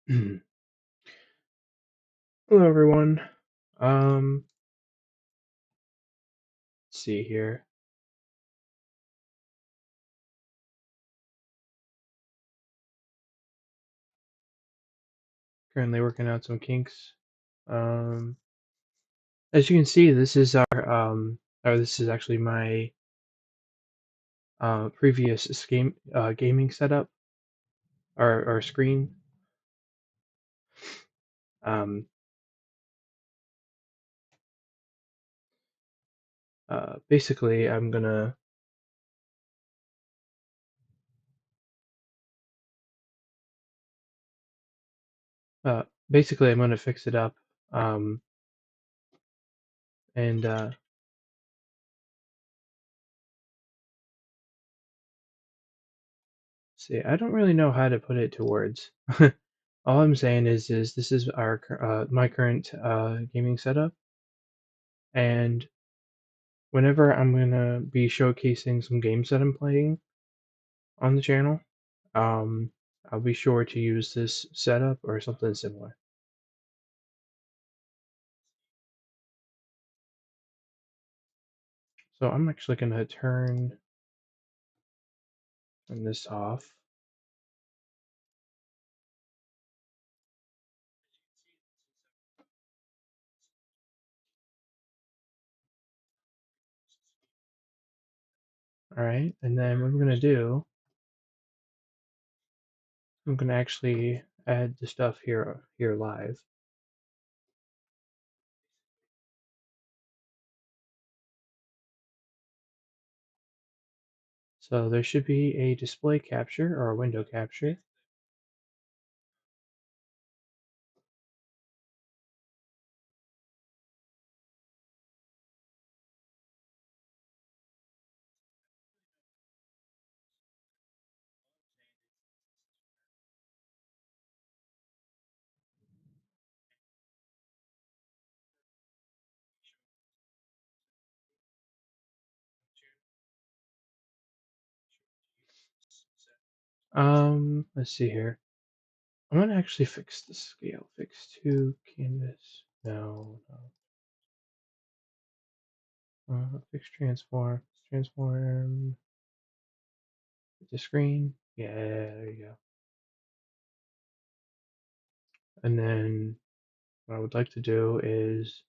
Hello, everyone. Um, let's see here. Currently working out some kinks. Um, as you can see, this is actually my previous gaming setup or screen. Um, basically, uh, I'm gonna fix it up. Um, and see, I don't really know how to put it to words. All I'm saying is this is my current gaming setup, and whenever I'm gonna be showcasing some games that I'm playing on the channel, um, I'll be sure to use this setup or something similar. So I'm actually gonna turn this off. All right, and then what I'm gonna do, I'm gonna actually add the stuff here live. So there should be a display capture or a window capture. Let's see here. I'm gonna actually fix the scale. Fix to canvas. No, no. Fix transform. Transform. The screen. Yeah, there you go. And then what I would like to do is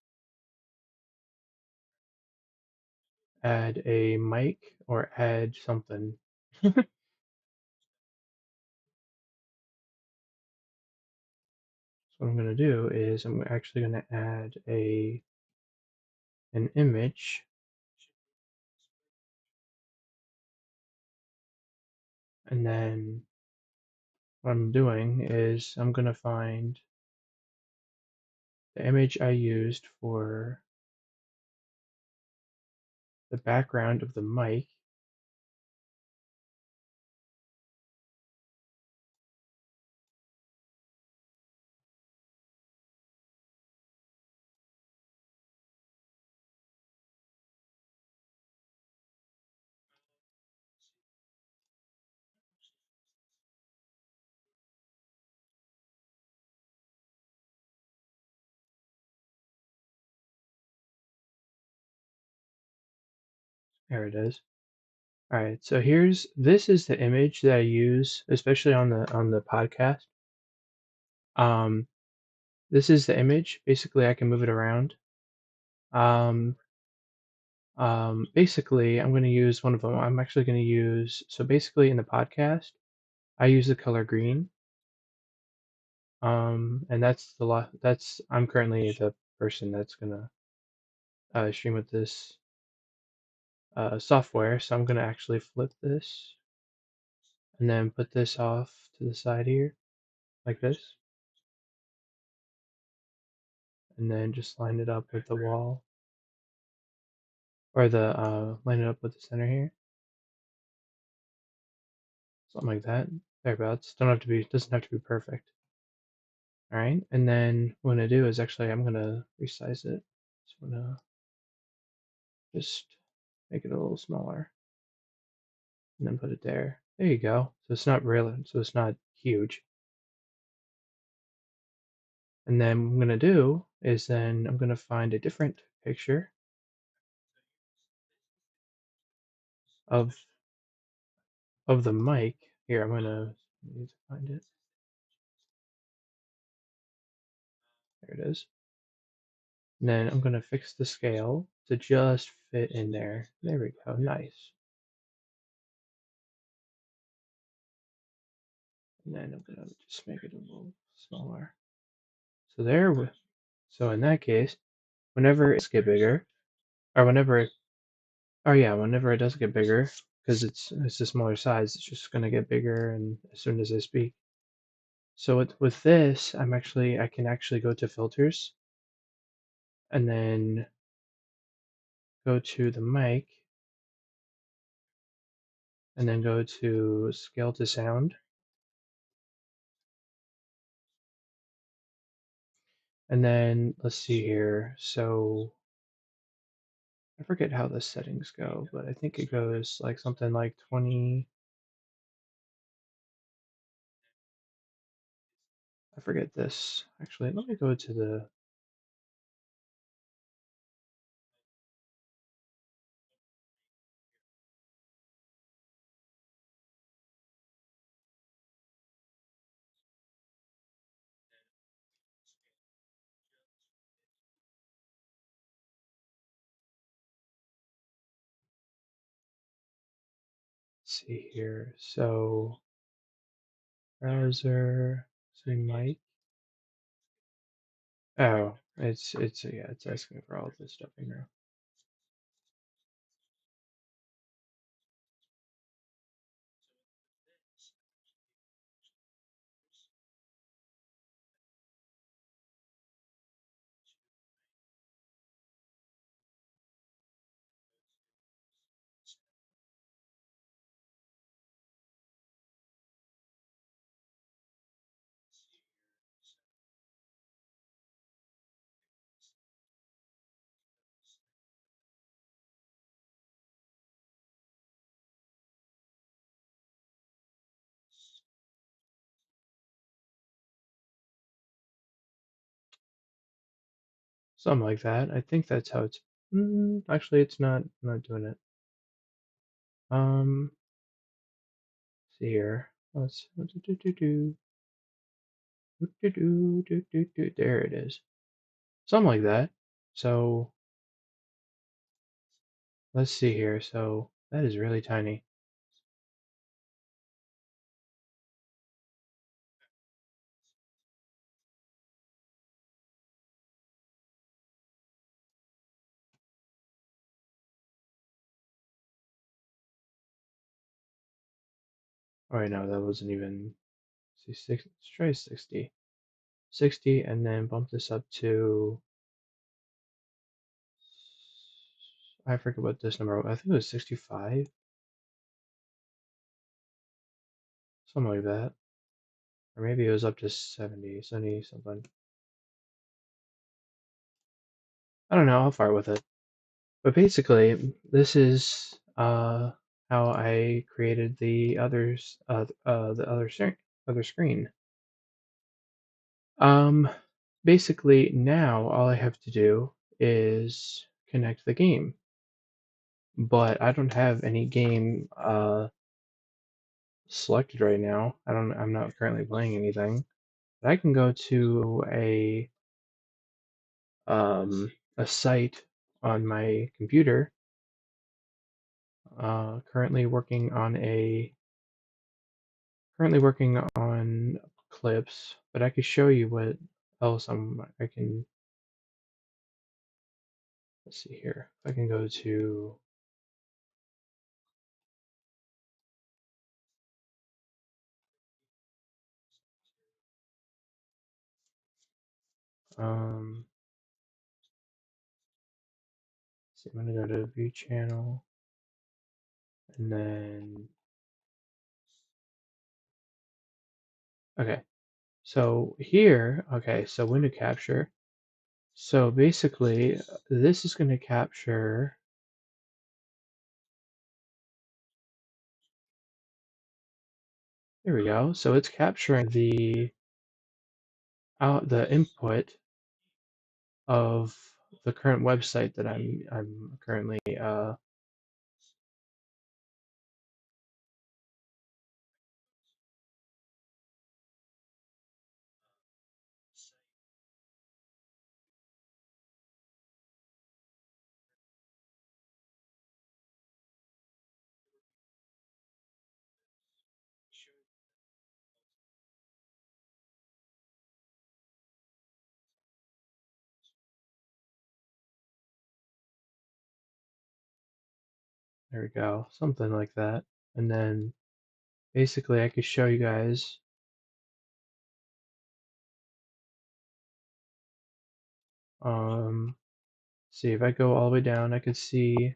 add a mic or add something. So what I'm going to do is I'm actually going to add an image, and then what I'm doing is I'm going to find the image I used for the background of the mic. There it is. All right, so this is the image that I use, especially on the podcast. Um, this is the image. Basically, I can move it around. Um, basically, I'm going to use one of them. I'm actually going to use, so basically in the podcast, I use the color green. And I'm currently the person that's going to stream with this software. So I'm going to actually flip this and then put this off to the side here like this. And then just line it up with the wall or line it up with the center here. Something like that. Thereabouts. Doesn't have to be perfect. All right, and then what I'm gonna do is actually I'm gonna resize it. So I'm gonna just make it a little smaller and then put it there. There you go. So it's not really, so it's not huge. And then what I'm gonna do is then I'm gonna find a different picture of the mic. Here, I'm gonna need to find it. There it is. And then I'm gonna fix the scale to just fit in there. There we go. Nice. And then I'm gonna just make it a little smaller. So there we so in that case, whenever it get bigger, or whenever oh yeah, whenever it does get bigger, because it's a smaller size, it's just gonna get bigger and as soon as I speak. So with this, I can actually go to filters and then go to the mic and then go to scale to sound. And then let's see here. So I forget how the settings go, but I think it goes like something like 20. I forget this. Actually, let me go to the see here. So browser, say mic. Oh, it's yeah, it's asking for all this stuff in here. Something like that. I think that's how it's. Actually, it's not doing it. Um, see here. Let's there it is. Something like that. So let's see here. So that is really tiny. Oh, wait, no, that wasn't even. See, let's try 60. 60, and then bump this up to. I forget what this number. I think it was 65, something like that, or maybe it was up to 70, 70 something. I don't know. I'll fart with it. But basically, this is how I created the other screen. Um, basically now all I have to do is connect the game, but I don't have any game selected right now. I'm not currently playing anything. But I can go to a site on my computer. Currently working on clips, but I could show you what else I can. Let's see here. I can go to um. See, I'm gonna go to view channel, and then okay. So here, okay. So window capture. So basically, this is going to capture. There we go. So it's capturing out the input of the current website that I'm currently there we go, something like that. And then basically I could show you guys um see if I go all the way down, I could see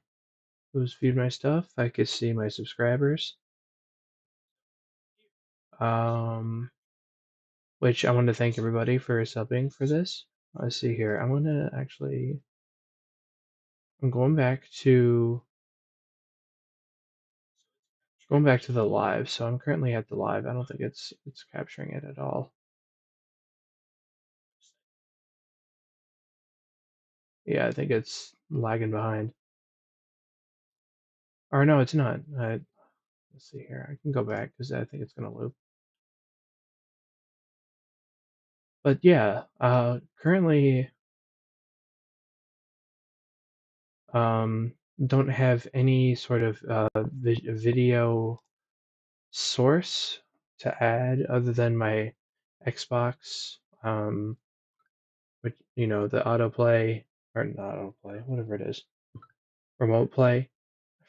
who's viewed my stuff. I could see my subscribers. Um which I want to thank everybody for subbing for this. Let's see here. I'm going back to the live. So I'm currently at the live. I don't think it's capturing it at all. Yeah, I think it's lagging behind. Or no, it's not. Let's see here. I can go back because I think it's gonna loop. But yeah, currently um, don't have any sort of video source to add other than my Xbox, which the autoplay or not autoplay, whatever it is, remote play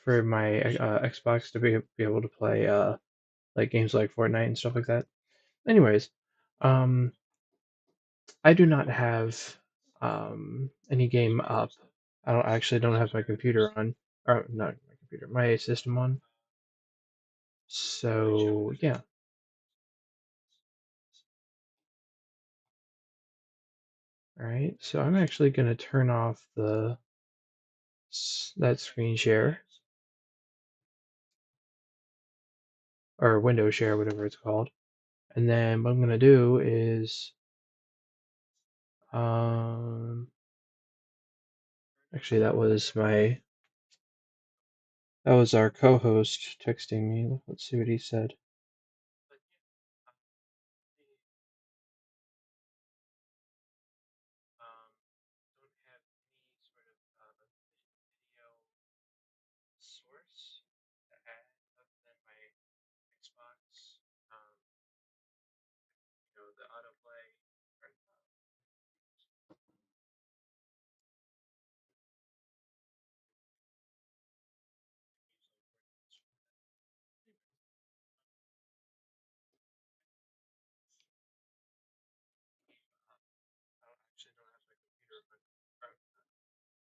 for my Xbox to be able to play like games like Fortnite and stuff like that. Anyways, um, I do not have any game up. I actually don't have my computer on, or not my computer, my system on. So yeah, all right. So I'm actually gonna turn off that screen share or window share, whatever it's called. And then what I'm gonna do is um actually that was our co-host texting me. Let's see what he said. Don't have any sort of video source to add other than my Xbox. Um, the autoplay. Or, I actually don't have my computer, but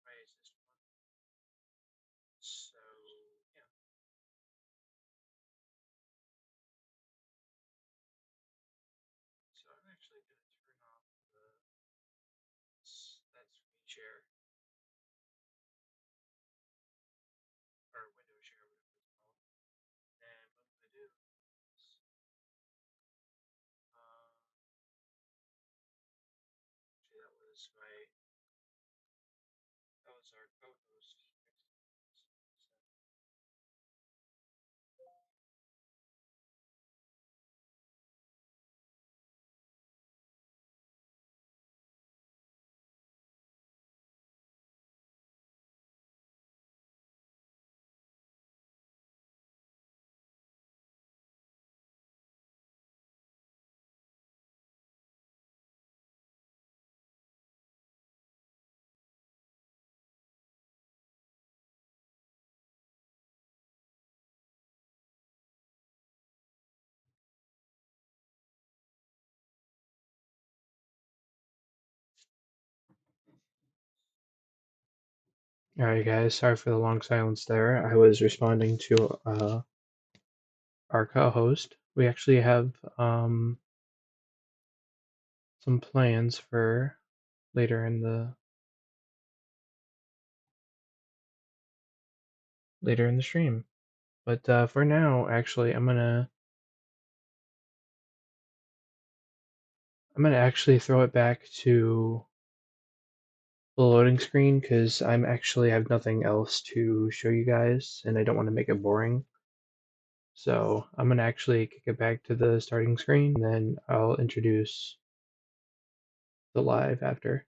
my system. So yeah, so I'm actually gonna turn off that screen share or window share, whatever it's called. And what I'm gonna do is actually that was our co-host. All right, guys. Sorry for the long silence there. I was responding to our co-host. We actually have some plans for later in the stream. But for now, actually, I'm gonna actually throw it back to the loading screen because I'm actually have nothing else to show you guys, and I don't want to make it boring. So I'm gonna actually kick it back to the starting screen, and then I'll introduce the live after.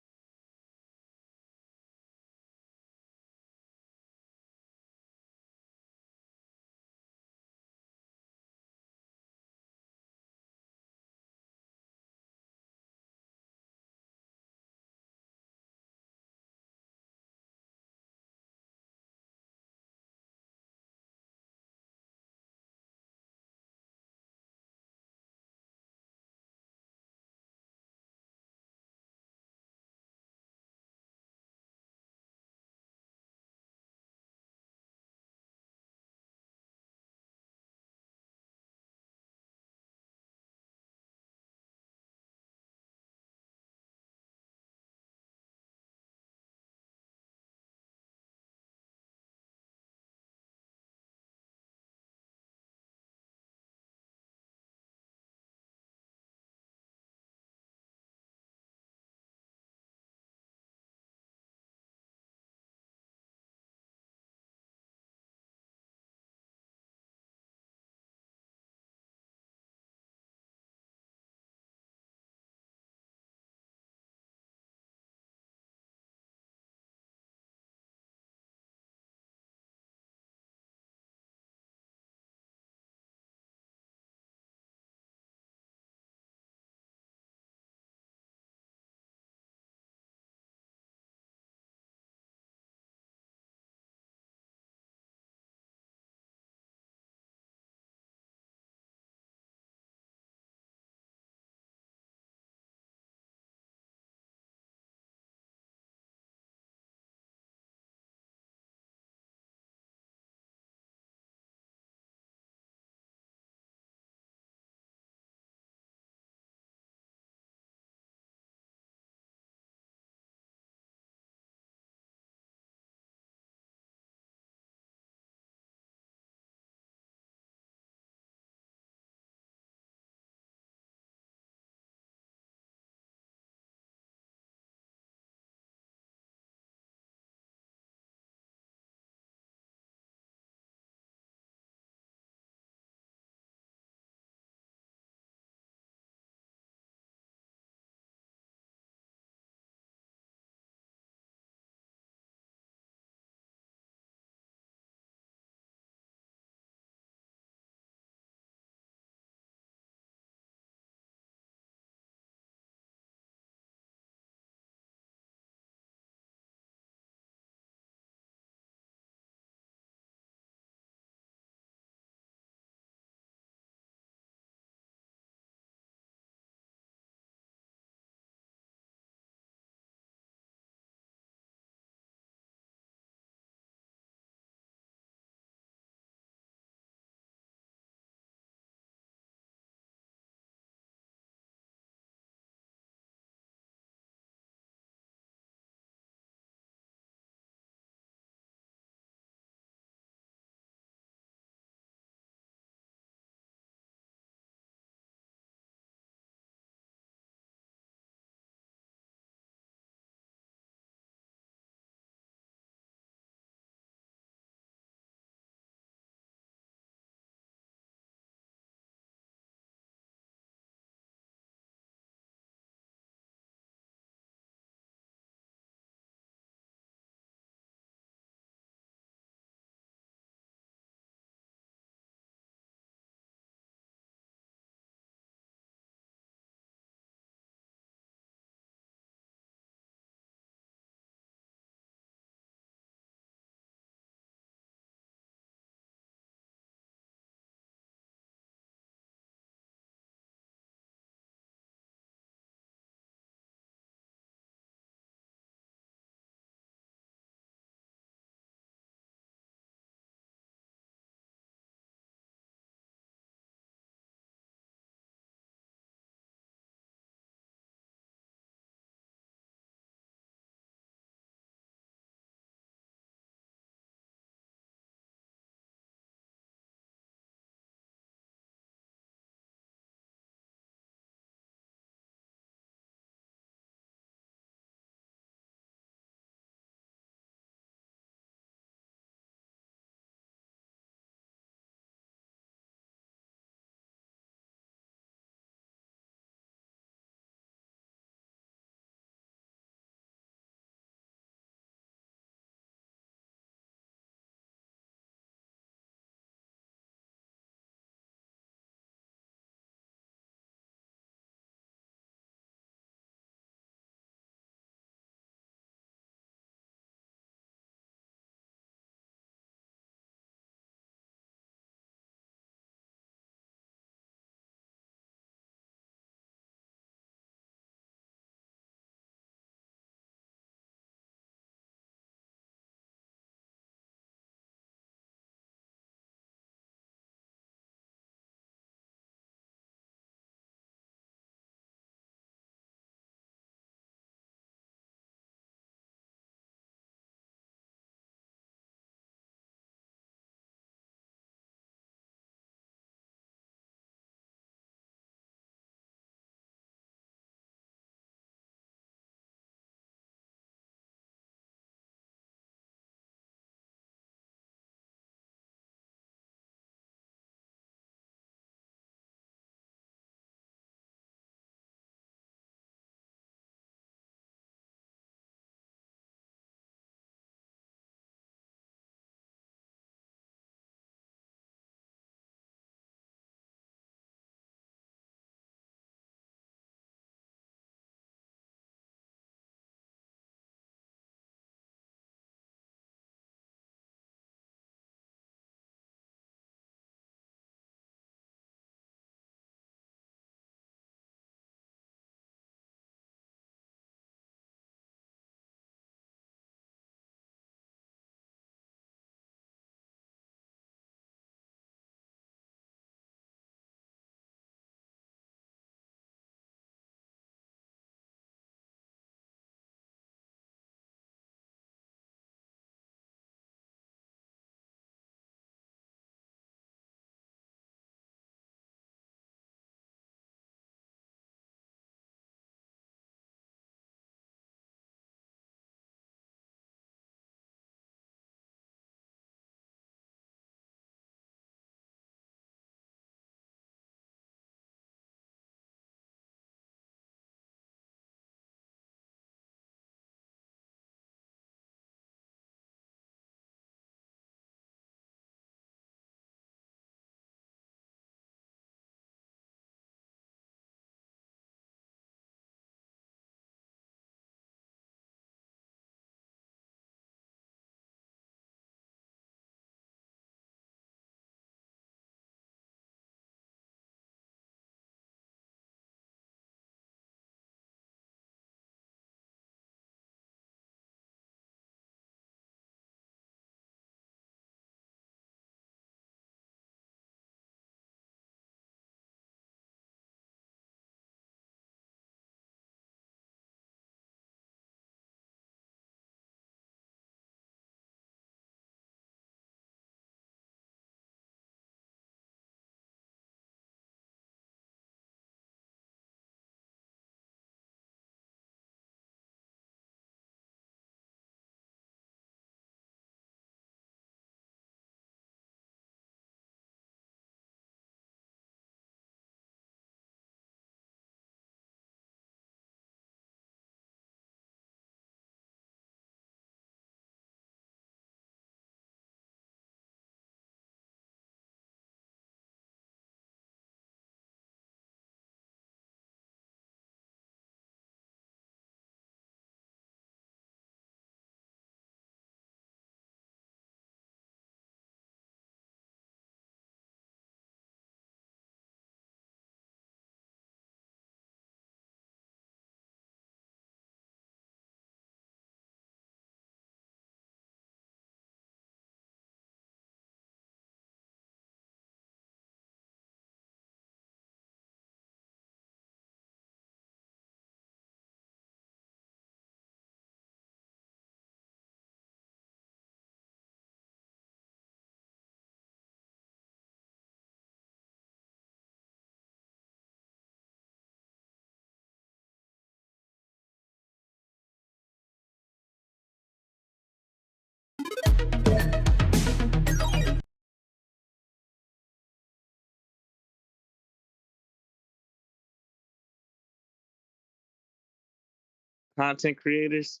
content creators,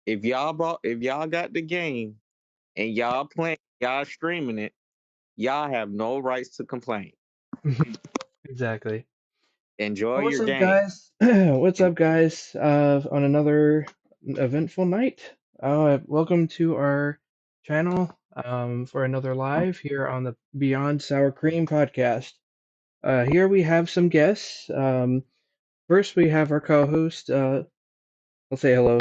if y'all got the game and y'all streaming it, y'all have no rights to complain. Exactly. Enjoy Well, what's your up, game. guys? What's And up, guys? On another eventful night. Welcome to our channel for another live here on the Beyond Sour Cream podcast. Here we have some guests. First, we have our co-host. Let's say hello.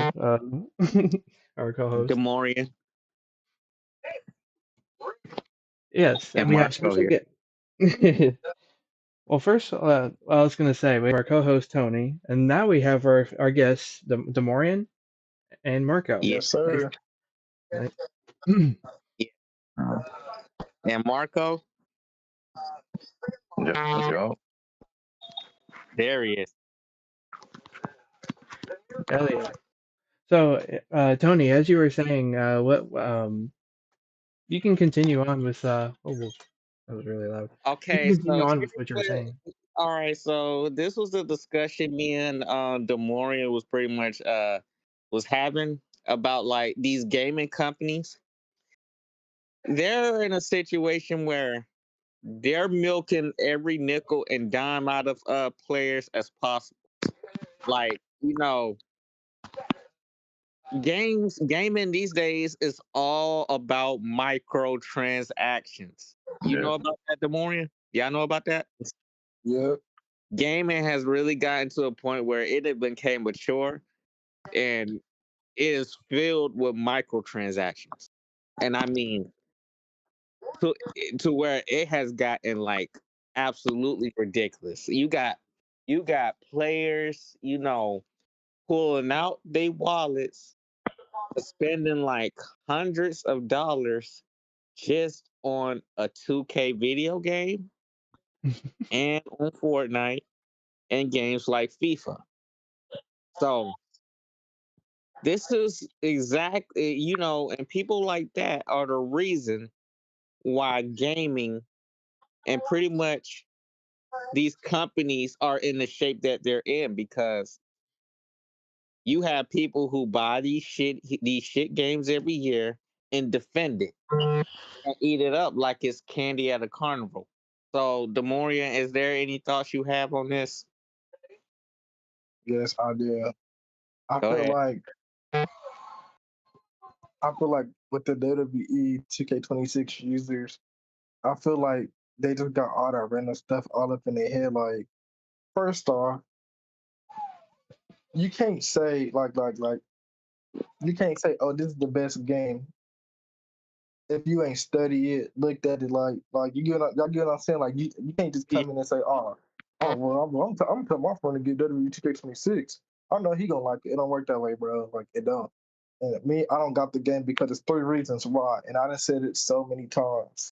Our co-host. Demorian Yes, and and we have Marco special here. guest. Well, first, I was going to say we have our co-host Tony, and now we have our guests, Demorian and Marco. Yeah, Yes, Nice. sir. Nice. yeah. Uh, And Marco, yeah, yo. there he is. Hell yeah. So, Tony, as you were saying, what you can continue on with oh, well, that was really loud. You can Okay, continue so on here's with what you were what. saying. All right, so this was the discussion me and Demorian was pretty much was having about like these gaming companies. They're in a situation where they're milking every nickel and dime out of players as possible. Like, gaming these days is all about microtransactions. You Yeah, know about that, Demorian? Yeah, I know about that. yeah. Gaming has really gotten to a point where it had became mature and it is filled with microtransactions. And I mean to where it has gotten like absolutely ridiculous. You got players, pulling out their wallets, spending like hundreds of dollars just on a 2K video game and on Fortnite and games like FIFA. So this is exactly, and people like that are the reason why gaming and pretty much these companies are in the shape that they're in because you have people who buy these shit games every year and defend it and eat it up like it's candy at a carnival. So, Demoria, is there any thoughts you have on this? Yes, I do. I Go feel ahead. like I feel like with the WWE 2K26 users, I feel like they just got all that random stuff all up in their head. Like, first off, you can't say like you can't say, oh, this is the best game if you ain't study it, looked at it y'all get what I'm saying? Like you can't just Yeah. come in and say, well, I'm telling my friend to get WWE 2K26. I know he gonna like it. It don't work that way, bro. Like it don't. And me, I don't got the game because there's three reasons why, and I done said it so many times.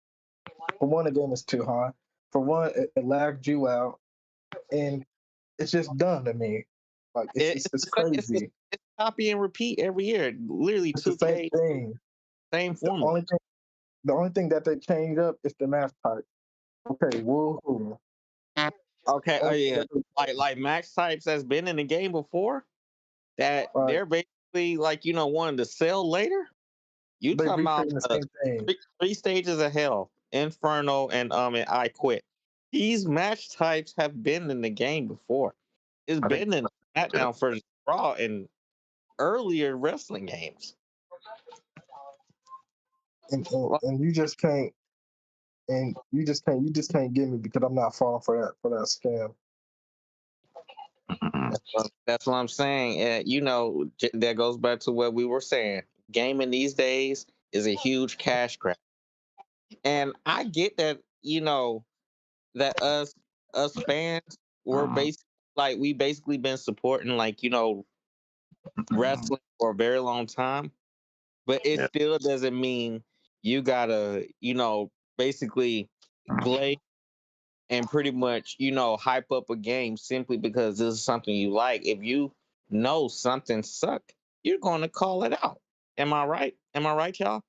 For one, the game is too high. For one, it lagged you out, and it's just done to me. Like It's it's the same. crazy. It's copy and repeat every year. Literally It's the same 2K, thing. same The formula. only thing the only thing that they changed up is the match type. Okay, woohoo. Okay. Oh Only thing yeah. that they Like match types that's been in the game before that like they're basically like wanting to sell later. You they talking about recreating the same thing. three stages of hell, Inferno, and I quit. These match types have been in the game before. It's I think been in yeah. SmackDown for Raw and earlier wrestling games. Like, And you just can't get me because I'm not falling for that scam. that's what I'm saying. That goes back to what we were saying. Gaming these days is a huge cash grab, and I get that. That us fans were basically like we basically been supporting like wrestling for a very long time, but it Yeah, still doesn't mean you gotta basically glaze and pretty much hype up a game simply because this is something you like. If you know something suck, you're gonna call it out. Am I right? Am I right, y'all?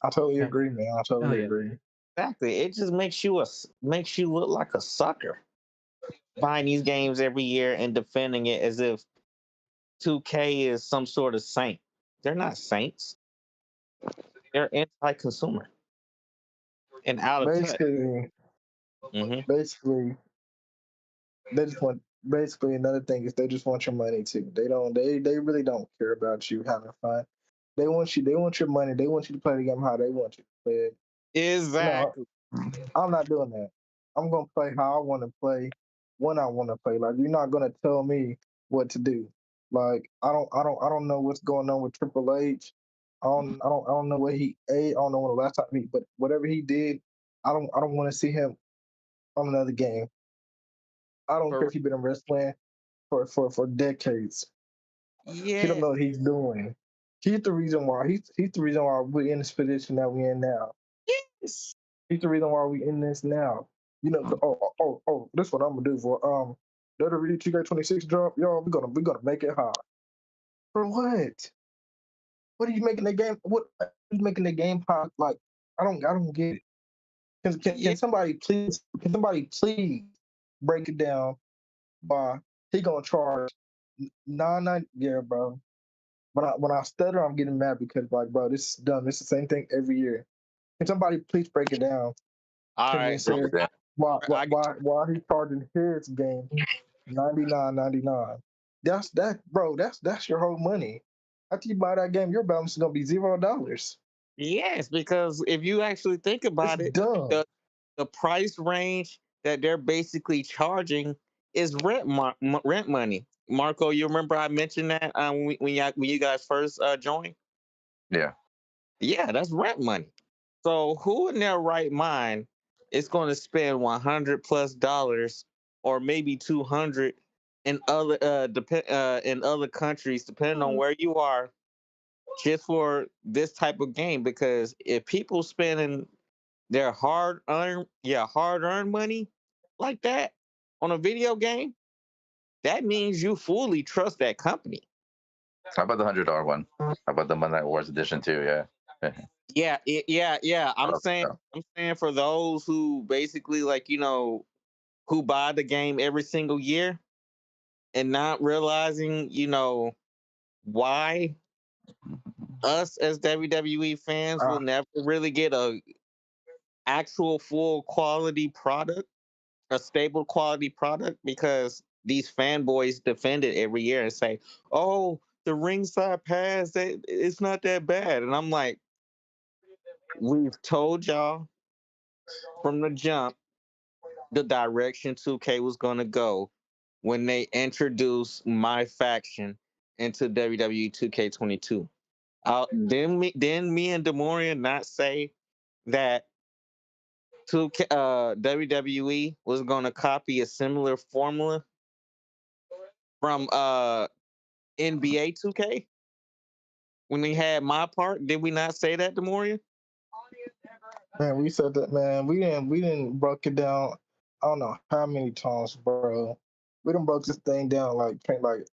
I totally Yeah. agree, man. I Hell totally yeah. agree. Exactly. It just makes you look like a sucker buying these games every year and defending it as if 2K is some sort of saint. They're not saints. They're anti-consumer and out of touch. Basically, Hmm. basically, they just want. Basically, another thing is they just want your money too. They don't. They really don't care about you having fun. They want you. They want your money. They want you to play the game how they want you to play it. No, Exactly. I'm not doing that. I'm gonna play how I want to play when I want to play. Like you're not gonna tell me what to do. Like I don't know what's going on with Triple H. I don't know what he ate. I don't know when the last time he, but whatever he did, I don't want to see him on another game. I don't care For if he's been in wrestling for decades. He don't yes, know what he's doing. He's the reason why we're in this position that we're in now. yes, He's the reason why we in this now. You know, this is what I'm gonna do for WWE 2K26 drop, y'all. We're gonna make it hot. For what? What are you making the game? What are you making the game hot? Like I don't get it. yeah. Can somebody please break it down by he gonna charge 9.9? Yeah, bro. When I stutter, I'm getting mad because like, bro, this is dumb. It's the same thing every year. Can somebody please break it down All to me right. and So say I get why he charging his game 99.99? That's that, bro. That's your whole money. After you buy that game, your balance is gonna be $0. yes, because if you actually think It's about it, dumb. the the price range that they're basically charging is rent money. Marco, you remember I mentioned that when you guys first joined? Yeah. Yeah, that's rent money. So who in their right mind is going to spend $100 plus or maybe 200 in other countries, depending on where you are, just for this type of game? Because if people spending their hard earned money like that on a video game, that means you fully trust that company. How about the $100 one? How about the Monday Night Wars edition too? Yeah. Yeah. I love that. I'm saying for those who basically like who buy the game every single year and not realizing why us as WWE fans will Uh, never really get a actual full quality product, a stable quality product, because these fanboys defend it every year and say, "Oh, the ringside pass, it's not that bad." And I'm like, we've told y'all from the jump the direction 2K was going to go when they introduced my faction into WWE 2K22. Then me and Demorian not say that WWE was going to copy a similar formula from NBA 2K when they had my part. Did we not say that, Demorian? man, we said that, man. We didn't broke it down. I don't know how many times, bro. We done broke this thing down like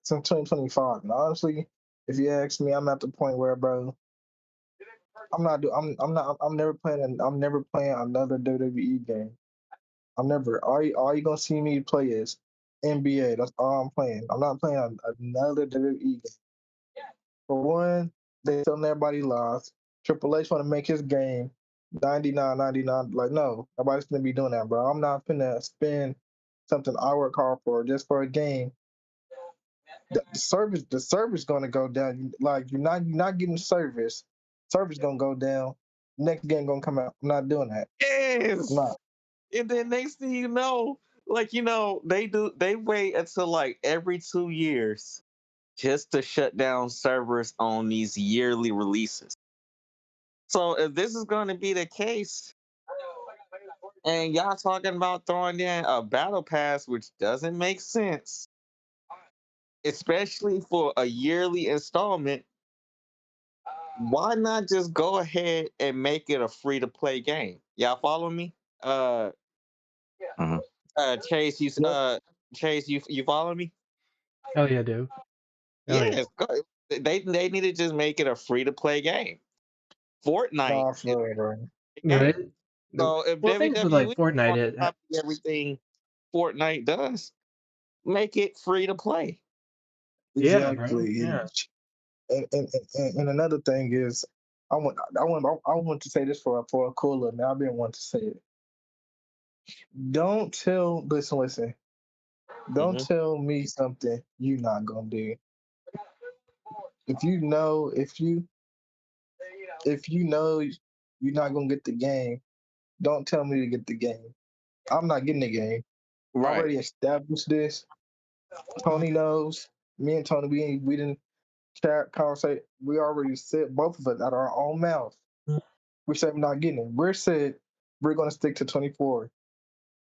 since 2025. And honestly, if you ask me, I'm at the point where, bro, I'm never playing another WWE game. I'm never. All you gonna see me play is NBA. That's all I'm playing. I'm not playing another WWE game. For one, they telling everybody lies. Triple H want to make his game 99.99. Like, no, nobody's gonna be doing that, bro. I'm not finna spend something I work hard for just for a game. The service gonna go down. Like, you're not getting service. Service gonna go down. Next game gonna come out. I'm not doing that. I'm Yes. not. And then next thing you know, they wait until like every 2 years just to shut down servers on these yearly releases. So if this is going to be the case, and y'all talking about throwing in a battle pass, which doesn't make sense, especially for a yearly installment, why not just go ahead and make it a free to play game? Y'all follow me? Hmm. Chase, Yep. you follow me? Oh yeah, dude. Oh yeah. Yes, they need to just make it a free to play game. Fortnite Nah, is for real, bro. a No, game. So if well, things with like WWE Fortnite, want to copy everything Fortnite does, make it free to play. Yeah, bro. Exactly. Yeah. And another thing is, I want to say this for a cooler. Now I've been wanting to say it. Don't tell. Listen. Don't Hmm. tell me something you not gonna do. If you know, if you know you're not gonna get the game, don't tell me to get the game. I'm not getting the game. I Right. already established this. Tony knows. Me and Tony, we didn't chat, conversate. We already said both of us out of our own mouth. We said we're not getting it. We're said we're gonna stick to 24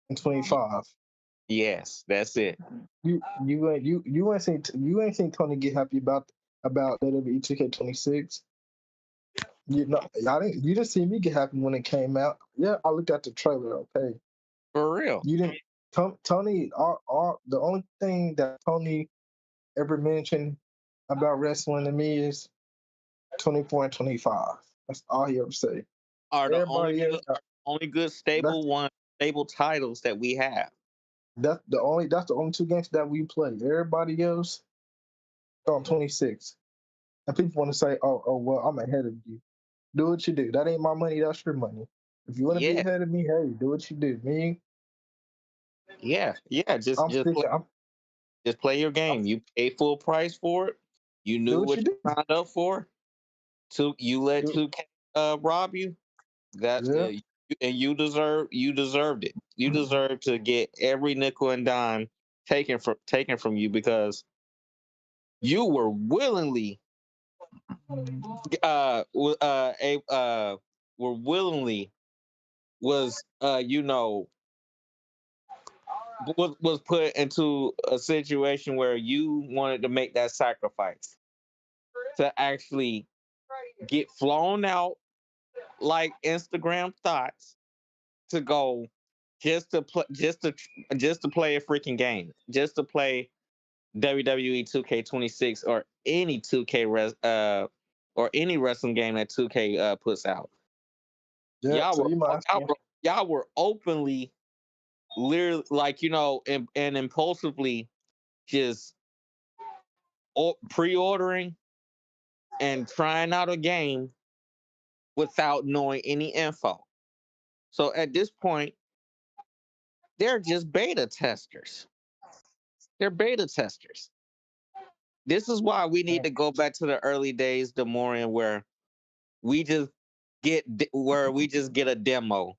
and 25. Yes, that's it. You ain't seen Tony get happy about WWE 2K26. You didn't see me get happy when it came out. Yeah, I looked at the trailer. Okay, For real. you didn't. Tony, the only thing that Tony ever mentioned about wrestling to me is 24 and 25. That's all he ever say. Are the only Everybody else, good, only good that's stable titles that we have. that's the only two games that we play. Everybody else on 26. And people want to say, oh, well, I'm ahead of you. Do what you do. That ain't my money. That's your money. If you want to be Yeah, ahead of me, hey, do what you do. Me, yeah. Just I'm sticking. just play your I'm game. You pay full price for it. You do knew what what you do. you signed up for. You let Do 2K rob you. That yeah. and you deserved it. You deserve to get every nickel and dime taken from you because you were willingly a were willingly was was put into a situation where you wanted to make that sacrifice to actually get flown out like Instagram thoughts to go just to play a freaking game, just to play WWE 2K26 or any 2K or any wrestling game that 2K puts out. Yeah. Y'all So were you might ask me, y'all were openly, literally, like, and impulsively just pre-ordering and trying out a game without knowing any info. So at this point, they're just beta testers. They're beta testers. This is why we need to go back to the early days, Demorian, we just where we just get a demo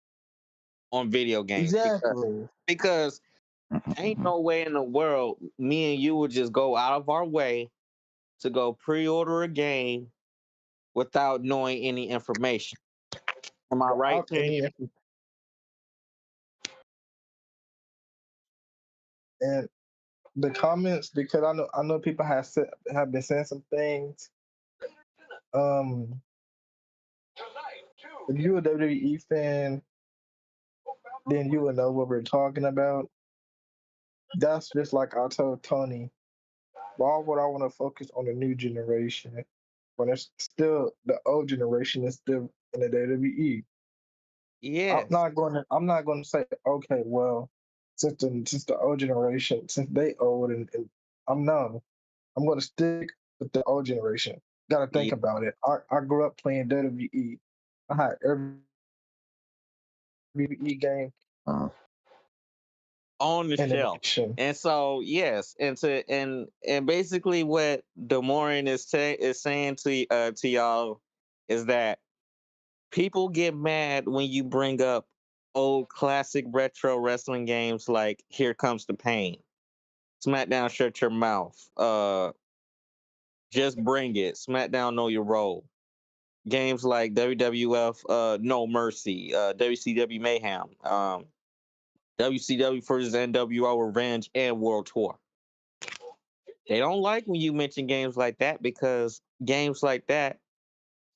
on video games exactly. because ain't no way in the world me and you would just go out of our way to go pre-order a game without knowing any information. Am I right, Without King? any and the comments because I know people have been saying some things. Um, if you're a WWE fan, then you will know what we're talking about. That's just like I told Tony. Why would I want to focus on the new generation when it's still the old generation is still in the WWE? Yes. I'm not going to say okay, well, since the old generation, since they old and I'm no, I'm going to stick with the old generation. Got to think Yeah. about it. I grew up playing WWE. I had every WWE game On the in the shelf. nation. And so yes, and basically what Demorian is saying to y'all is that people get mad when you bring up old classic retro wrestling games like Here Comes the Pain, SmackDown Shut Your Mouth, Just Bring It, SmackDown Know Your Role. Games like WWF No Mercy, WCW Mayhem, WCW versus NWO Revenge, and World Tour. They don't like when you mention games like that because games like that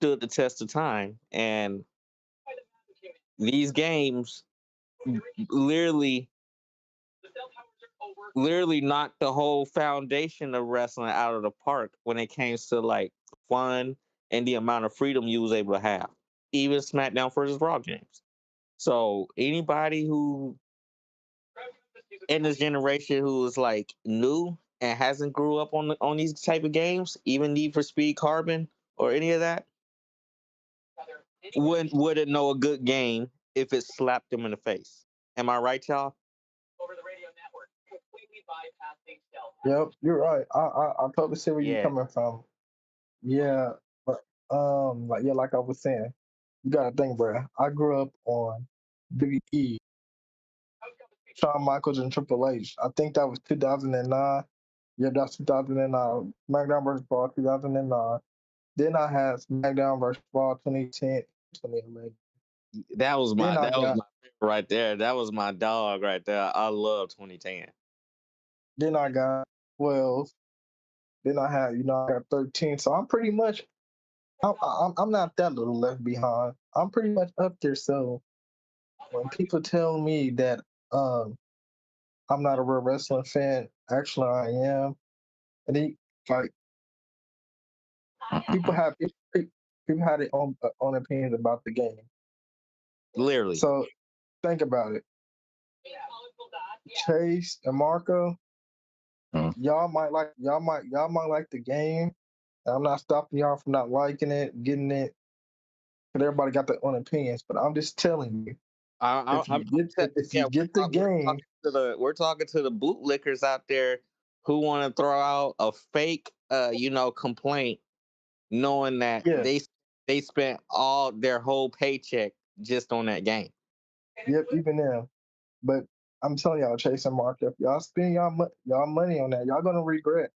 stood the test of time. And these games literally literally knocked the whole foundation of wrestling out of the park when it came to like fun and the amount of freedom you was able to have. Even SmackDown versus Raw games. So anybody who in this generation who is like new, and hasn't grew up on these type of games, even Need for Speed Carbon or any of that, wouldn't know a good game if it slapped them in the face. Am I right, y'all? Yep, you're right. I totally see where you're Yeah. coming from. Yeah, but like yeah, like I was saying, you gotta think, bro. I grew up on Big E, Shawn Michaels, and Triple H. I think that was 2009. Yeah, that's 2009. SmackDown versus Raw 2009. Then I had SmackDown versus Raw 2010, 2011. Then I That was got my favorite right there. That was my dog right there. I love 2010. then I got 12. Then I had I got 13. So I'm pretty much I'm not that little left behind. I'm pretty much up there. So when people tell me that um I'm not a real wrestling fan, actually I am. And they like people have people have their own opinions about the game. Literally. So think about it. Chase and Marco, Mm. y'all might like the game. I'm not stopping y'all from not liking it, getting it, because everybody got their own opinions. But I'm just telling you, I'm if you yeah, get the game, we're talking to the bootlickers out there who want to throw out a fake complaint, knowing that yeah, they spent all their whole paycheck just on that game. yep, even them. But I'm telling y'all, Chase and Mark, if y'all spend y'all money on that, y'all gonna regret.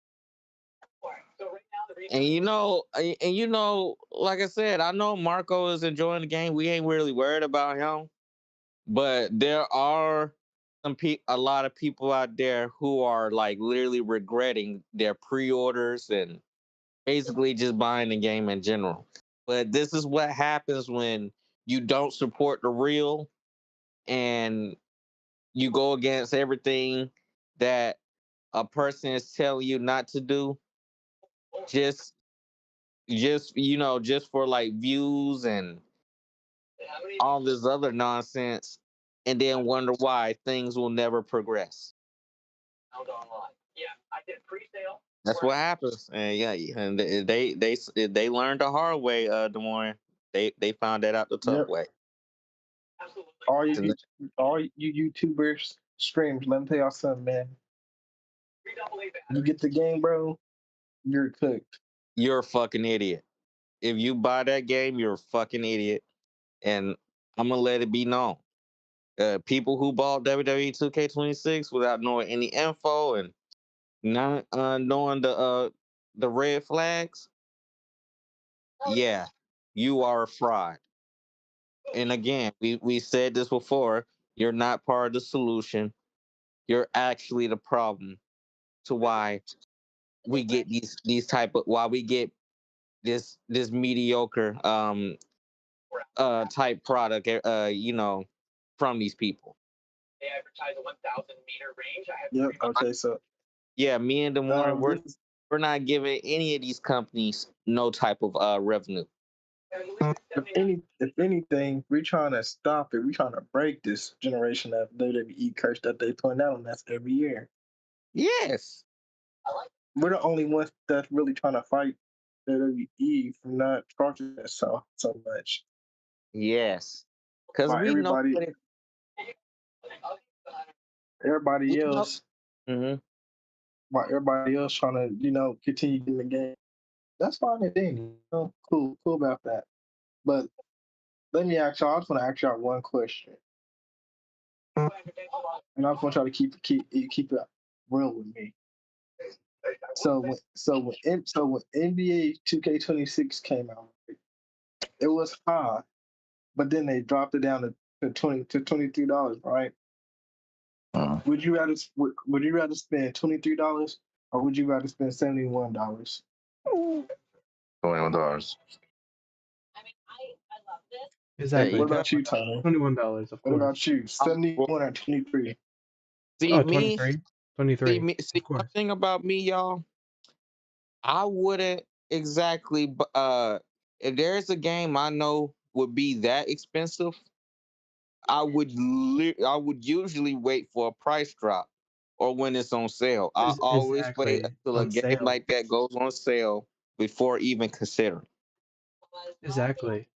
Like I said, I know Marco is enjoying the game. We ain't really worried about him, but there are a lot of people out there who are like literally regretting their pre-orders and basically just buying the game in general. But this is what happens when you don't support the real and you go against everything that a person is telling you not to do, just just for like views and all this other nonsense, and then wonder why things will never progress. That's what happens. And yeah, and they learned the hard way, Des Moines. They found that out the tough Yep. way. All And you YouTubers streams, let me tell y'all something, man. You get the game, bro, you're cooked. you're a fucking idiot. If you buy that game, you're a fucking idiot. And I'm gonna let it be known. People who bought WWE 2K26 without knowing any info and not knowing the red flags, yeah, you are a fraud. And again, we said this before. You're not part of the solution. You're actually the problem to why we get these type of why we get this mediocre type product from these people. Yep. Okay, so Yeah, me and Demore, this we're not giving any of these companies no type of revenue. if anything, we're trying to stop it. We're trying to break this generation of WWE curse that they point out on us every year. Yes, We're the only ones that's really trying to fight WWE from not charging us so much. yes, because While we know everybody that we everybody know. else Mhm. while everybody else trying to, continue getting the game. That's fine and dandy. Cool about that. But let me ask y'all, I just want to ask y'all one question. And I just want y'all to keep it real with me. So when NBA 2K26 came out, it was high, but then they dropped it down to $23, right? Mm. Would you rather spend $23 or would you rather spend $71? $21. You What Exactly. got about you, Tony? $21, of What course. about you? well, 71 or 23? see Oh, me, 23. see 23, me, of see one course. thing about me, y'all. I wouldn't exactly. If there's a game I know would be that expensive, I would usually wait for a price drop. or when it's on sale. I always wait Exactly, until a on game sale. like that goes on sale before even considering. Exactly.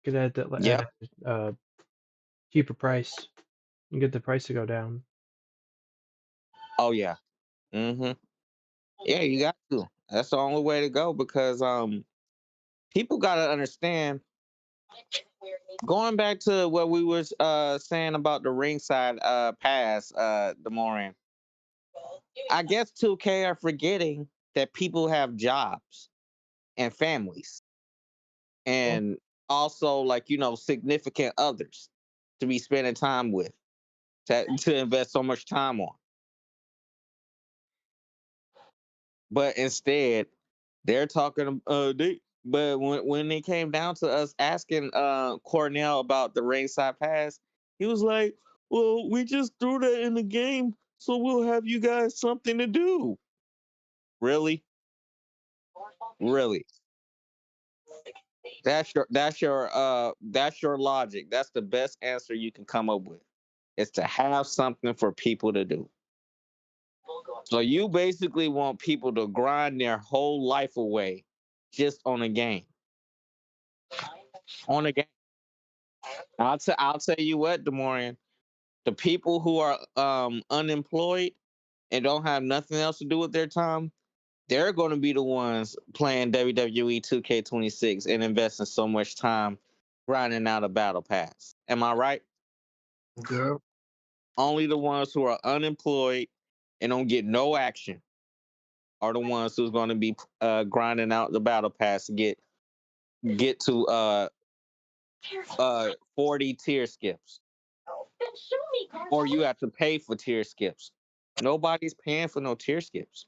Get it at Yep. a cheaper price and get the price to go down. Oh yeah. Hmm. Yeah, you got to. That's the only way to go because people gotta understand. Going back to what we was saying about the ringside pass, Demoran. I guess 2K are forgetting that people have jobs and families Well, and also like significant others to be spending time with to invest so much time on. But instead, they're talking they but when it came down to us asking Cornell about the ringside pass, he was like, "Well, we just threw that in the game, so we'll have you guys something to do." Really? Really? That's your logic. That's the best answer you can come up with. Is to have something for people to do. So you basically want people to grind their whole life away just on a game. On a game. I'll tell you what, Demorian. The people who are unemployed and don't have nothing else to do with their time, they're going to be the ones playing WWE 2K26 and investing so much time grinding out a battle pass. Am I right? yeah. Only the ones who are unemployed and don't get no action are the ones who's going to be grinding out the battle pass to get to 40 tier skips, or you have to pay for tier skips. Nobody's paying for no tier skips.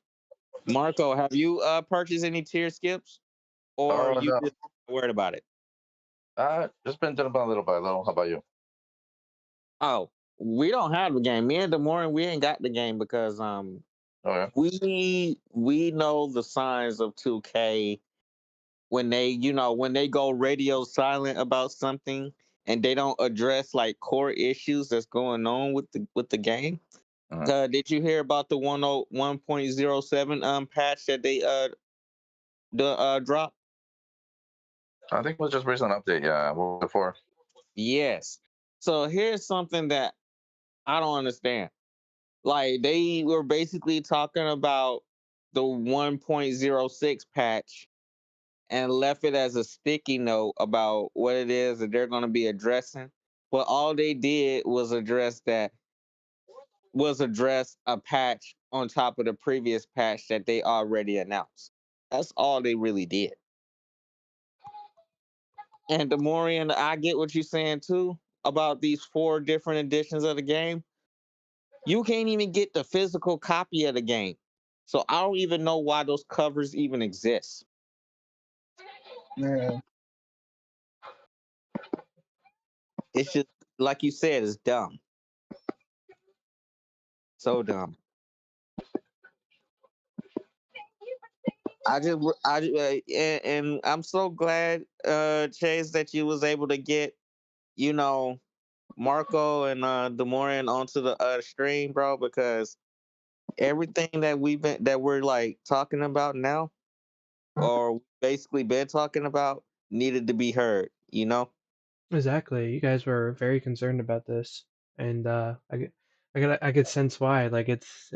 Marco, have you purchased any tier skips, or Oh you no. just worried about it? Just been doing about little by little. How about you? Oh, we don't have the game. Me and Demore, we ain't got the game because Oh yeah. we know the signs of 2K when they go radio silent about something and they don't address like core issues that's going on with the game. Mhm. Did you hear about the 1.07 patch that they dropped? I think it was just recent update. Yeah. What was it for? Yes. So here's something that I don't understand. Like they were basically talking about the 1.06 patch and left it as a sticky note about what it is that they're going to be addressing. But all they did was address a patch on top of the previous patch that they already announced. That's all they really did. And Demorian, I get what you're saying too about these four different editions of the game. You can't even get the physical copy of the game. So I don't even know why those covers even exist. Man, It's just like you said, it's dumb. So dumb. And I'm so glad, Chase, that you was able to get, you know, Marco and Demorian onto the stream, bro, because everything that we're like talking about now, or basically been talking about, needed to be heard. You know? Exactly. You guys were very concerned about this, and I could sense why. Like it's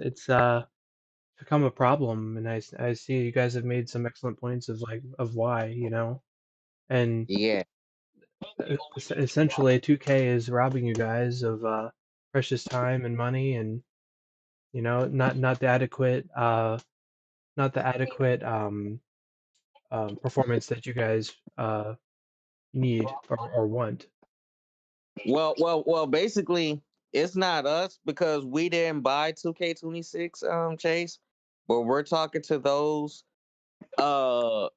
become a problem, and I see you guys have made some excellent points of like of why, and Yeah. essentially 2K is robbing you guys of precious time and money, and not the adequate not the adequate performance that you guys need or want. Well. Basically, it's not us because we didn't buy 2K26, Chase. But we're talking to those uh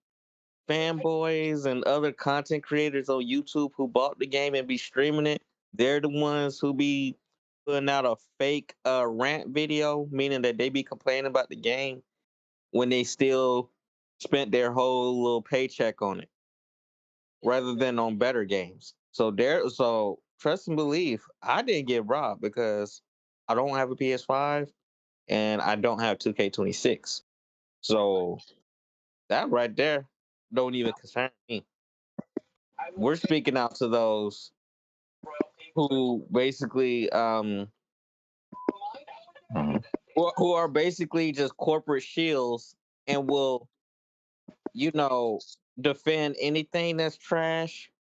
fanboys and other content creators on YouTube who bought the game and be streaming it. They're the ones who be putting out a fake rant video, meaning that they be complaining about the game when they still spent their whole little paycheck on it rather than on better games. So trust and believe, I didn't get robbed because I don't have a PS5. and I don't have 2K26. So that right there don't even concern me. We're speaking out to those who basically Mhm. who are basically just corporate shills and will, you know, defend anything that's trash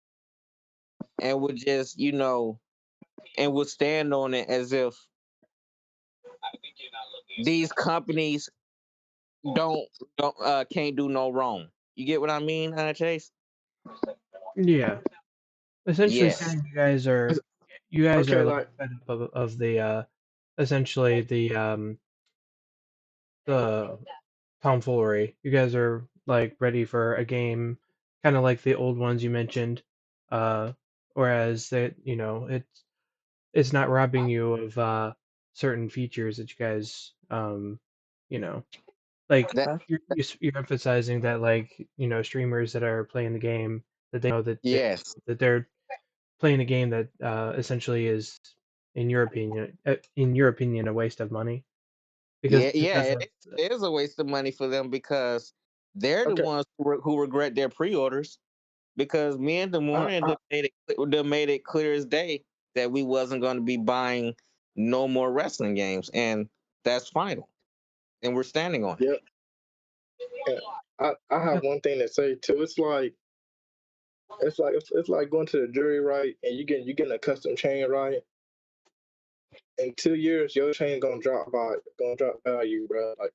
and would just, and would stand on it as if these companies don't can't do no wrong. You get what I mean, Chase? Yeah, essentially Yes. saying you guys Okay, are like like fed up of the essentially the tomfoolery. You guys are like ready for a game, kind of like the old ones you mentioned. Uh, whereas that it's not robbing you of certain features that you guys you know like That you're emphasizing that like streamers that are playing the game that they know yes. that they're playing a game that essentially is in your opinion a waste of money Yeah, yeah, because of it is a waste of money for them because they're the okay, ones who regret their pre-orders. Because me and I, Demorian I done made it clear as day that we wasn't going to be buying no more wrestling games, and that's final, and we're standing on it. yeah, yeah. I have one thing to say too. It's like going to the jury, right? And you getting a custom chain, right? In 2 years, your chain gonna drop value, bro. Like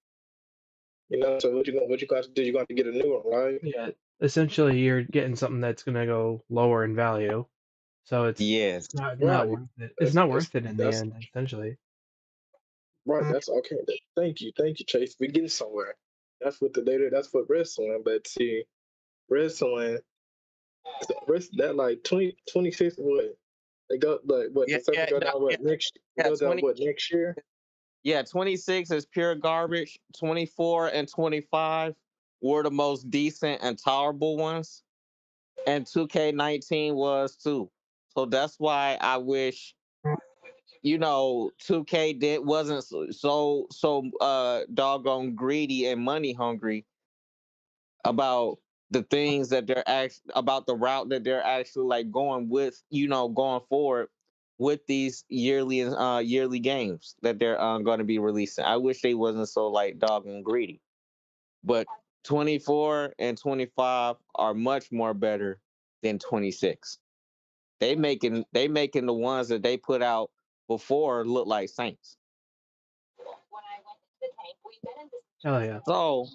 so what you guys do? You got to get a new one, right? yeah, essentially you're getting something that's going to go lower in value, so Yes, it's not Right. worth it. It's not worth it in the That's end, essentially. right. That's okay. Thank you, Chase. We getting somewhere. That's what the data. That's what wrestling. But see, wrestling, that like 2026. What they go like what yeah, the second yeah, go no, down yeah, what next? It yeah. goes down what next year? 26 is pure garbage. 24 and 25 were the most decent and tolerable ones, and 2K19 was too. So that's why I wish 2K did wasn't so doggone greedy and money hungry about the things that they're about the route that they're actually like going with, going forward with these yearly games that they're going to be releasing. I wish they wasn't so like doggone greedy. But 24 and 25 are much more better than 26. They making the ones that they put out before look like Saints. Hell yeah. So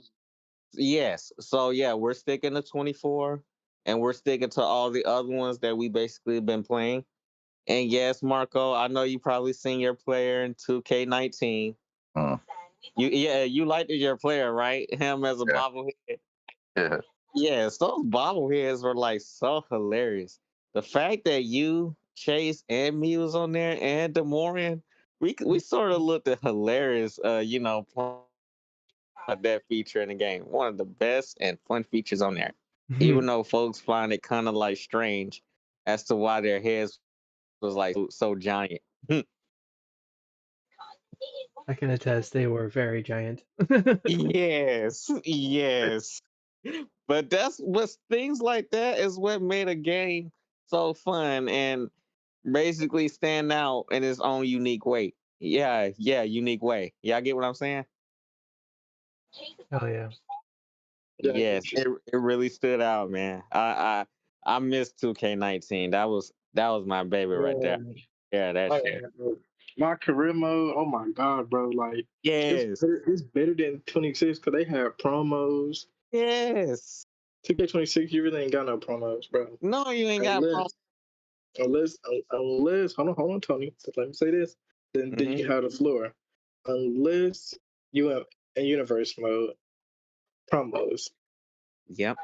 yes, so yeah, we're sticking to 24, and we're sticking to all the other ones that we basically been playing. And yes, Marco, I know you probably seen your player in 2K19. Mm. You liked your player, right? Him as a Yeah. bobblehead. Yeah. Yes, those bobbleheads were like so hilarious. The fact that you, Chase, and me was on there, and Demorian, we sort of looked at hilarious. Playing that feature in the game. One of the best and fun features on there. Even though folks find it kind of like strange as to why their heads was like so giant. I can attest they were very giant. Yes, yes. But that's what things like that is what made a game so fun and basically stand out in its own unique way. Yeah, yeah, unique way. Yeah, I get what I'm saying? Hell yeah. Yeah, I Yes, get you. it really stood out, man. I missed 2K19. That was my baby right there. Um, Yeah, that I, shit. my career mode. Oh my god, bro! Like Yes. it's better than 26 because they have promos. Yes. 2K26, you really ain't got no promos, bro. No, you ain't got Unless pro. hold on, Tony. Just let me say this. Then you Hmm. can have the floor. Unless you have a universe mode promos, Yep.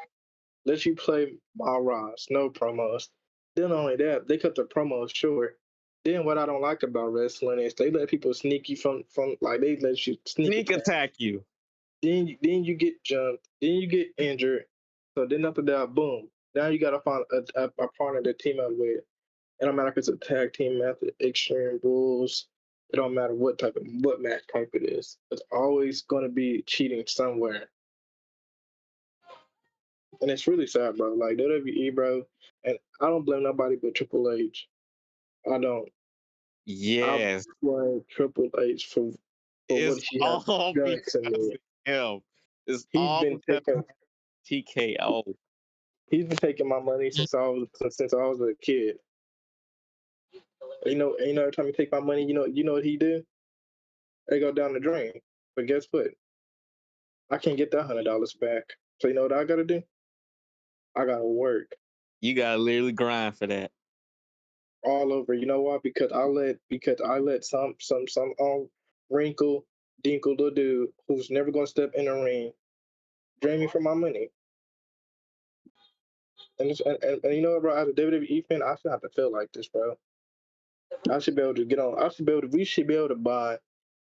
let you play all Ross, no promos. Then not only that, they cut the promos short. Then what I don't like about wrestling is they let people sneak you from like they let you sneak Sneak attack. attack you. Then you get jumped. Then you get injured. So then after that, boom. Now you gotta find a partner to team up with. And no matter if it's a tag team method, extreme rules, It don't matter what match type it is. It's always going to be cheating somewhere, and it's really sad, bro. Like WWE, bro, and I don't blame nobody but Triple H. I don't. I Yes, blame Triple H for what it's he has all done because to me. of him. It's He's all been because taking of TKO. he's been taking my money since I was a kid. Every time he take my money, you know what he do? They go down the drain. But guess what? I can't get that $100 back. So you know what I gotta do? I gotta work You gotta literally grind for that. all over. You know why? Because I let some wrinkle dinkle little dude who's never gonna step in the ring drain me for my money. And you know what, bro? As a WWE fan, I should have to feel like this, bro. I should be able to get on. I should be able to. We should be able to buy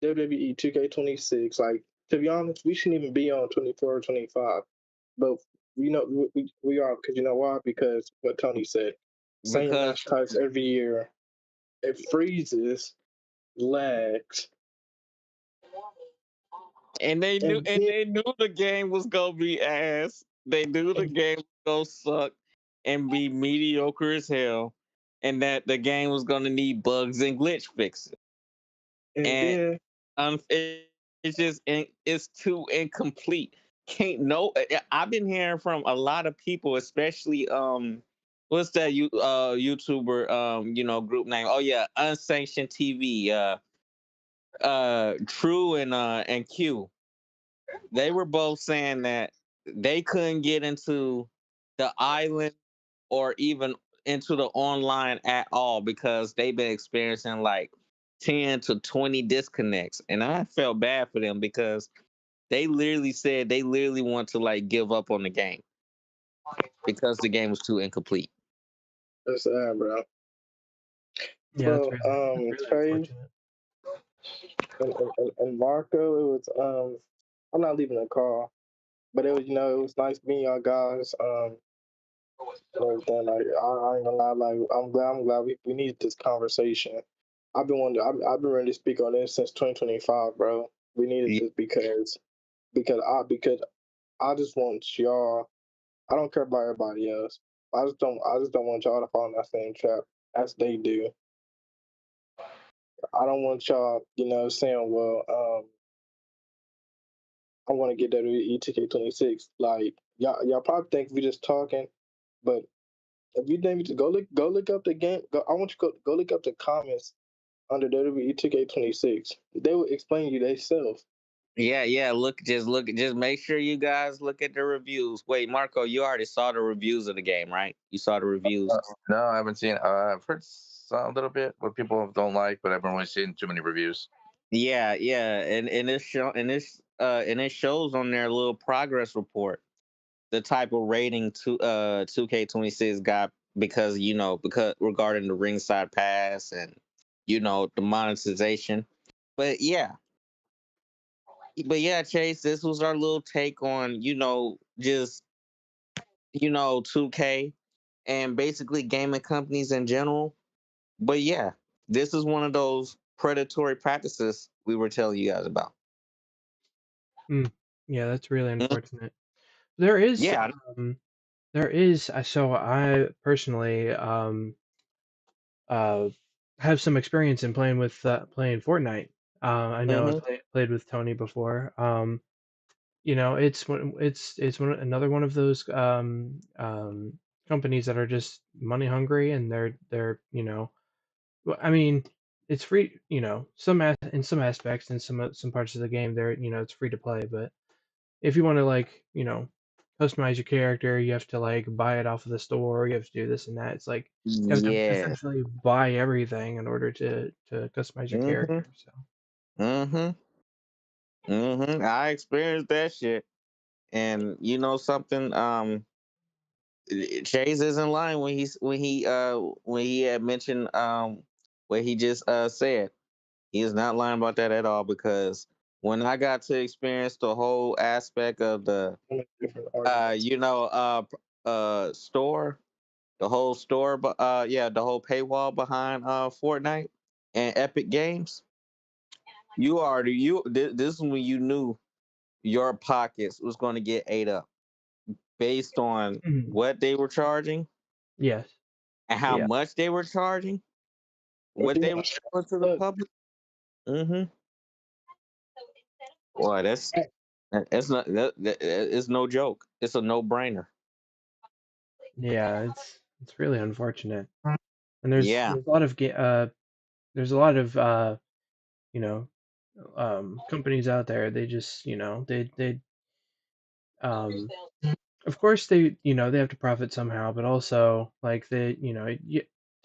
WWE 2K26. Like, to be honest, we shouldn't even be on 24 or 25. But we are, because you know why? Because what Tony said, same Because match types every year. It freezes, lags, and and then they knew the game was gonna be ass. They knew the and, game was gonna suck and be mediocre as hell, and that the game was gonna need bugs and glitch fixes. and And then it's just it's too incomplete. Can't no. I've been hearing from a lot of people, especially what's that YouTuber group name? Oh yeah, unsanctioned TV. True and Q. They were both saying that they couldn't get into the island or even into the online at all because they've been experiencing like 10 to 20 disconnects. And I felt bad for them because they literally said they literally want to like give up on the game because the game was too incomplete. that's bro. Yeah, Well, that's really Trey unfortunate. and Marco, it was I'm not leaving a call, but it was nice meeting y'all guys. And everything. Like I ain't gonna lie, like I'm glad we need this conversation. I've been ready to speak on this since 2025, bro. We needed Y- this because I just want y'all. I don't care about everybody else. I just don't want y'all to fall in that same trap as they do. I don't want y'all, saying, well, I want to get WWE 2K26. Like y'all probably think we just talking, but if you think to go look up the game, I want you to go look up the comments under WWE 2K26. They will explain you themselves. Yeah, yeah. Just make sure you guys look at the reviews. Wait, Marco, you already saw the reviews of the game, right? You saw the reviews. No, I haven't seen. I've heard a little bit what people don't like, but I haven't really seen too many reviews. Yeah, yeah, and it shows on their little progress report the type of rating 2K26 got because because regarding the ringside pass and the monetization. But yeah, Chase, this was our little take on just 2K and basically gaming companies in general. But yeah, this is one of those predatory practices we were telling you guys about. Mm, yeah, that's really Mm, unfortunate. There is, yeah. um, there is. So I personally, uh, have some experience in playing Fortnite. I know Hmm. played with Tony before. It's another one of those companies that are just money hungry, and they're. Well, I mean, it's free. In some aspects, in some parts of the game, it's free to play. But if you want to customize your character, you have to buy it off of the store. You have to do this and that. It's like you have to Yeah. essentially buy everything in order to customize your Hmm. character. So Hmm. I experienced that shit. And you know something? Chase is in line when he had mentioned what he just said. He is not lying about that at all because when I got to experience the whole aspect of the So many different uh arguments. you know uh store, the whole store, but the whole paywall behind Fortnite and Epic Games. You already you this is when you knew your pockets was going to get ate up based on Mhm. what they were charging Yes. and how Yeah. much they were charging, I what do they were selling to the look. public. Mm-hmm. Boy, that's not it's no joke. It's a no brainer. Yeah, it's really unfortunate. And Yeah, there's a lot of there's a lot of you know, companies out there. They just, they um of course they have to profit somehow, but also like to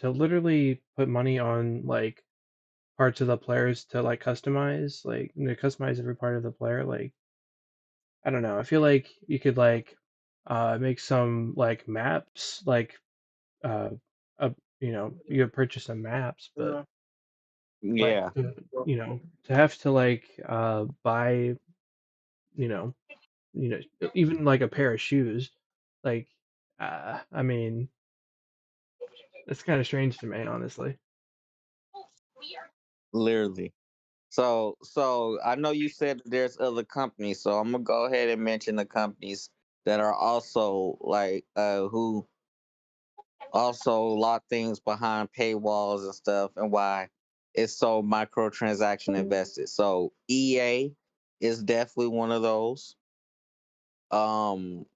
literally put money on like parts of the players to like customize, like customize every part of the player, like I don't know. I feel like you could like make some like maps like uh, uh you could purchase some maps, but like yeah. to have to like buy you know even like a pair of shoes, like I mean it's kind of strange to me, honestly. Literally. So I know you said that there's other companies, so I'm gonna go ahead and mention the companies that are also like who also lock things behind paywalls and stuff, and why it's so microtransaction invested. So EA is definitely one of those.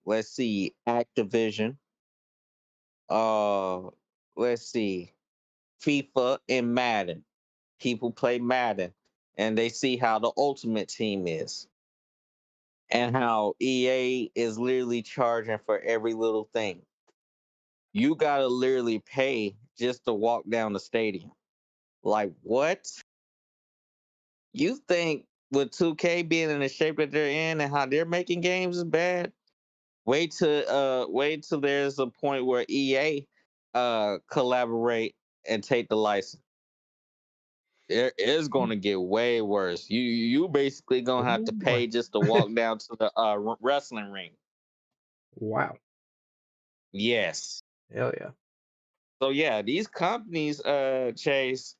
Let's see, Activision. Uh, let's see, FIFA and Madden. People play Madden, and they see how the Ultimate Team is, and how EA is literally charging for every little thing. You gotta literally pay just to walk down the stadium. Like what? You think with 2K being in the shape that they're in and how they're making games is bad? Wait till there's a point where EA collaborate and take the license. It is gonna get way worse. You basically gonna have Oh to boy. pay just to walk down to the wrestling ring. Wow. Yes. Hell yeah. So yeah, these companies, Chase,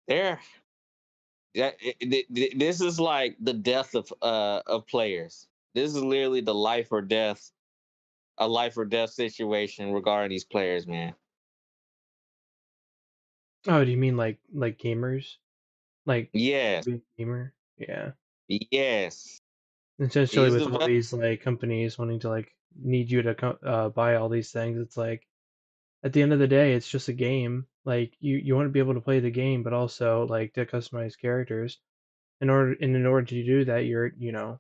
they're this is like the death of players. This is literally the life or death, a life or death situation regarding these players, man. Oh, do you mean like gamers, like Yes, being a gamer? Yeah. yes. Essentially, These with all develop, these like companies wanting to like need you to buy all these things, it's like at the end of the day, it's just a game. Like you want to be able to play the game, but also like to customize characters. In order to do that, you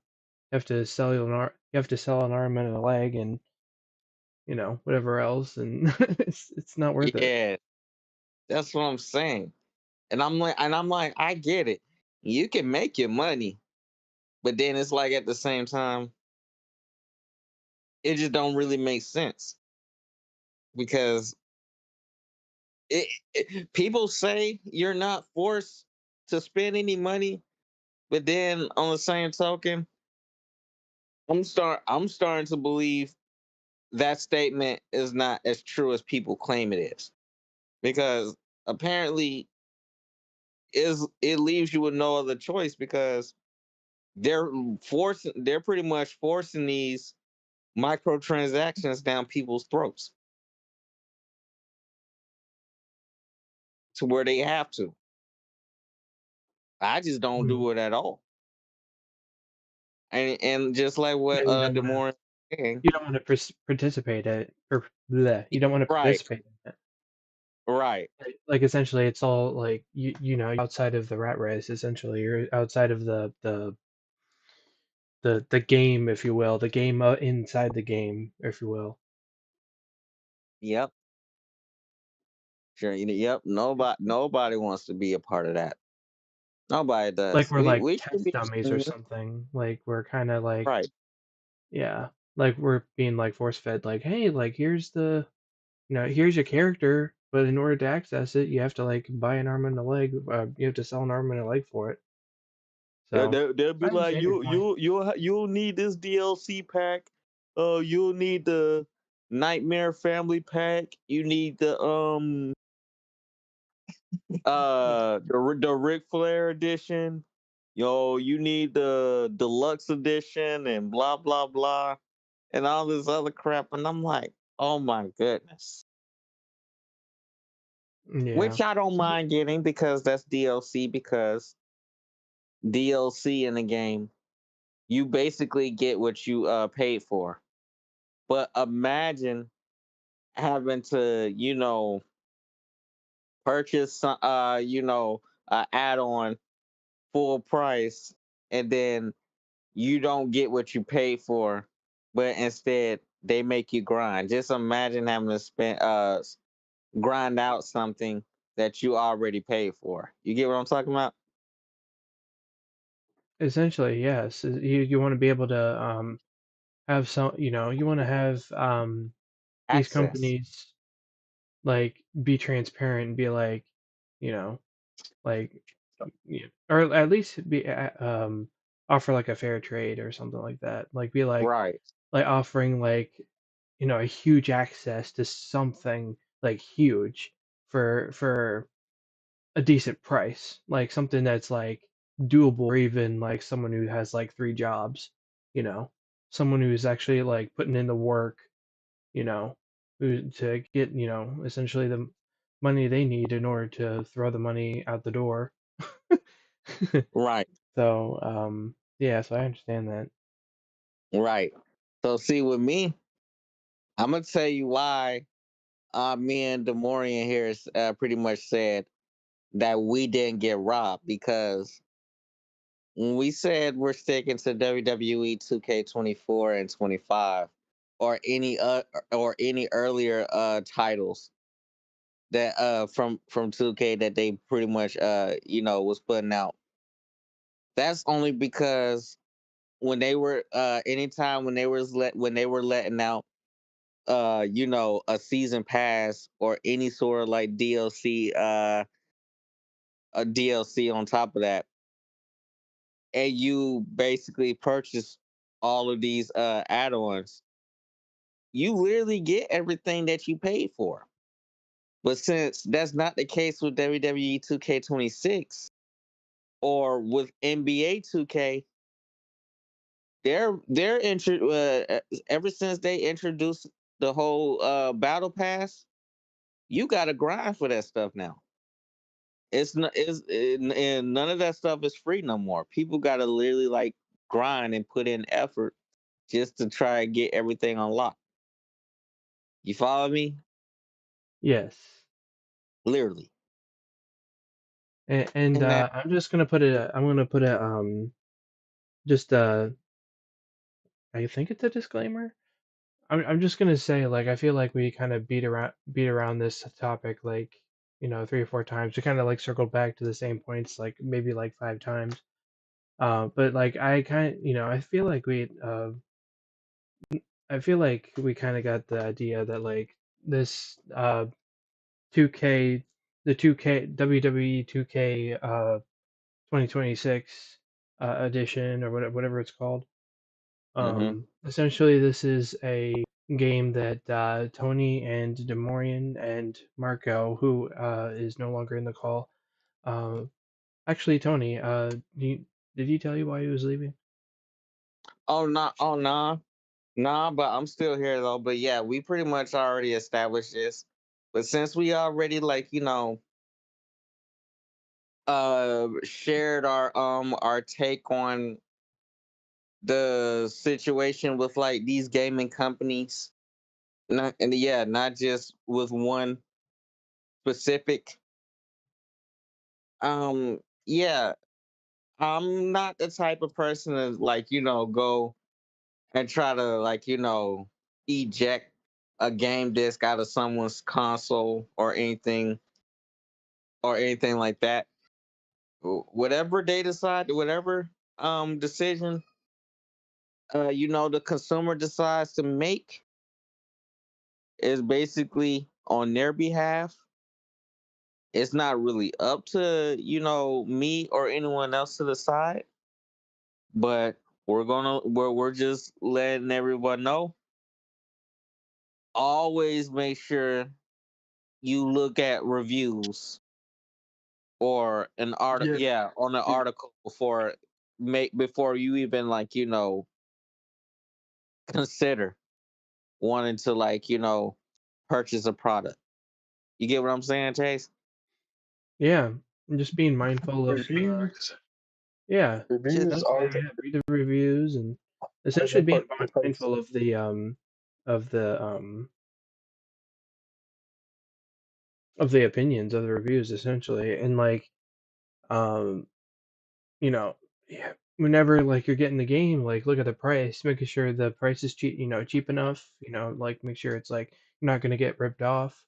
have to sell you have to sell an arm and a leg and whatever else, and it's not worth it. yeah. That's what I'm saying. And I'm like, I get it. You can make your money, but then it's like at the same time, it just don't really make sense because people say you're not forced to spend any money, but then on the same token, I'm starting to believe that statement is not as true as people claim it is, because apparently is it leaves you with no other choice because they're pretty much forcing these microtransactions down people's throats to where they have to. I just don't Hmm. do it at all. And just like Yeah, what Demore saying, you don't want to participate it or bleh, you don't want to right, participate in it. right, Like essentially, it's all like you're outside of the rat race. Essentially, you're outside of the game, if you will, the game inside the game, if you will. yep, sure, yep. Nobody wants to be a part of that. Nobody Like does. we're We like we should test be dummies or Mhm. something. Like we're kind of like Right. yeah, like we're being like force fed. Like hey, like here's your character, but in order to access it, you have to like buy an arm and a leg. You have to sell an arm and a leg for it. So They'll be I like, understand your point. you'll need this DLC pack. You'll need the Nightmare Family pack. You need the Ric Flair edition. yo, you need the deluxe edition and blah blah blah and all this other crap. And I'm like, oh my goodness. Yeah. Which I don't mind getting because that's DLC, because DLC in the game, you basically get what you paid for. But imagine having to, purchase some add-on full price, and then you don't get what you paid for, but instead they make you grind. Just imagine having to grind out something that you already paid for. You get what I'm talking about? Essentially, yes. You want to be able to have some, you want to have these Access. companies like be transparent and be like, you know, like yeah, or at least be offer like a fair trade or something like that. Like be Right. like offering like a huge access to something like huge for a decent price, like something that's like doable for even like someone who has like three jobs, you know, someone who's actually like putting in the work, you know, to get, essentially the money they need in order to throw the money out the door. Right. So, yeah, so I understand that. Right. So see, with me, I'm gonna tell you why me and Demorian here pretty much said that we didn't get robbed, because when we said we're sticking to WWE 2K24 and 25, or any earlier titles that from 2K that they pretty much was putting out. That's only because when they were anytime when they were letting out a season pass or any sort of like DLC on top of that, and you basically purchase all of these add-ons, you literally get everything that you paid for. But since that's not the case with WWE 2K26 or with NBA 2K, ever since they introduced the whole battle pass, you got to grind for that stuff now. It's not is and none of that stuff is free no more. People got to literally like grind and put in effort just to try and get everything unlocked. You follow me? Yes. Literally. And And that. I'm just gonna put it. I'm gonna put a just I think it's a disclaimer. I'm just gonna say like I feel like we kind of beat around this topic like 3 or 4 times. We kind of like circled back to the same points like maybe like 5 times. But like I feel like we kind of got the idea that like this 2K the 2K WWE 2K 2026 edition or whatever it's called. Hmm. Essentially, this is a game that Tony and Demorian and Marco, who is no longer in the call. Uh, actually, Tony, did he tell you why he was leaving? Oh, no, oh, nah. Nah, but I'm still here though. But yeah, we pretty much already established this. But since we already shared our take on the situation with like these gaming companies, not just with one specific. Yeah, I'm not the type of person to go and try to eject a game disc out of someone's console or anything like that. Whatever they decide, whatever decision the consumer decides to make is basically on their behalf. It's not really up to me or anyone else to decide, but we're just letting everyone know. Always make sure you look at reviews or an art Yeah, yeah, on an yeah. article before you even like, consider wanting to like, purchase a product. You get what I'm saying, Chase? Yeah, and just being mindful of, Reviews, yeah, sit reviews down, always read the reviews, and always essentially being important because mindful of the of the opinions of the reviews, essentially, and like, um, you know, yeah, whenever like you're getting the game, like look at the price, making sure the price is cheap, cheap enough, like make sure it's like you're not gonna get ripped off.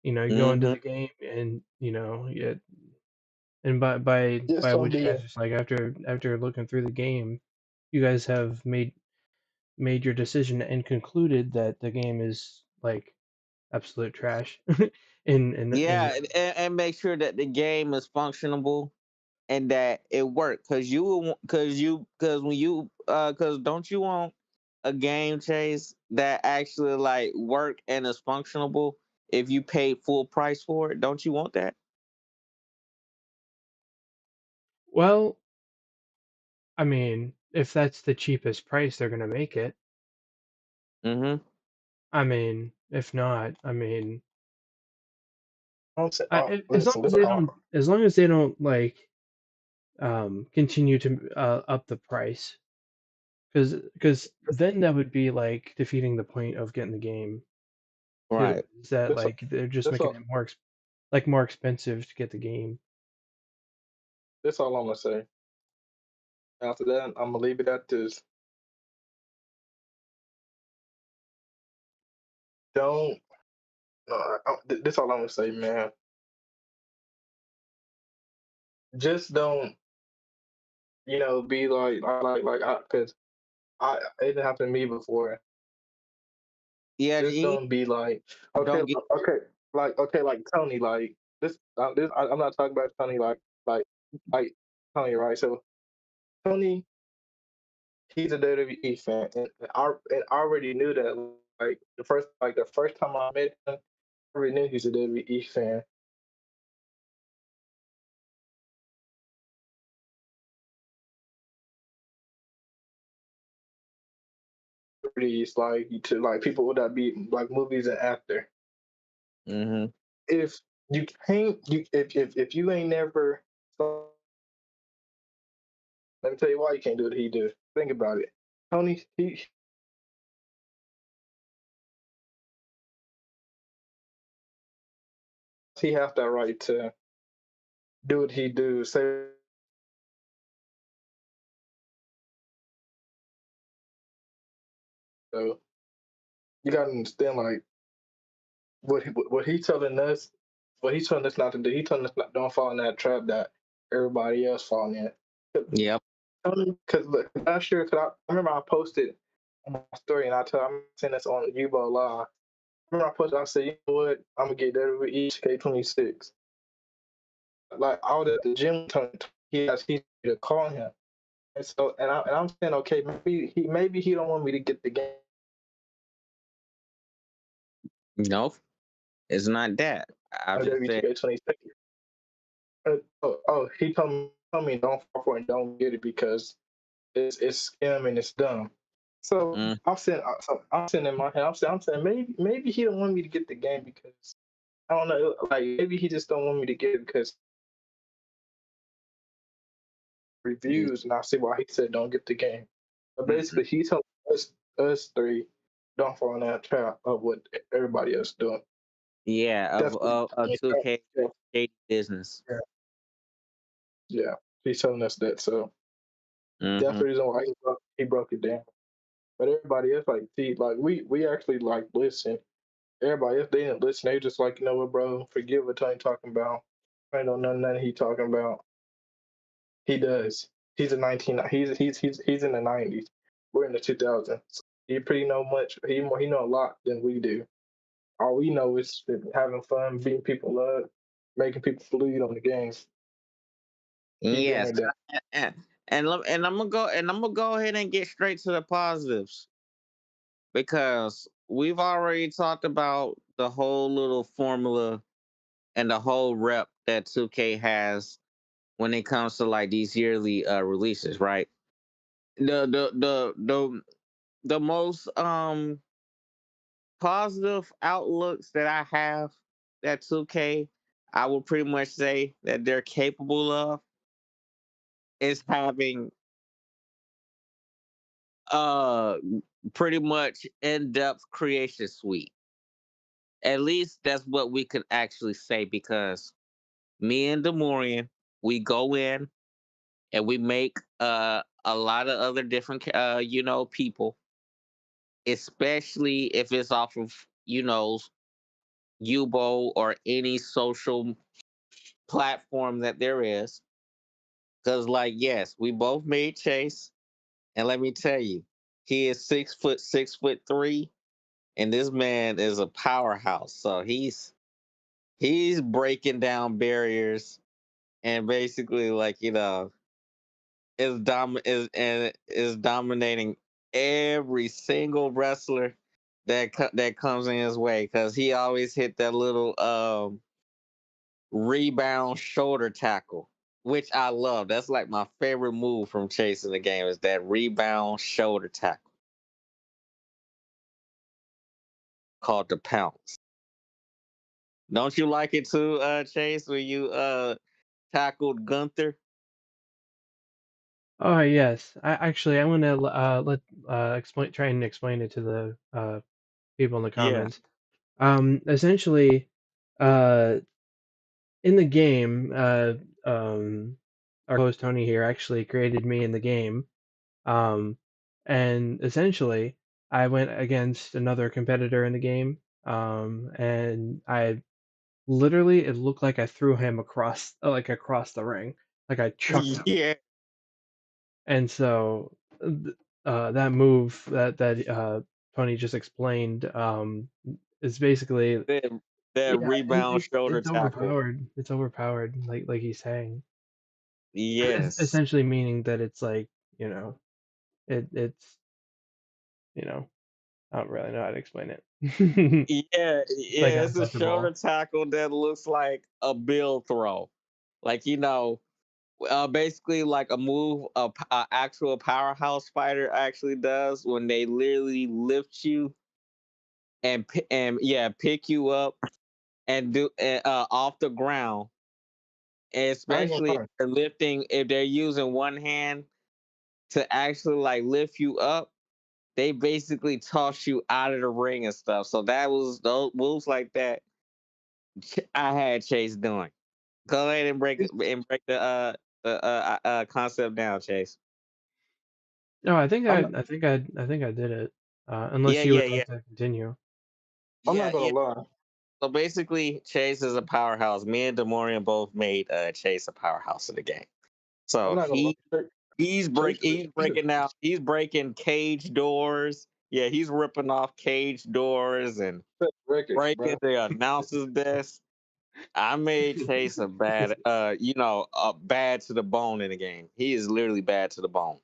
You go into Mm-hmm. the game and yeah, and by just by don't what you be guys are like after looking through the game, you guys have made your decision and concluded that the game is like absolute trash. In Yeah, and make sure that the game is functionable and that it worked. Cause when you cause don't you want a game, Chase, that actually like work and is functionable if you paid full price for it? Don't you want that? well, I mean, if that's the cheapest price they're gonna make it, Mm-hmm. I mean, if not, I mean, don't say, oh, as long listen, as this they don't, like continue to up the price, because then that would be like defeating the point of getting the game too. Right. Is that this like they're just this making all it more expensive to get the game? this all I'm gonna say. After that, I'm gonna leave it at this. Don't. This all I'm gonna say, man. Just don't. Be because it didn't happen to me before. Yeah, Just you don't be like, okay, don't get. like Tony, like I'm not talking about Tony, like, like Tony, right? So Tony, he's a WWE fan, and I already knew that. Like the first time I met him, I already knew he's a WWE fan. He's like to like people would that be like movies and actor. Mm-hmm. If you can't, you if you ain't never, so let me tell you why you can't do what he do. Think about it. Tony, he has that right to do what he do. So you gotta understand, like what he telling us, what he's telling us not to do. He telling us not don't fall in that trap that everybody else falling in. Yep. Because last year, I remember I posted on my story, and I'm saying this on Ubo Live. I remember I posted, I said, you know what, I'm gonna get WWE K26. Like I was at the gym, he asked he to call him, and I'm saying, okay, maybe he don't want me to get the game. No, it's not that. I just WWE said. 2K26. He told me don't fall for it and don't get it because it's scam and it's dumb. So Mm, I'm saying in my head, I'm saying maybe he don't want me to get the game because I don't know, like maybe he just don't want me to get it because reviews, and I see why he said don't get the game. But mm, basically, he told us three don't fall in that trap of what everybody else doing. yeah, Definitely, of 2K yeah, shady business. yeah, yeah. He's telling us that, so that's Mm-hmm. the reason why he broke it down. But everybody else, like, see, like we actually like listen. Everybody else, they didn't listen. They just like, you know what, bro? Forget what Tony talking about. I don't know nothing he talking about. He does. He's a 19. He's in the 90s. We're in the 2000s. He pretty know much. He know a lot than we do. All we know is having fun, beating people up, making people bleed on the games. He's in Yes, there. and I'm gonna go ahead and get straight to the positives because we've already talked about the whole little formula and the whole rep that 2K has when it comes to like these yearly releases, right? The most positive outlooks that I have that 2K, I would pretty much say that they're capable of is having uh pretty much in-depth creation suite. At least that's what we could actually say because me and Demorian, we go in and we make a lot of other different people, especially if it's off of Ubo or any social platform that there is. Cause like yes, we both made Chase, and let me tell you, he is 6 foot 6'3", and this man is a powerhouse. So he's breaking down barriers and basically like is dominating every single wrestler that comes in his way because he always hit that little rebound shoulder tackle, which I love. That's like my favorite move from chasing the game is that rebound shoulder tackle called the pounce. Don't you like it too, Chase, when you tackled Gunther? Oh yes, I'm gonna let explain try and explain it to the people in the Yeah. comments. Essentially, uh, in the game, our host Tony here actually created me in the game. Um, and essentially, I went against another competitor in the game. And I literally it looked like I threw him across the ring, like I chucked him. Yeah. And so that move that Tony just explained is basically That, that yeah, rebound shoulder it's tackle. overpowered. It's overpowered, like he's saying. Yes. Essentially meaning that it's like you know it's you know I don't really know how to explain it. Yeah, It's like yeah, it's a shoulder untouchable. tackle that looks like a bill throw. Like, basically like a move a actual powerhouse fighter actually does when they literally lift you and yeah, pick you up and do off the ground. And I ain't gonna especially lie, if they're using one hand to actually like lift you up, they basically toss you out of the ring and stuff. So that was those moves like that I had Chase doing. Go ahead and break the concept down, Chase. No, I'm not, I think I did it. Yeah, Unless you yeah, would yeah, like to continue. I'm not yeah, gonna yeah. lie. So basically, Chase is a powerhouse. Me and Demorian both made Chase a powerhouse of the game. I'm So not gonna lie. Chase, he's breaking out he's breaking cage doors. Yeah, he's ripping off cage doors and records, breaking bro. the announcer's desk. I made Chase a bad bad to the bone in the game. He is literally bad to the bone.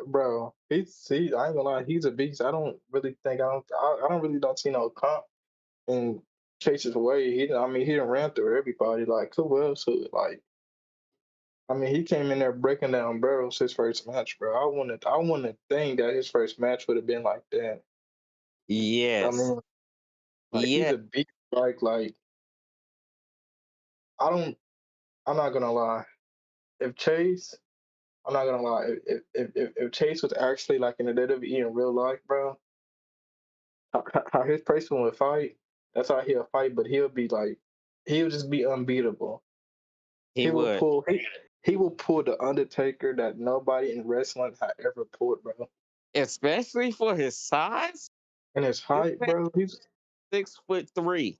Bro, I ain't gonna lie, he's a beast. I don't really don't see no comp in Chase's way. I mean, he didn't ran through everybody. Like, who else? I mean, he came in there breaking down barrels his first match, bro. I wouldn't think that his first match would have been like that. I Yes. mean, like he's Yeah. a beast. Like I don't. I'm not gonna lie. If Chase, I'm not gonna lie. If Chase was actually like in the WWE in real life, bro, how his person would fight, that's how he'll fight. But he'll just be unbeatable. He He will would. pull. He will pull the Undertaker that nobody in wrestling had ever pulled, bro. Especially for his size. And his This height, man bro. He's 6'3".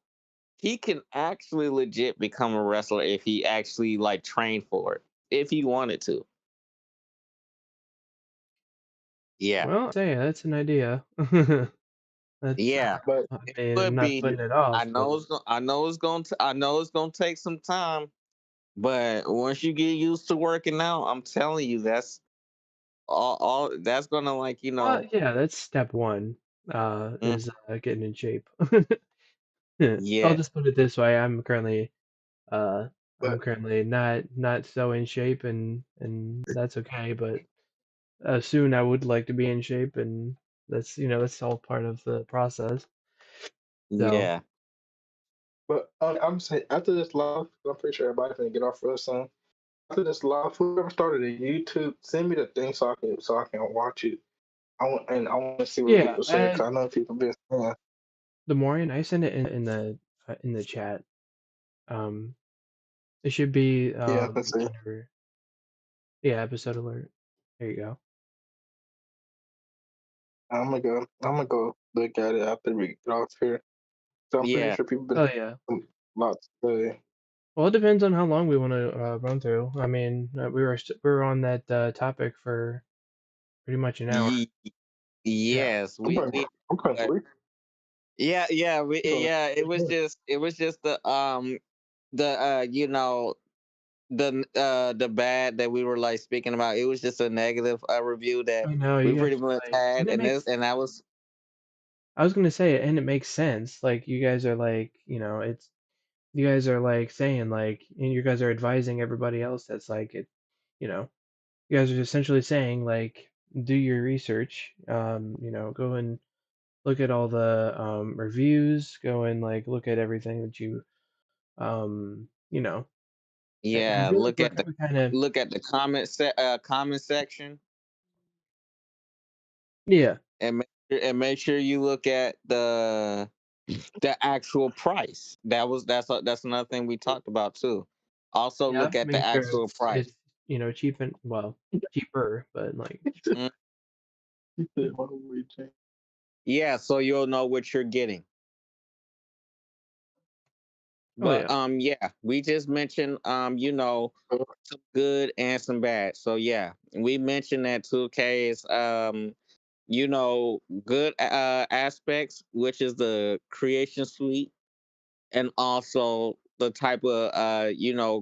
He can actually legit become a wrestler if he actually like trained for it. If he wanted to. Yeah. Well, say that's an idea. That's Yeah. but I It mean, I'm would not be. putting it off, but I know it's gonna take some time, but once you get used to working out, I'm telling you, that's all that's gonna yeah, that's step one. mm, Is getting in shape. I'll yeah. just put it this way: I'm currently Uh, I'm But currently not so in shape, and that's okay. But soon I would like to be in shape, and that's all part of the process. So Yeah. I'm saying after this live, I'm pretty sure everybody's gonna get off real soon. After this live, whoever started a YouTube, send me the thing so I can watch it. I want to see what yeah, people say. 'Cause I know people been saying, the Maureen, I sent it in the chat. Um, it should be yeah, let's see. whenever, yeah, episode alert. There you go. I'm gonna go look at it after we get off here. So I'm pretty Yeah. sure people been Oh yeah. saying a lot today. Well, it depends on how long we want to run through. I mean, we were on that topic for pretty much an hour. Ye- Yeah. yes. I'm We playing. we I'm playing uh, sleep. yeah. It was just the the bad that we were like speaking about. It was just a negative review that I know we you guys pretty are much like, and had, it and makes. this and that was I was gonna say it, and it makes sense. Like you guys are like, it's you guys are like saying like, and you guys are advising everybody else that's like it. You know, you guys are essentially saying like, do your research. Go and look at all the reviews. Go and like look at everything that you you know, and yeah. really we're kind of Look at the comment section, yeah. and make sure you look at the actual price. That's another thing we talked about too. Also Yeah, look at the make sure actual it's price. cheap and well cheaper, but like Mm, He said, "Why don't we change?" yeah, so you'll know what you're getting. oh But yeah, yeah, we just mentioned some good and some bad. So yeah, we mentioned that 2K is good aspects, which is the creation suite, and also the type of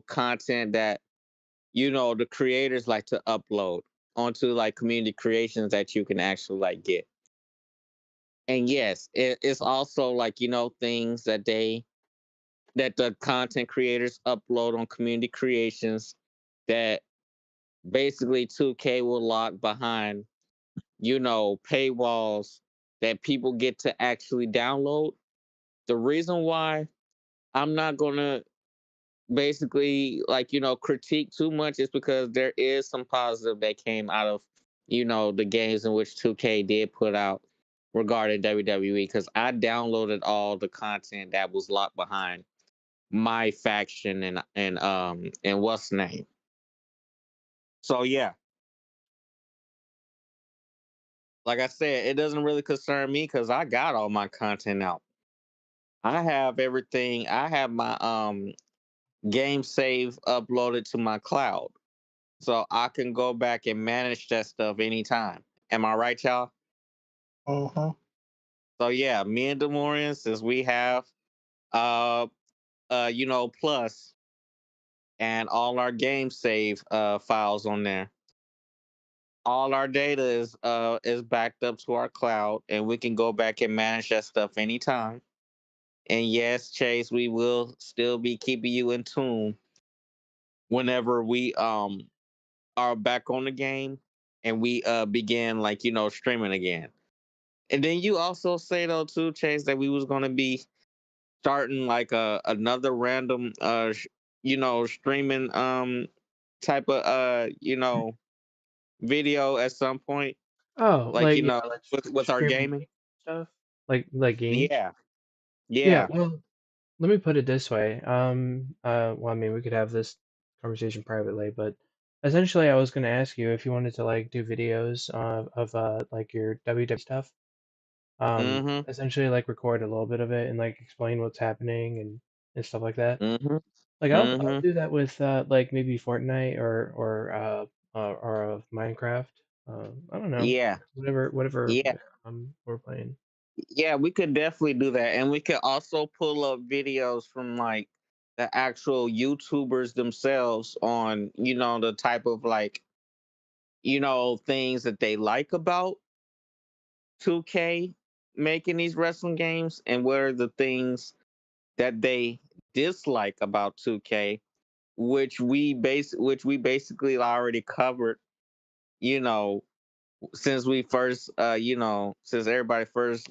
content that the creators like to upload onto like community creations that you can actually like get. And yes, it's also like things that the content creators upload on community creations that basically 2K will lock behind paywalls that people get to actually download. The reason why I'm not gonna basically like critique too much is because there is some positive that came out of the games in which 2K did put out regarding WWE, because I downloaded all the content that was locked behind my faction and what's the name. So yeah, like I said, it doesn't really concern me because I got all my content out. I have everything. I have my game save uploaded to my cloud, so I can go back and manage that stuff anytime. Am I right, y'all? Uh-huh. So yeah, me and Demorian, since we have uh plus and all our game save files on there, all our data is backed up to our cloud, and we can go back and manage that stuff anytime. And yes, Chase, we will still be keeping you in tune whenever we are back on the game and we begin like streaming again. And then you also say though too, Chase, that we was gonna be starting like another random streaming type of video at some point, oh like like yeah, like with our streaming gaming. stuff like games. Yeah, Yeah, yeah. well, let me put it this way. Well, I mean, we could have this conversation privately, but essentially, I was going to ask you if you wanted to like do videos of like your WWE stuff. Mm-hmm. Essentially, like record a little bit of it and like explain what's happening and stuff like that. Mm-hmm. Like I'll Mm-hmm. do that with like maybe Fortnite or Minecraft. I don't know, Yeah. whatever Yeah. we're playing. Yeah, we could definitely do that. And we could also pull up videos from like the actual YouTubers themselves on, the type of like, things that they like about 2K making these wrestling games, and what are the things that they dislike about 2K, which we basically already covered, you know, since we first since everybody first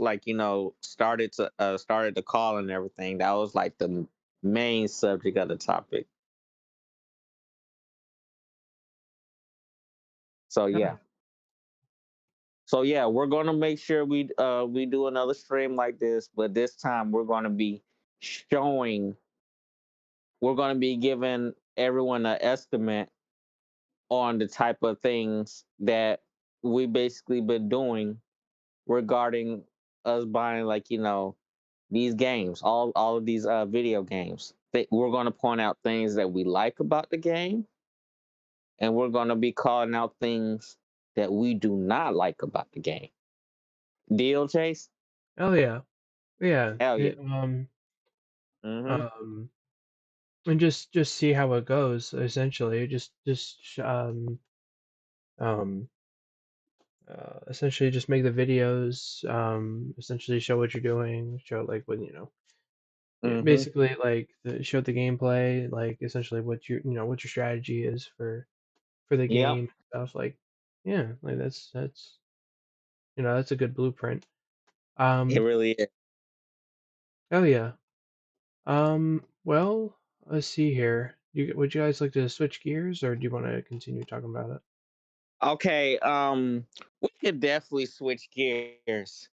started the call and everything. That was like the main subject of the topic. So Yeah. yeah. So yeah, we're gonna make sure we do another stream like this, but this time showing we're gonna be giving everyone an estimate on the type of things that we basically been doing regarding us buying, like, these games, all of these video games. We're gonna point out things that we like about the game, and we're gonna be calling out things that we do not like about the game. Deal, Chase? Oh yeah. Yeah. Hell yeah. Mm-hmm. Um, and just see how it goes. Essentially, um, essentially just make the videos. Essentially show what you're doing. Show like what yeah, Mm-hmm. basically like show the gameplay. Like essentially what what your strategy is for the Yep. game and stuff. Like yeah, like that's that's a good blueprint. It Um, really is. oh yeah. Well, let's see here. Would you guys like to switch gears, or do you want to continue talking about it? Okay, we could definitely switch gears.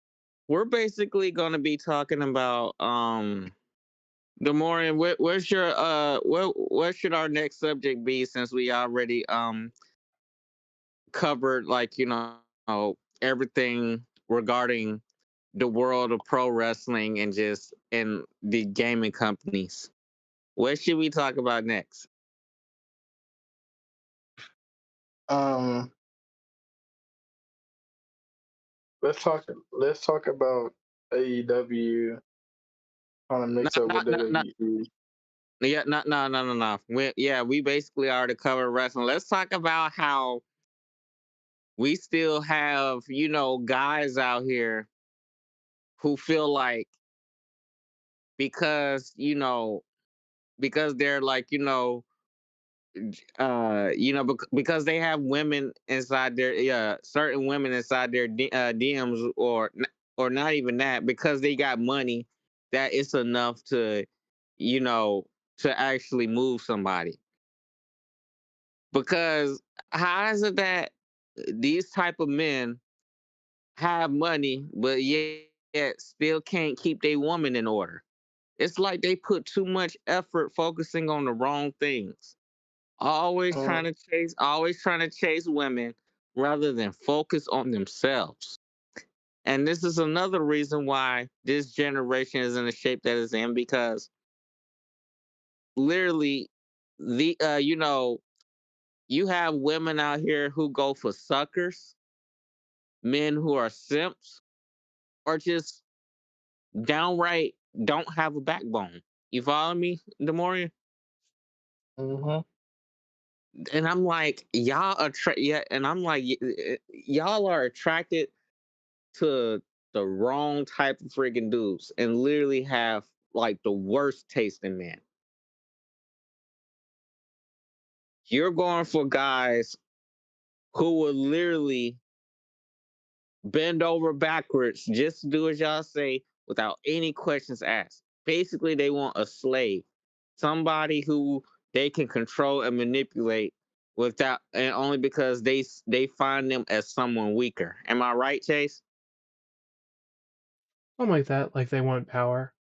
We're basically gonna be talking about Demorian, where's your what should our next subject be, since we already covered, like, everything regarding the world of pro wrestling and just in the gaming companies. What should we talk about next? Um, let's talk about AEW trying to No, mix up no, with no, no. WWE. Yeah, no, no, no, no, no. We basically already covered wrestling. Let's talk about how we still have, guys out here who feel like, because, because they're like, because they have women inside their, certain women inside their DMs, or not even that, because they got money, that it's enough to, you know to actually move somebody. Because how is it that these type of men have money, but yet still can't keep their woman in order? It's like they put too much effort focusing on the wrong things. Mm, Always trying to chase women rather than focus on themselves. And this is another reason why this generation is in the shape that it's in, because literally, the you have women out here who go for suckers, men who are simps, or just downright don't have a backbone. You follow me, Demoria? mm-hmm. And I'm like, yeah, and I'm like, y'all are attracted to the wrong type of freaking dudes, and literally have like the worst taste in men. You're going for guys who will literally bend over backwards just to do as y'all say without any questions asked. Basically, they want a slave, somebody who they can control and manipulate without, and only because they find them as someone weaker. Am I right, Chase? Something like that. Like they want power.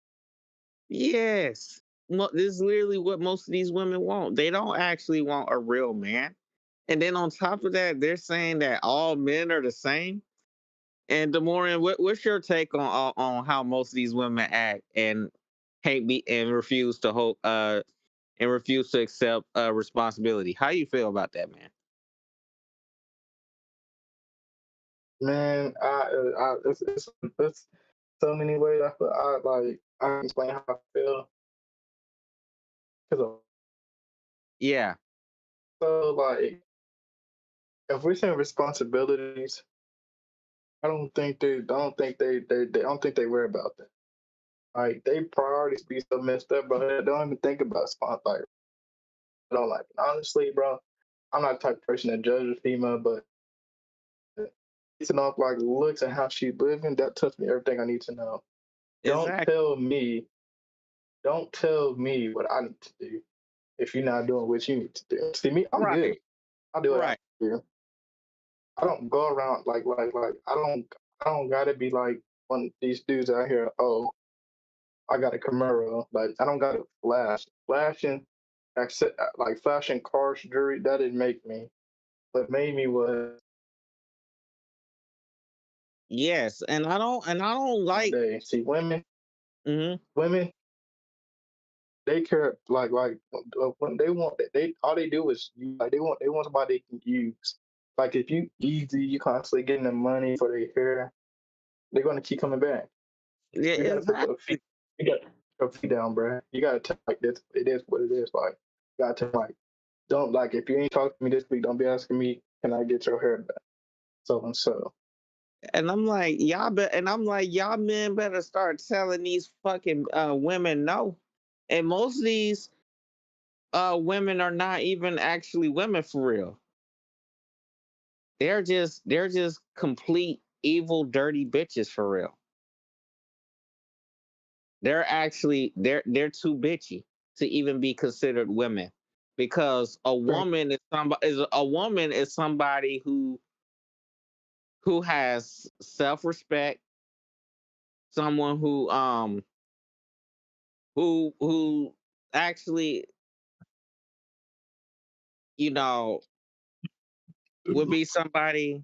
Yes. This is literally what most of these women want. They don't actually want a real man. And then on top of that, they're saying that all men are the same. And Demorian, what's your take on how most of these women act and hate me and refuse to hold and refuse to accept responsibility? How you feel about that, man? Man, it's so many ways I can explain how I feel because Yeah. so like if we're saying responsibilities, I don't think they don't think they worry about that. Like they priorities be so messed up, bro. They don't even think about spot like don't like honestly, bro. I'm not the type of person that judges a female, but it's enough like looks and how she's living, that tells me everything I need to know. Don't Exactly. tell me, don't tell me what I need to do if you're not doing what you need to do. See me, I'm good. Right. I do what I Right. do. I don't go around like I don't gotta be like one of these dudes out here. Oh, I got a Camaro. Like I don't gotta flashing, like flashing cars, jewelry. That didn't make me. What made me was Yes, and I don't all like. day. See, Mhm. women, they care like when they want they all they do is like they want somebody they can use. Like if you easy, you constantly getting the money for their hair, they're gonna keep coming back. Yeah, You gotta put your feet. exactly. You got your feet down, bro. You gotta tell like this. It is what it is. Like you gotta tell like don't like if you ain't talking to me this week, don't be asking me, can I get your hair done? So and so. And I'm like, y'all men better start telling these fucking women no. And most of these women are not even actually women for real. They're just complete evil, dirty bitches for real. They're too bitchy to even be considered women, because a woman is somebody who has self-respect, someone who actually, you know, would be somebody,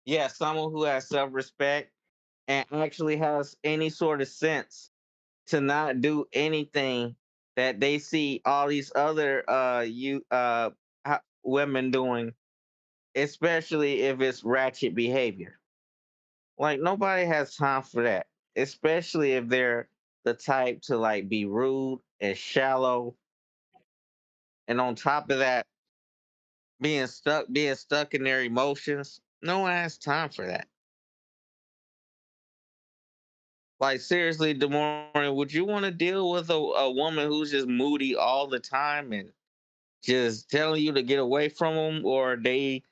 yeah, someone who has self-respect and actually has any sort of sense to not do anything that they see all these other women doing, especially if it's ratchet behavior. Like nobody has time for that, especially if they're the type to like be rude and shallow, and on top of that, being stuck in their emotions. No one has time for that. Like seriously, Demorne, would you want to deal with a woman who's just moody all the time and just telling you to get away from them, or in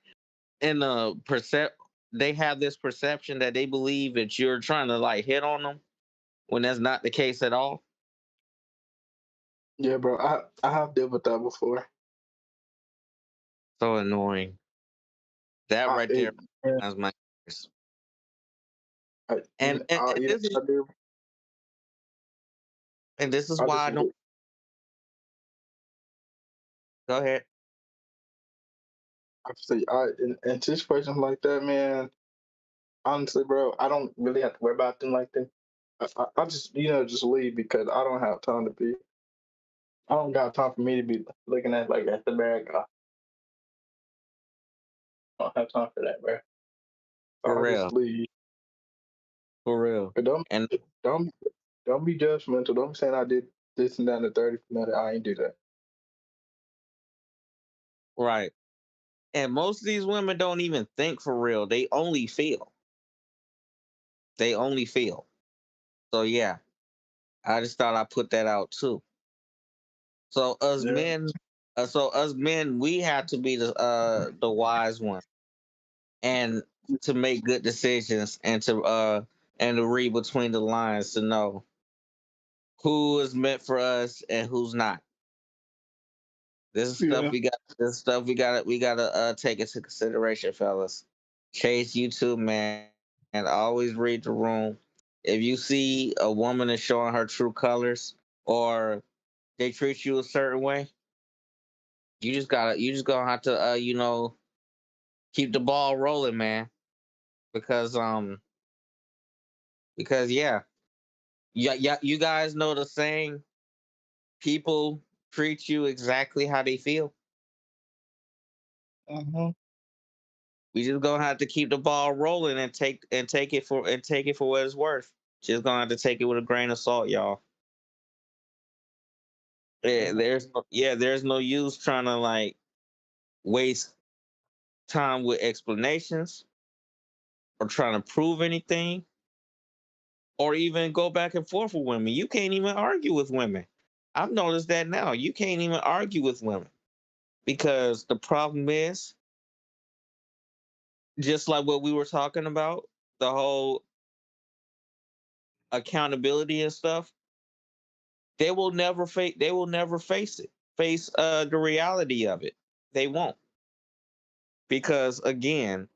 a percep they have this perception that they believe that you're trying to like hit on them when that's not the case at all? Yeah, bro. I have dealt with that before. So annoying. That I right there it, yeah, grinds my gears. I, And, and, and yeah, this is I do. and this is I why just I don't go ahead. I say in situations like that, man. Honestly, bro, I don't really have to worry about them like that. I just just leave because I don't have time to be. I don't got time for me to be looking at like at the bag. I don't have time for that, bro. So For I real. just leave. For real. But And don't don't be judgmental. Don't be saying I did this and that and the 30 for nothing. I ain't do that. right. And most of these women don't even think for real. They only feel. They only feel. So yeah, I just thought I'd put that out too. So us Yeah. men, we have to be the wise one, and to make good decisions, and to read between the lines to know who is meant for us and who's not. This is stuff Yeah. we got. This is stuff we gotta take into consideration, fellas. Chase, you too, man. And always read the room. If you see a woman is showing her true colors, or they treat you a certain way, you just gonna have to keep the ball rolling, man. Because yeah, yeah, yeah, you guys know the saying, people treat you exactly how they feel. Hmm. We just gonna have to keep the ball rolling and take it for what it's worth. Just gonna have to take it with a grain of salt, y'all. There's no use trying to like waste time with explanations or trying to prove anything, or even go back and forth with women. You can't even argue with women. I've noticed that now. You can't even argue with women because the problem is just like what we were talking about, the whole accountability and stuff. They will never face the reality of it. They won't, because again,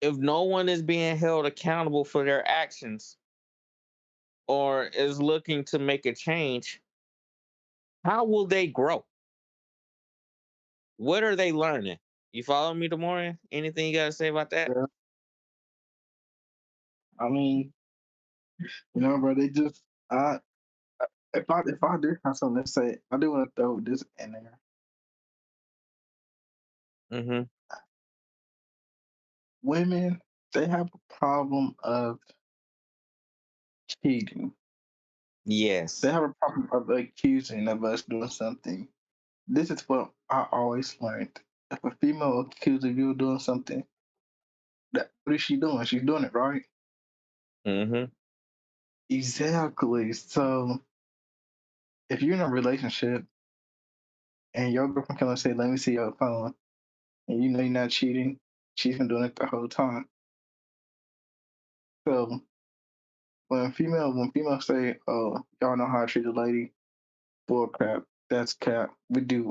if no one is being held accountable for their actions or is looking to make a change, how will they grow? What are they learning? You follow me, Demorian? Anything you got to say about that? Yeah. I mean, bro, they just if I do have something to say, I do want to throw this in there. Mm-hmm. Women, they have a problem of cheating. They Yes. have a problem of accusing of us doing something. This is what I always learned. If a female accuses you of doing something, what is she doing? She's doing it right. Mm-hmm. Exactly. So if you're in a relationship and your girlfriend comes and say, "Let me see your phone," and you know you're not cheating, she's been doing it the whole time. So when females say, "Oh, y'all know how to treat a lady," bull crap. That's cap. We do.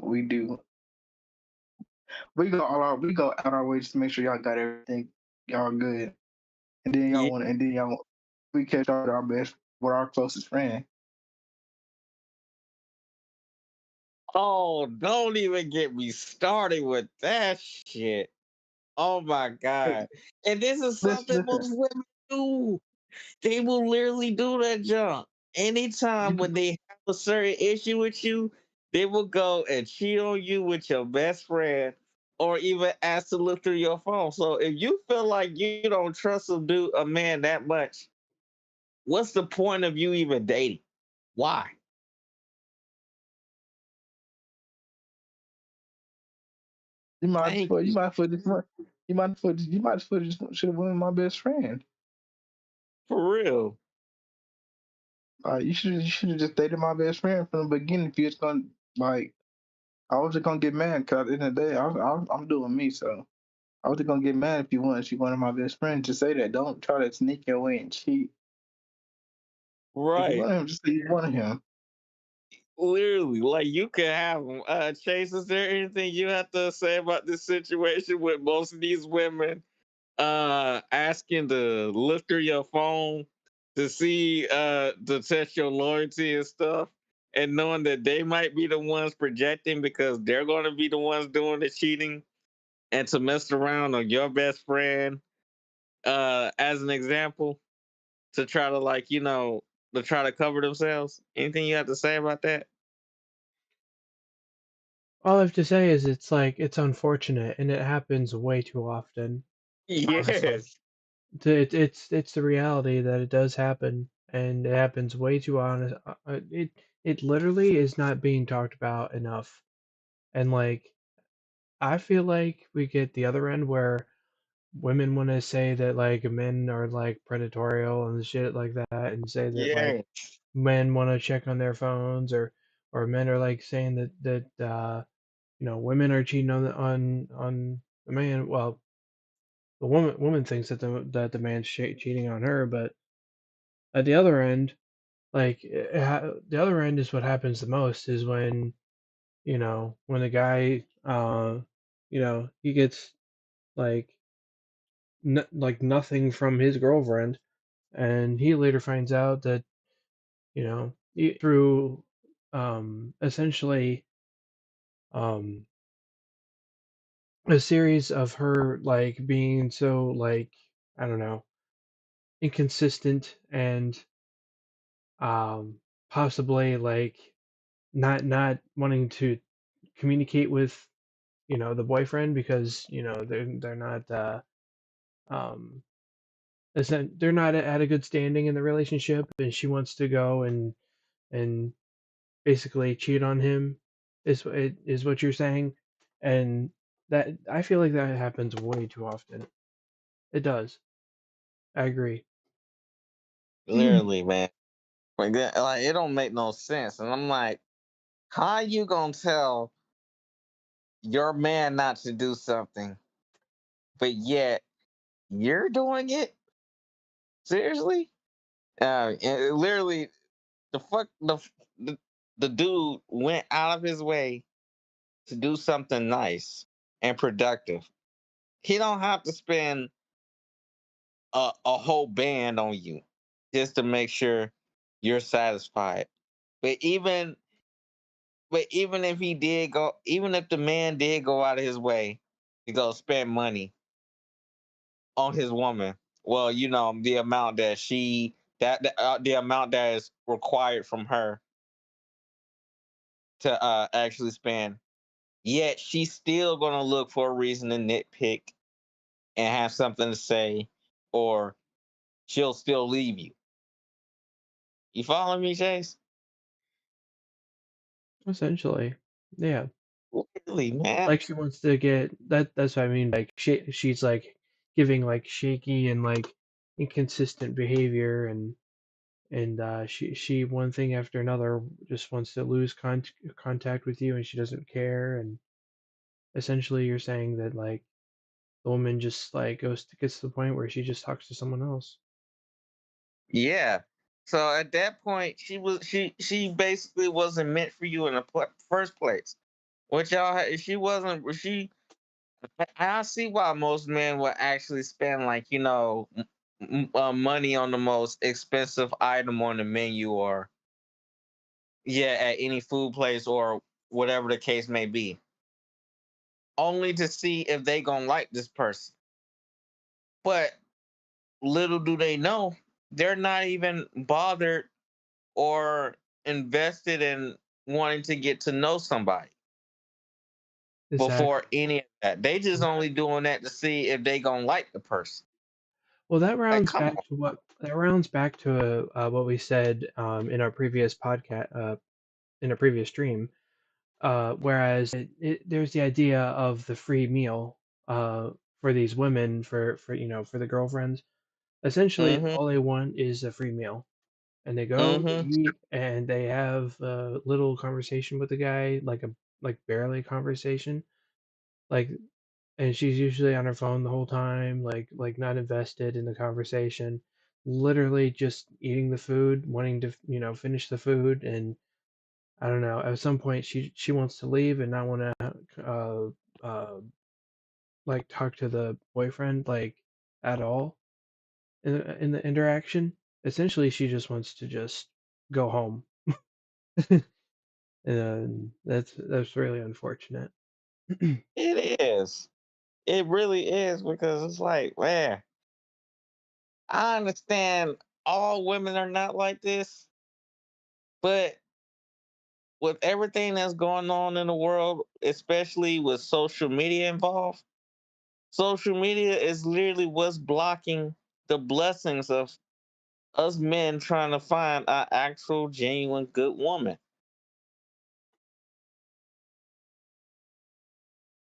We go out our way just to make sure y'all got everything, y'all good, and then Yeah. we catch y'all at our best with our closest friend. Oh, don't even get me started with that shit. Oh my Hey, god. And this is something listen. most women do. They will literally do that junk. You Anytime can, when they have a certain issue with you, they will go and cheat on you with your best friend or even ask to look through your phone. So if you feel like you don't trust a man that much, what's the point of you even dating? Why? you might as Thank well. you. You might as well just should have been my best friend. For real. You should have just dated my best friend from the beginning. If you was gonna like, I was just gonna get mad because at the end of the day, I'm doing me. So I was just gonna get mad if you wanted. She wanted my best friend. Just say that. Don't try to sneak your way and cheat. If you Right. want him, just say you want him. Literally, like you could have them. Chase, is there anything you have to say about this situation with most of these women asking to look through your phone to see to test your loyalty and stuff, and knowing that they might be the ones projecting because they're going to be the ones doing the cheating, and to mess around on your best friend as an example to try to to try to cover themselves? Anything you have to say about that? All I have to say is it's like it's unfortunate and it happens way too often, honestly. Yes. It's the reality that it does happen and it happens way too honest. It literally is not being talked about enough. And like I feel like we get the other end where women want to say that like men are like predatorial and shit like that and say that like Yeah. men want to check on their phones or men are like saying that women are cheating on the man. Well, the woman thinks that the man's cheating on her, but at the other end, like the other end is what happens the most is when the guy he gets like like nothing from his girlfriend, and he later finds out that through essentially um a series of her like being so like I don't know inconsistent and um possibly like not wanting to communicate with the boyfriend because they're not um they're not at a good standing in the relationship, and she wants to go and basically cheat on him is what you're saying. And that I feel like that happens way too often. It does. I agree. Literally, man. Like it don't make no sense. And I'm like, how you gonna tell your man not to do something, but yet you're doing it? Seriously? And literally, the fuck the the dude went out of his way to do something nice and productive. He don't have to spend a whole band on you just to make sure you're satisfied. But even if he did go, even if the man did go out of his way to go spend money on his woman, well, the amount that the amount that is required from her to actually spend, yet she's still gonna look for a reason to nitpick and have something to say, or she'll still leave you. You follow me, Chase? Essentially, yeah. Really, man. Like she wants to get that. That's what I mean. Like she's like giving like shaky and like inconsistent behavior, and she one thing after another just wants to lose contact with you, and she doesn't care. And essentially, you're saying that like the woman just like gets to the point where she just talks to someone else. Yeah. So at that point, she basically wasn't meant for you in the first place. Which she wasn't. I see why most men would actually spend like money on the most expensive item on the menu, or yeah, at any food place or whatever the case may be, only to see if they gonna like this person. But little do they know, they're not even bothered or invested in wanting to get to know somebody before Exactly. any of that. They just only doing that to see if they gonna like the person. Well, Like, come on. that rounds back to what we said in our previous podcast, in a previous stream. Whereas there's the idea of the free meal for these women, for for the girlfriends. Essentially, Mm-hmm. all they want is a free meal, and they go, they Mm-hmm. eat, and they have a little conversation with the guy, like barely conversation, like, and she's usually on her phone the whole time, like not invested in the conversation, literally just eating the food, wanting to finish the food, and I don't know. At some point, she wants to leave and not want to uh like talk to the boyfriend like at all in the interaction. Essentially, she just wants to just go home, and that's really unfortunate. It is. It really is, because it's like, man, I understand all women are not like this, but with everything that's going on in the world, especially with social media involved, social media is literally what's blocking the blessings of us men trying to find an actual, genuine, good woman.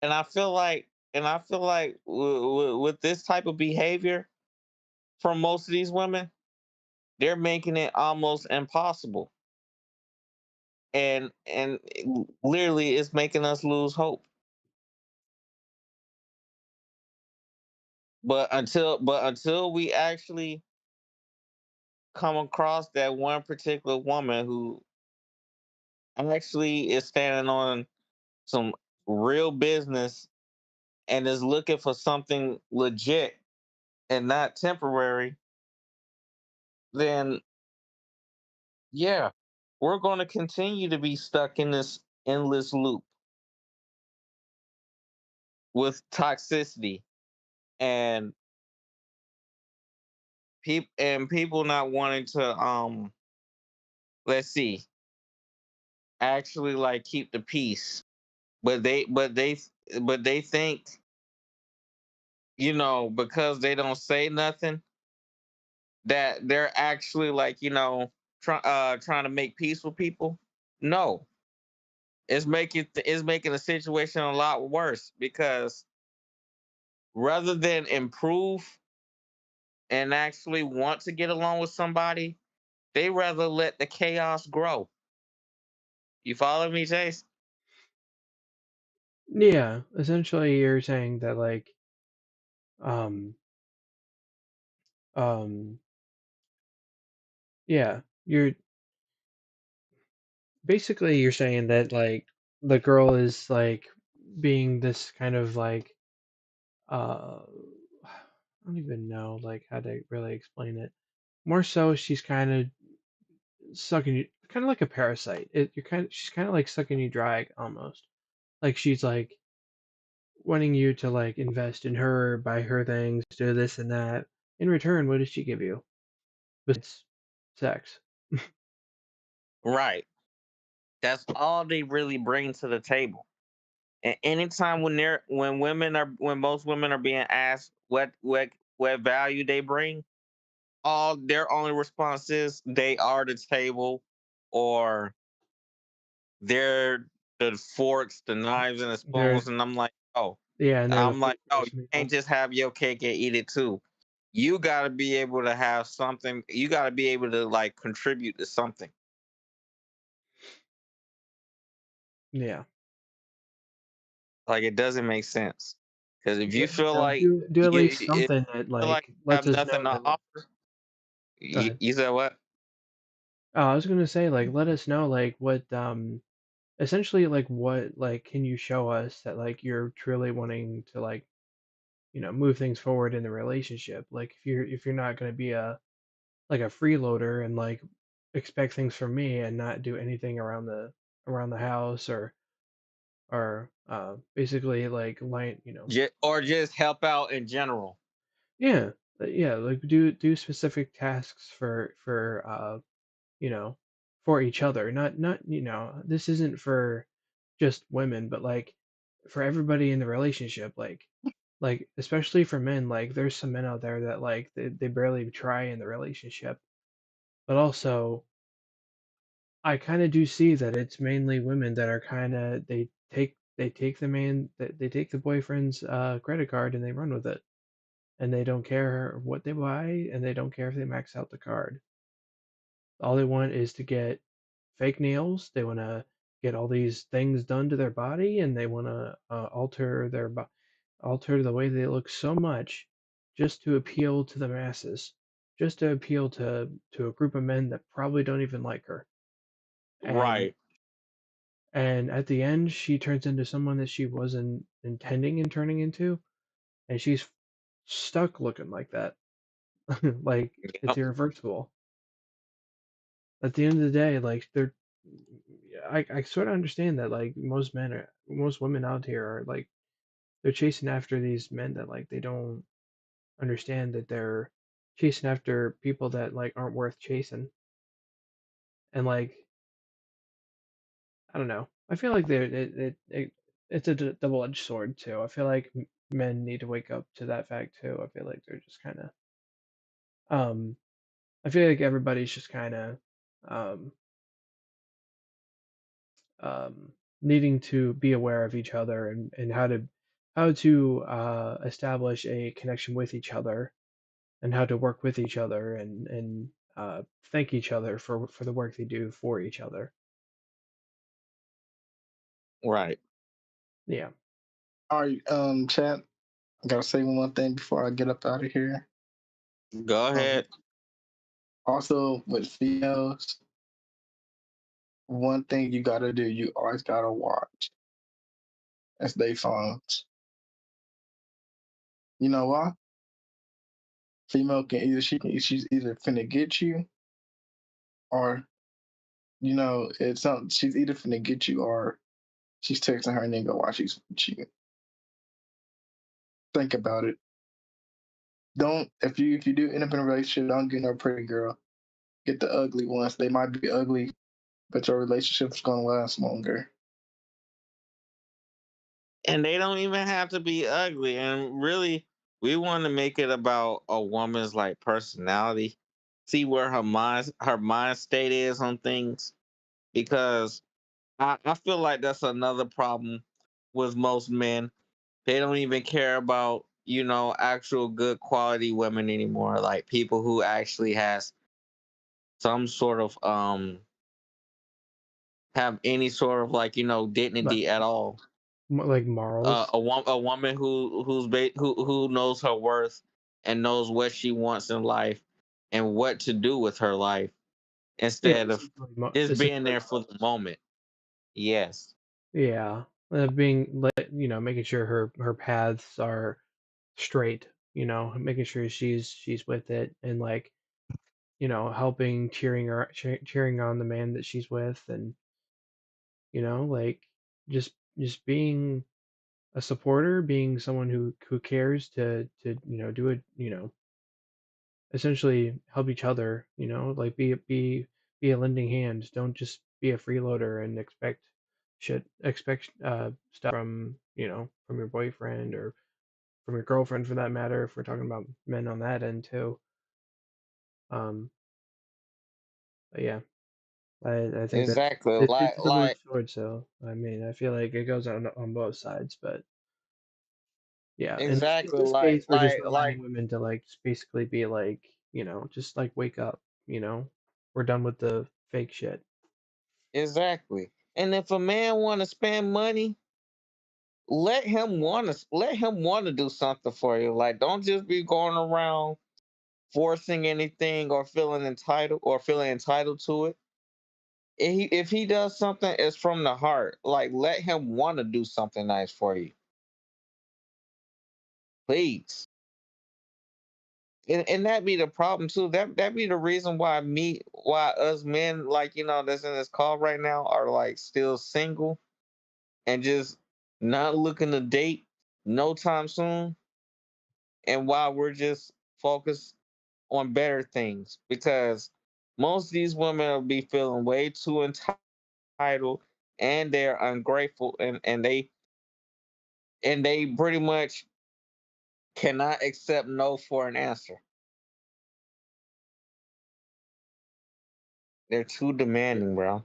And I feel like with this type of behavior from most of these women, they're making it almost impossible, and literally it's making us lose hope. But until we actually come across that one particular woman who actually is standing on some real business and is looking for something legit and not temporary, then yeah, we're going to continue to be stuck in this endless loop with toxicity and people not wanting to let's see, actually like keep the peace, but they think, because they don't say nothing, that they're actually like, trying to make peace with people. No, it's making the situation a lot worse, because rather than improve, and actually want to get along with somebody, they rather let the chaos grow. You follow me, Chase? Yeah, essentially you're saying that like um um yeah, you're basically you're saying that like the girl is like being this kind of like I don't even know like how to really explain it. More so she's kind of sucking you kind of like a parasite. You're kind of she's kind of like sucking you dry almost. Like she's like wanting you to like invest in her, buy her things, do this and that. In return, what does she give you? Besides sex. Right. That's all they really bring to the table. And anytime when most women are being asked what value they bring, all their only response is they are the table, or they're the forks, the knives, and the They're spoons. And yeah, and they're the I'm food like, oh, you can't people. just have your cake and eat it too. You got to be able to have something. You got to be able to like contribute to something. Yeah. Like it doesn't make sense. Because if you But, feel like do at you least if you something that feel like like you lets have us know nothing to that like offer, go ahead. you said what? Oh, I was gonna say like let us know like what essentially like what like can you show us that like you're truly wanting to like move things forward in the relationship. Like if you're not gonna be a like a freeloader and like expect things from me and not do anything around the house or basically like line Or just help out in general. yeah yeah like do specific tasks you know for each other, not this isn't for just women but like for everybody in the relationship, like especially for men. Like there's some men out there that like they barely try in the relationship, but also I kind of do see that it's mainly women that are kind of they take the man that they take the boyfriend's credit card and they run with it, and they don't care what they buy and they don't care if they max out the card. All they want is to get fake nails. They want to get all these things done to their body, and they want to alter the way they look so much just to appeal to the masses, just to appeal to a group of men that probably don't even like her. And Right. at the end, she turns into someone that she wasn't intending in turning into, and she's stuck looking like that. Like it's Yep. irreversible. At the end of the day, like I sort of understand that like most women out here are like they're chasing after these men that like they don't understand that they're chasing after people that like aren't worth chasing. And like I don't know, I feel like it's a double-edged sword too. I feel like men need to wake up to that fact too. I feel like they're just kind of um I feel like everybody's just kind of um needing to be aware of each other and how to establish a connection with each other and how to work with each other and thank each other for the work they do for each other. Right. Yeah. All right, chat. I gotta say one more thing before I get up out of here. Go Um, ahead. Also with females, one thing you gotta do, you always gotta watch as they phones. You know why? Female can either she's either finna get you or it's something she's either finna get you or she's texting her nigga while she's with you. Think about it. Don't if you do end up in a relationship, don't get no pretty girl. Get the ugly ones. They might be ugly, but your relationship's gonna last longer. And they don't even have to be ugly. And really, we want to make it about a woman's like personality. See where her mind state is on things. Because I feel like that's another problem with most men. They don't even care about actual good quality women anymore. Like people who actually has some sort of have any sort of like Like dignity at all. like morals. A woman who knows her worth and knows what she wants in life and what to do with her life Yeah, instead of just being essentially there for the morals. moment. Yes, Yeah, being making sure her paths are straight. Making sure she's with it and like helping cheering on the man that she's with, and like just being a supporter, being someone who cares to do it, essentially help each other, like be a lending hand. Don't just be a freeloader and expect stuff from from your boyfriend or from your girlfriend for that matter, if we're talking about men on that end too. Um, but yeah, I think that exactly. it's a double-edged sword. So I mean, I feel like it goes on both sides, but yeah, in Exactly, this case, we're just like reminding women to like just basically be like, just like wake up, we're done with the fake shit. exactly. And if a man want to spend money, let him want to do something for you. Like, don't just be going around forcing anything or feeling entitled to it. If he does something, it's from the heart. Like, let him want to do something nice for you, please. And that be the problem too. That be the reason why us men, like, that's in this call right now, are like still single and just not looking to date no time soon. And while we're just focused on better things, because most of these women will be feeling way too entitled, and they're ungrateful, and they pretty much cannot accept no for an answer. They're too Yeah. demanding, bro.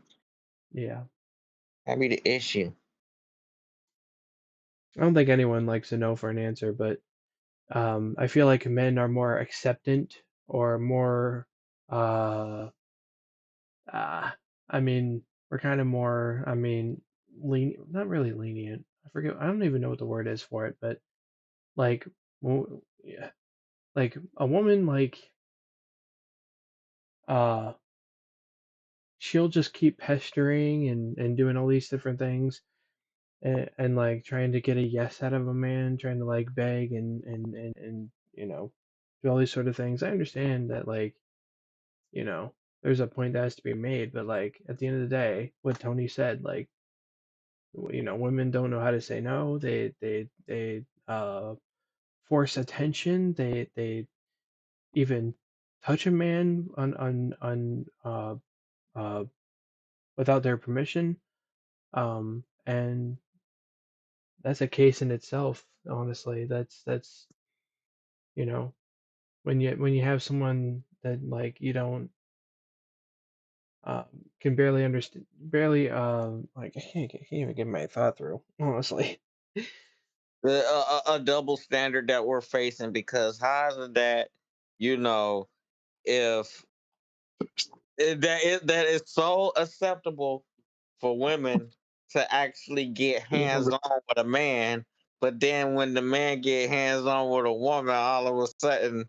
Yeah. That be the issue. I don't think anyone likes a no for an answer, but I feel like men are more acceptant or more uh uh I mean, we're kind of more, not really lenient. I forget, I don't even know what the word is for it, but like yeah, like a woman, like uh she'll just keep pestering and doing all these different things, and like trying to get a yes out of a man, trying to like beg and do all these sort of things. I understand that, like, you know there's a point that has to be made, but like at the end of the day, what Tony said, like, women don't know how to say no. They force attention. They even touch a man on uh without their permission. And that's a case in itself, honestly. That's you know when you have someone that, like, you don't can barely understand, barely like, I can't even get my thought through, honestly. A double standard that we're facing, because how is it that, you know if that is so acceptable for women to actually get Even hands on with a man, but then when the man get hands on with a woman, all of a sudden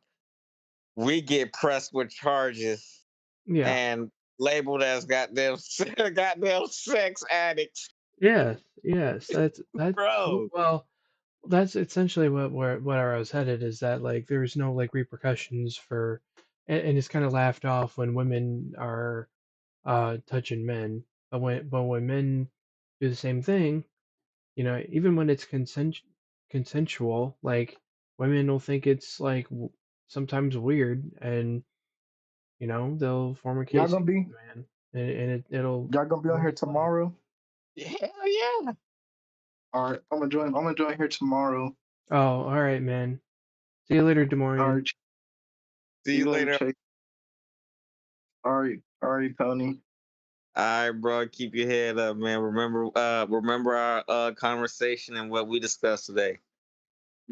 we get pressed with charges Yeah. and labeled as goddamn goddamn sex addicts, Yes. Yes. That's bro. well. That's essentially where I was headed, is that like there's no like repercussions for, and it's kind of laughed off when women are touching men, but when men do the same thing, even when it's consensual, like, women will think it's like sometimes weird, and they'll form a y'all case gonna against be the man, and it'll y'all gonna be on ruin here his life. tomorrow? Hell yeah. All right, I'm gonna join here tomorrow. Oh, all right, man. See you later, All Demorian. right, See see you you later, later. Chase. All right, Tony. All right, bro. Keep your head up, man. Remember our conversation and what we discussed today.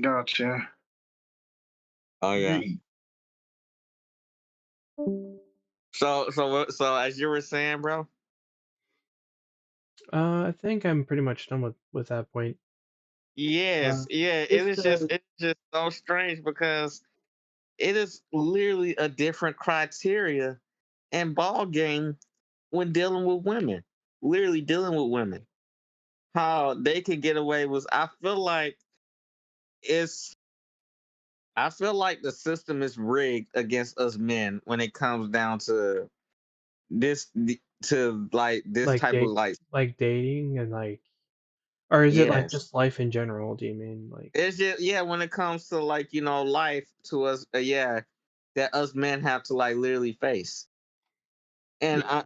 Gotcha. Oh yeah. Indeed. So as you were saying, bro. I think I'm pretty much done with that point. Yes, Uh, yeah. just It's just so strange because it is literally a different criteria and ball game when dealing with women. Literally dealing with women. How they can get away with it's I feel like the system is rigged against us men when it comes down to to like this like type of date, like like dating and like, or is it like yes. just life in general? Do you mean like It's just yeah, when it comes to like, life to us, yeah, that us men have to like literally face. yeah,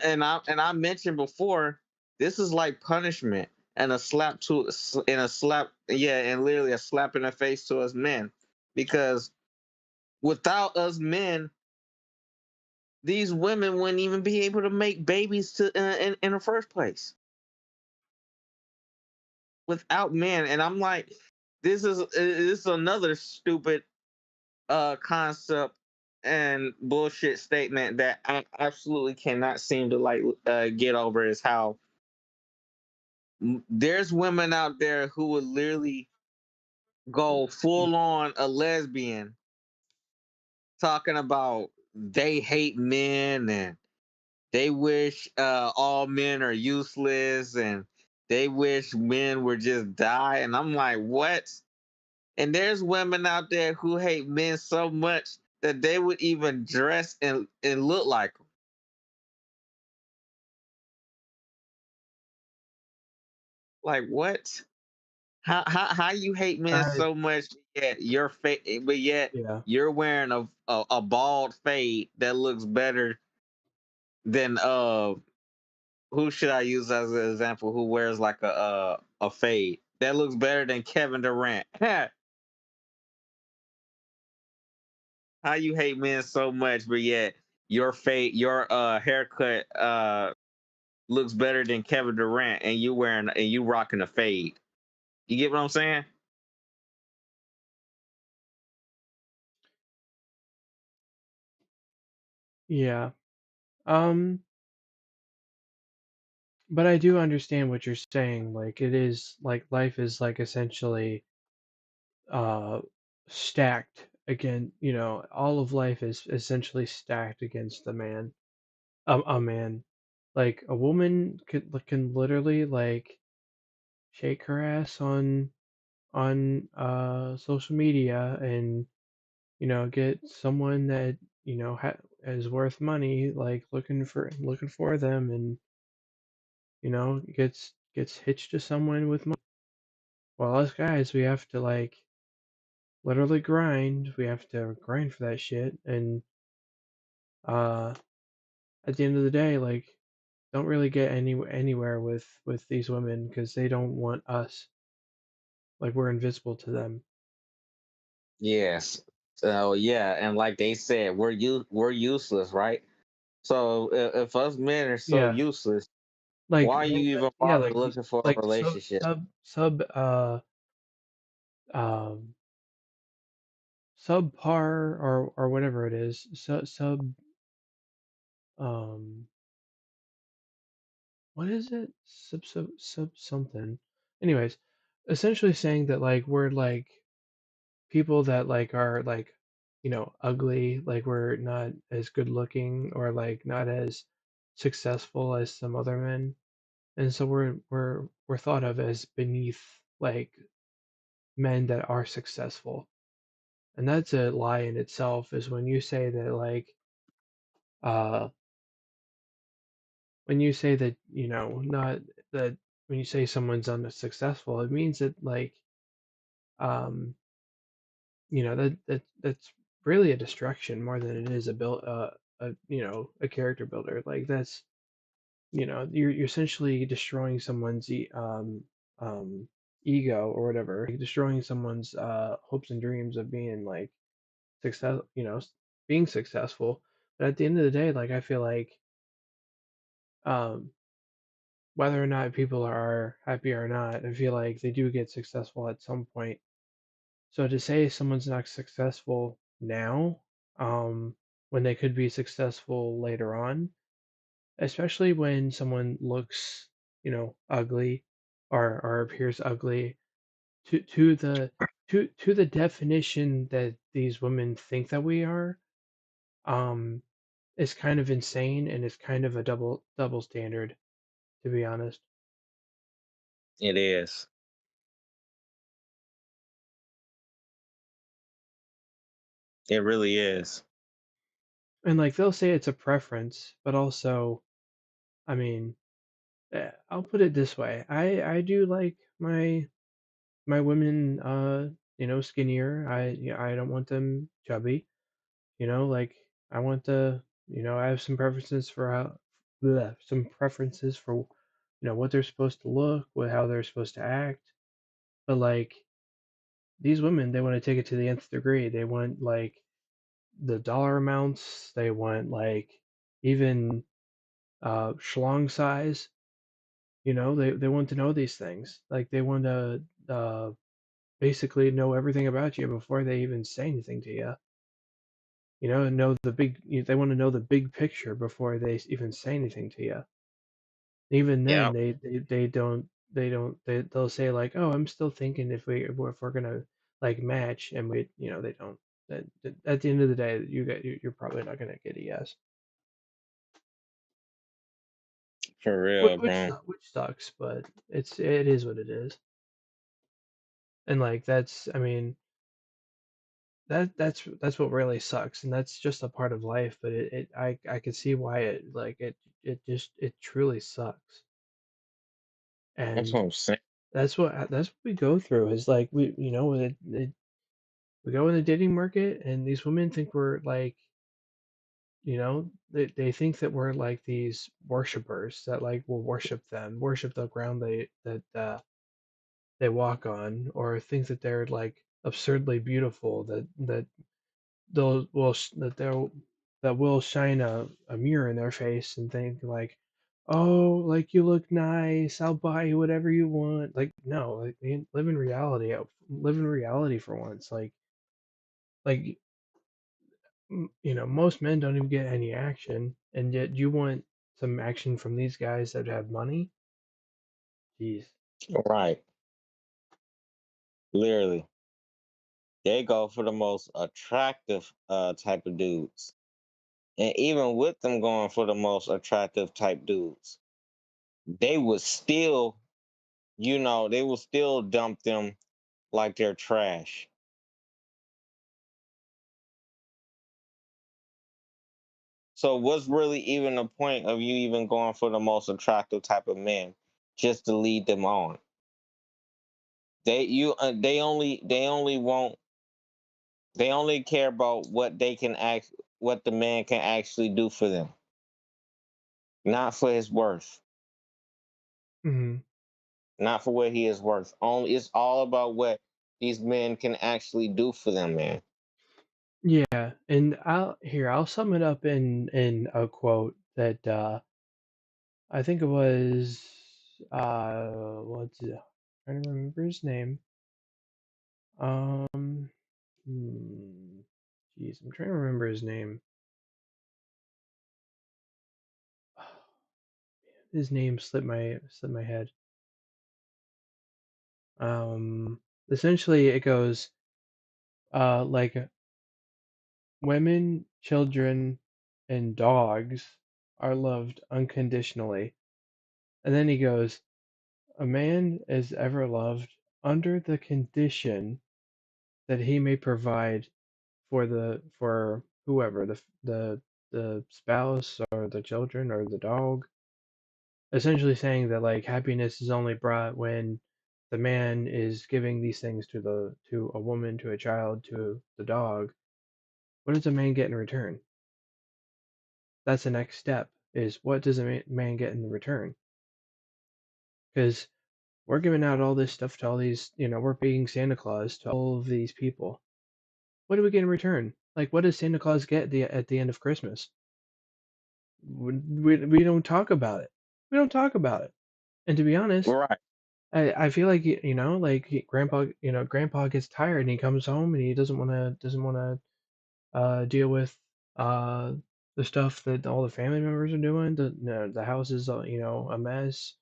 And I mentioned before, this is like punishment and a slap to and a slap, yeah, and literally a slap in the face to us men, because without us men, these women wouldn't even be able to make babies in the first place without men. And I'm like, this is another stupid concept and bullshit statement that I absolutely cannot seem to like get over, is how there's women out there who would literally go full on a lesbian, talking about they hate men and they wish all men are useless and they wish men would just die. And I'm like, what? And there's women out there who hate men so much that they would even dress and look like them. Like what? How you hate men uh, so much yet but yet yeah, you're wearing a bald fade that looks better than who should I use as an example, who wears like a fade that looks better than Kevin Durant? How you hate men so much, but yet your haircut looks better than Kevin Durant, and you rocking a fade. You get what I'm saying? yeah. Um, but I do understand what you're saying. Like it is like life is like essentially uh stacked again. All of life is essentially stacked against a man. Like a woman can literally like shake her ass on social media and get someone that is worth money, like looking for them, and gets hitched to someone with money. While us guys, we have to like literally grind. We have to grind for that shit, and uh at the end of the day, like, don't really get anywhere with these women because they don't want us. Like we're invisible to them. Yes. So yeah, and like they said, we're useless, right? So if us men are so Yeah, useless, like why are you even yeah, bother like looking for a relationship? um subpar or whatever it is, um what is it, sub something. Anyways, essentially saying that like we're like people that like are like ugly, like we're not as good looking or like not as successful as some other men, and so we're thought of as beneath like men that are successful. And that's a lie in itself, is when you say that like uh when you say that not that when you say someone's unsuccessful, it means that like um that's really a distraction more than it is a character builder. Like that's you're essentially destroying someone's ego or whatever, like destroying someone's hopes and dreams of being like success, being successful. But at the end of the day, like I feel like um whether or not people are happy or not, I feel like they do get successful at some point. So to say someone's not successful now, when they could be successful later on, especially when someone looks, ugly or appears ugly to the to the definition that these women think that we are, um, is kind of insane and it's kind of a double standard, to be honest. It is. It really is. And like they'll say it's a preference, but also, I mean, I'll put it this way: I do like my women, skinnier. I don't want them chubby. Like I want to, I have some preferences for some preferences for, what they're supposed to look, how they're supposed to act. But like these women, they want to take it to the nth degree. They want like the dollar amounts. They want like even schlong size. They want to know these things. Like they want to basically know everything about you before they even say anything to you. Know the big. They want to know the big picture before they even say anything to you. Even then, Yeah, they'll say like, "Oh, I'm still thinking if we're gonna like match," and they don't. At the end of the day, you're probably not gonna get a yes, for which real, which bro. su- which sucks, but it is what it is. And like I mean, that's what really sucks, and that's just a part of life. But I could see why it truly sucks, That's and what I'm saying. that's what we go through. Is like we go in the dating market, and these women think we're like, they think that we're like these worshipers that like will worship them, worship the ground they walk on, or think that they're like absurdly beautiful, that they'll will sh- that they'll that will shine a mirror in their face and think like, oh, like you look nice, I'll buy you whatever you want. Like no, like man, live in reality. Live in reality for once. Like most men don't even get any action, and yet you want some action from these guys that have money. Jeez. Right. Literally. They go for the most attractive type of dudes. And even with them going for the most attractive type dudes, they would still, they would still dump them like they're trash. So what's really even the point of you even going for the most attractive type of man just to lead them on? They only care about what the man can actually do for them, not for his worth, Hmm. not for what he is worth. Only it's all about what these men can actually do for them, man. Yeah, and I'll sum it up in a quote that I think it was what's it? Trying to remember his name. Um, jeez, I'm trying to remember his name. His name slipped my head. Um, Essentially it goes like women, children, and dogs are loved unconditionally. And then he goes, a man is ever loved under the condition that he may provide for whoever the spouse or the children or the dog. Essentially saying that like happiness is only brought when the man is giving these things to a woman, to a child, to the dog. What does a man get in return? That's the next step. Is what does a man get in return? Because we're giving out all this stuff to all these, we're being Santa Claus to all of these people. What do we get in return? Like, what does Santa Claus get at the end of Christmas? We don't talk about it. We don't talk about it. And to be honest, Right. I feel like like Grandpa gets tired and he comes home and he doesn't want to deal with uh the stuff that all the family members are doing. The house is a mess.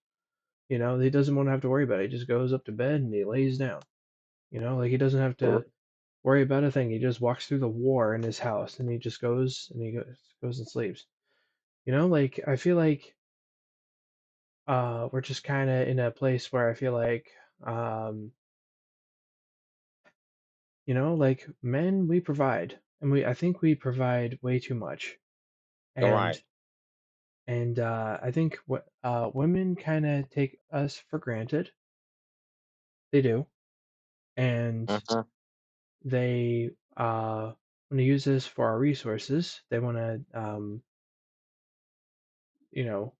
He doesn't want to have to worry about it. He just goes up to bed and he lays down. Like he doesn't have to worry about a thing. He just walks through the war in his house and he just goes and sleeps. Like I feel like we're just kind of in a place where I feel like um like men, we provide, and I think we provide way too much. All And right. I think what women kind of take us for granted. They do, and Uh-huh. they want to use us for our resources. They want to you know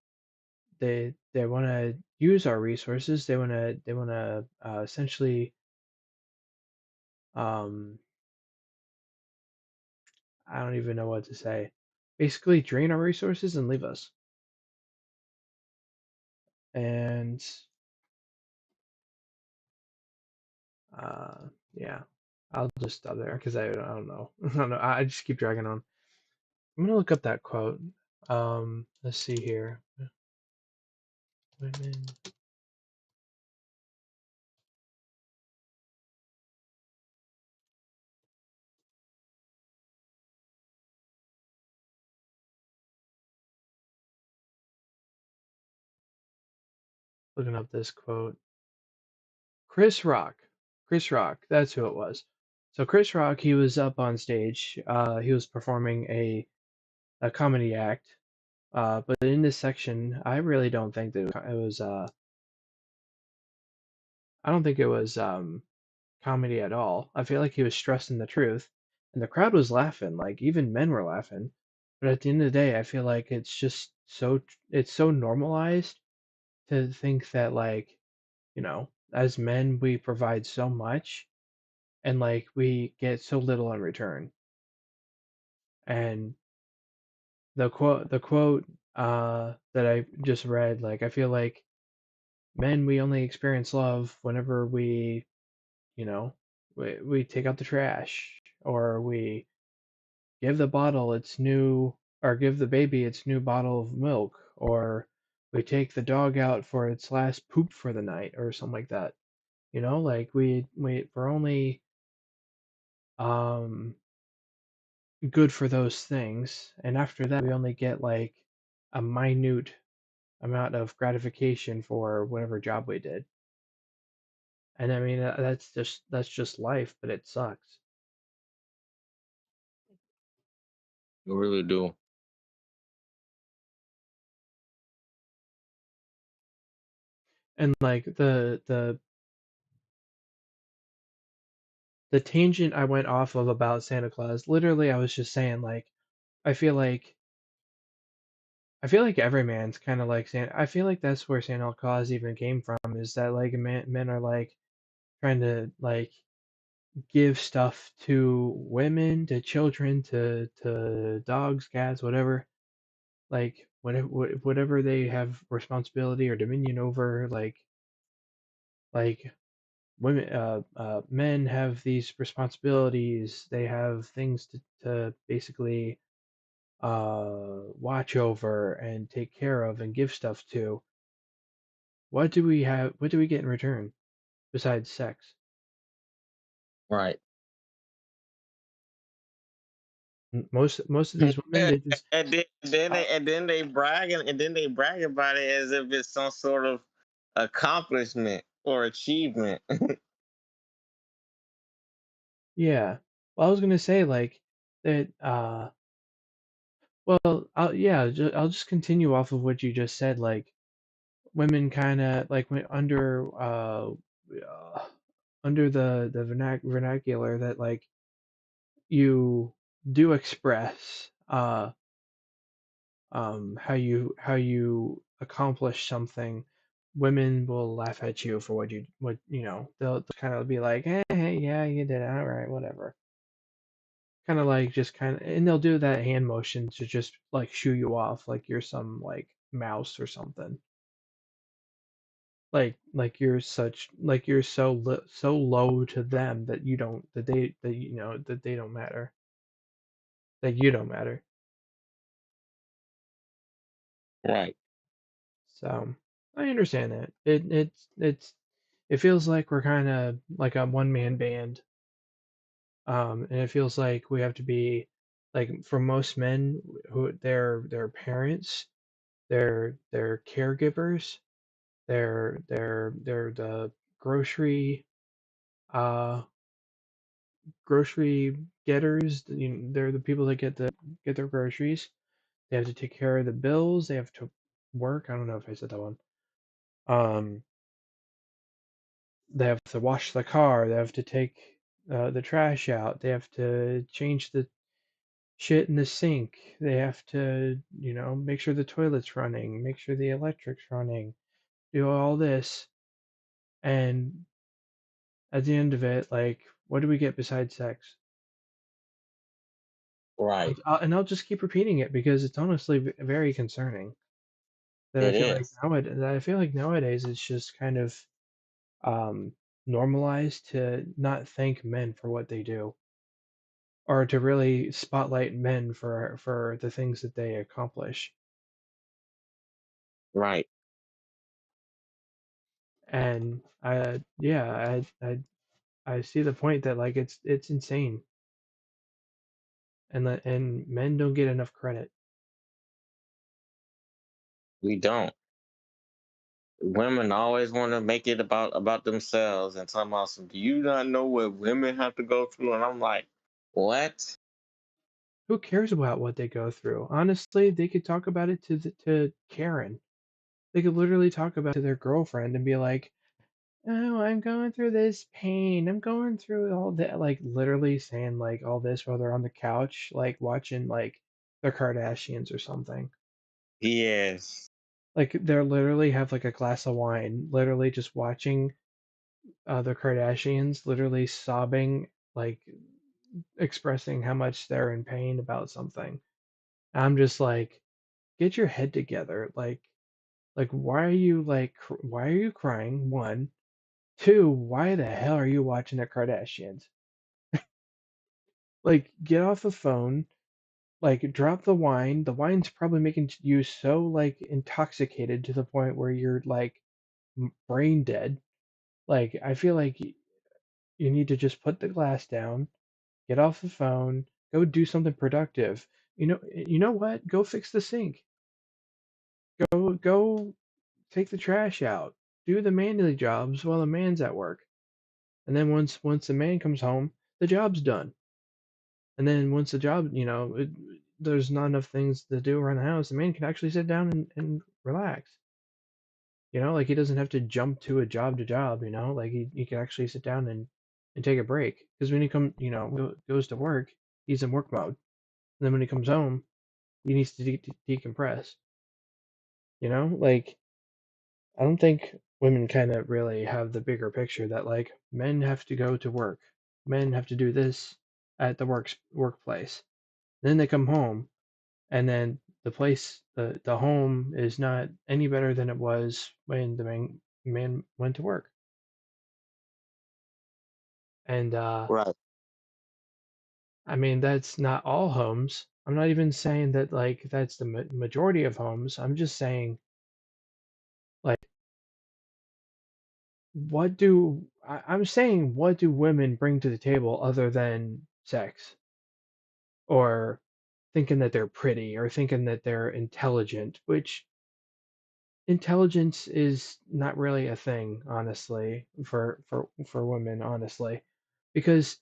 they want to use our resources. They want to essentially um I don't even know what to say. Basically drain our resources and leave us. And yeah, I'll just stop there because I don't know. I don't know. I just keep dragging on. I'm gonna look up that quote. Let's see here. Women looking up this quote. Chris Rock. Chris Rock. That's who it was. So Chris Rock, he was up on stage. He was performing a comedy act. But in this section, I really don't think that it was. I don't think it was comedy at all. I feel like he was stressing the truth, and the crowd was laughing. Like even men were laughing. But at the end of the day, I feel like it's so normalized to think that like as men we provide so much and like we get so little in return. And the quote that I just read, like I feel like men we only experience love whenever you know we take out the trash or we give the bottle its new or give the baby its new bottle of milk or we take the dog out for its last poop for the night or something like that. Like we're only um good for those things, and after that we only get like a minute amount of gratification for whatever job we did. And I mean that's just life, but it sucks. You really do. And like the tangent I went off of about Santa Claus, literally I was just saying like I feel like I feel like every man's kind of like Santa. I feel like that's where Santa Claus even came from, is that like men are like trying to like give stuff to women, to children, to dogs, cats, whatever. Like whatever they have responsibility or dominion over, like women, men have these responsibilities. They have things to basically watch over and take care of and give stuff to. What do we have? What do we get in return besides sex? Right. Most of these women, they just And then they brag about it as if it's some sort of accomplishment or achievement. yeah. Well, I was gonna say like that. Well, I'll just continue off of what you just said. Like women kind of like when uh under the vernacular that like you do express how you accomplish something. Women will laugh at you for they'll kind of be like, hey, yeah, you did it, all right, whatever. Kind of like just kind of, and they'll do that hand motion to just like shoo you off, like you're some like mouse or something. Like you're so low to them that you don't that they that you know that they don't matter. Like you don't matter. Right. So I understand that. It feels like we're kind of like a one man band. And it feels like we have to be like for most men who they're parents, they're caregivers, they're the grocery uh grocery getters. You know, they're the people that get their groceries. They have to take care of the bills. They have to work. I don't know if I said that one. Um, they have to wash the car. They have to take the trash out. They have to change the shit in the sink. They have to, make sure the toilet's running, make sure the electric's running, do all this. And at the end of it, like, what do we get besides sex? Right. And I'll just keep repeating it because it's honestly very concerning that It is. I feel like nowadays it's just kind of um, normalized to not thank men for what they do or to really spotlight men for the things that they accomplish. Right. And yeah, I see the point that like it's insane, and men don't get enough credit. We don't. Women always want to make it about themselves and talking about some. Do you not know what women have to go through? And I'm like, what? Who cares about what they go through? Honestly, they could talk about it to Karen. They could literally talk about it to their girlfriend and be like, "Oh, I'm going through this pain. I'm going through all that." Like literally saying like all this while they're on the couch, like watching like the Kardashians or something. Yes. Like they're literally have like a glass of wine, literally just watching the Kardashians, literally sobbing, like expressing how much they're in pain about something. I'm just like, get your head together. Like why are you why are you crying? One, two, why the hell are you watching the Kardashians? Like, get off the phone, like, drop the wine. The wine's probably making you so, like, intoxicated to the point where you're, like, brain dead. Like, I feel like you need to just put the glass down, get off the phone, go do something productive. You know what? Go fix the sink. Go take the trash out. Do the manly jobs while the man's at work. And then once the man comes home, the job's done. And then once the job, there's not enough things to do around the house, the man can actually sit down and relax. Like he doesn't have to jump to job, like he can actually sit down and take a break. Because when he goes to work, he's in work mode. And then when he comes home, he needs to decompress. Like I don't think women kind of really have the bigger picture that like men have to go to work, men have to do this at the workplace. Then they come home and then the home is not any better than it was when the man went to work. And Right. I mean that's not all homes. I'm not even saying that like that's the majority of homes. I'm just saying like I'm saying what do women bring to the table other than sex or thinking that they're pretty or thinking that they're intelligent, which intelligence is not really a thing, honestly, for women, honestly, because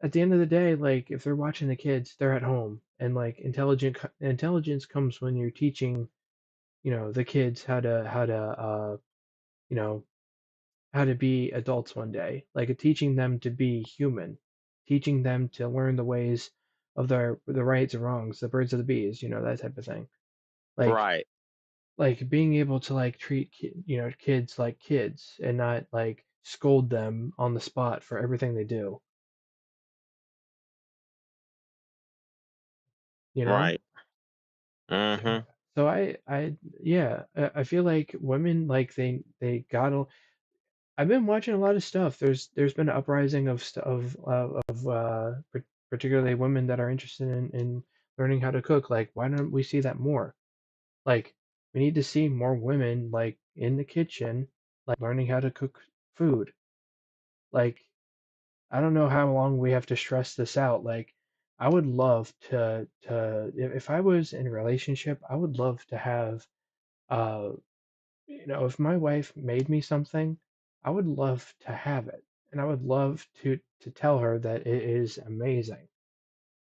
at the end of the day, like if they're watching the kids, they're at home, and like intelligence comes when you're teaching, the kids you know, how to be adults one day, like teaching them to be human, teaching them to learn the ways of the rights and wrongs, the birds of the bees, that type of thing. Like Right. being able to like treat kids like kids and not like scold them on the spot for everything they do you know Right. Mm-hmm. so I yeah, I feel like women like they gotta I've been watching a lot of stuff. There's been an uprising of particularly women that are interested in learning how to cook. Like, why don't we see that more? Like, we need to see more women like in the kitchen, like learning how to cook food. Like, I don't know how long we have to stress this out. Like, I would love to if I was in a relationship, I would love to have uh if my wife made me something, I would love to have it. And I would love to tell her that it is amazing.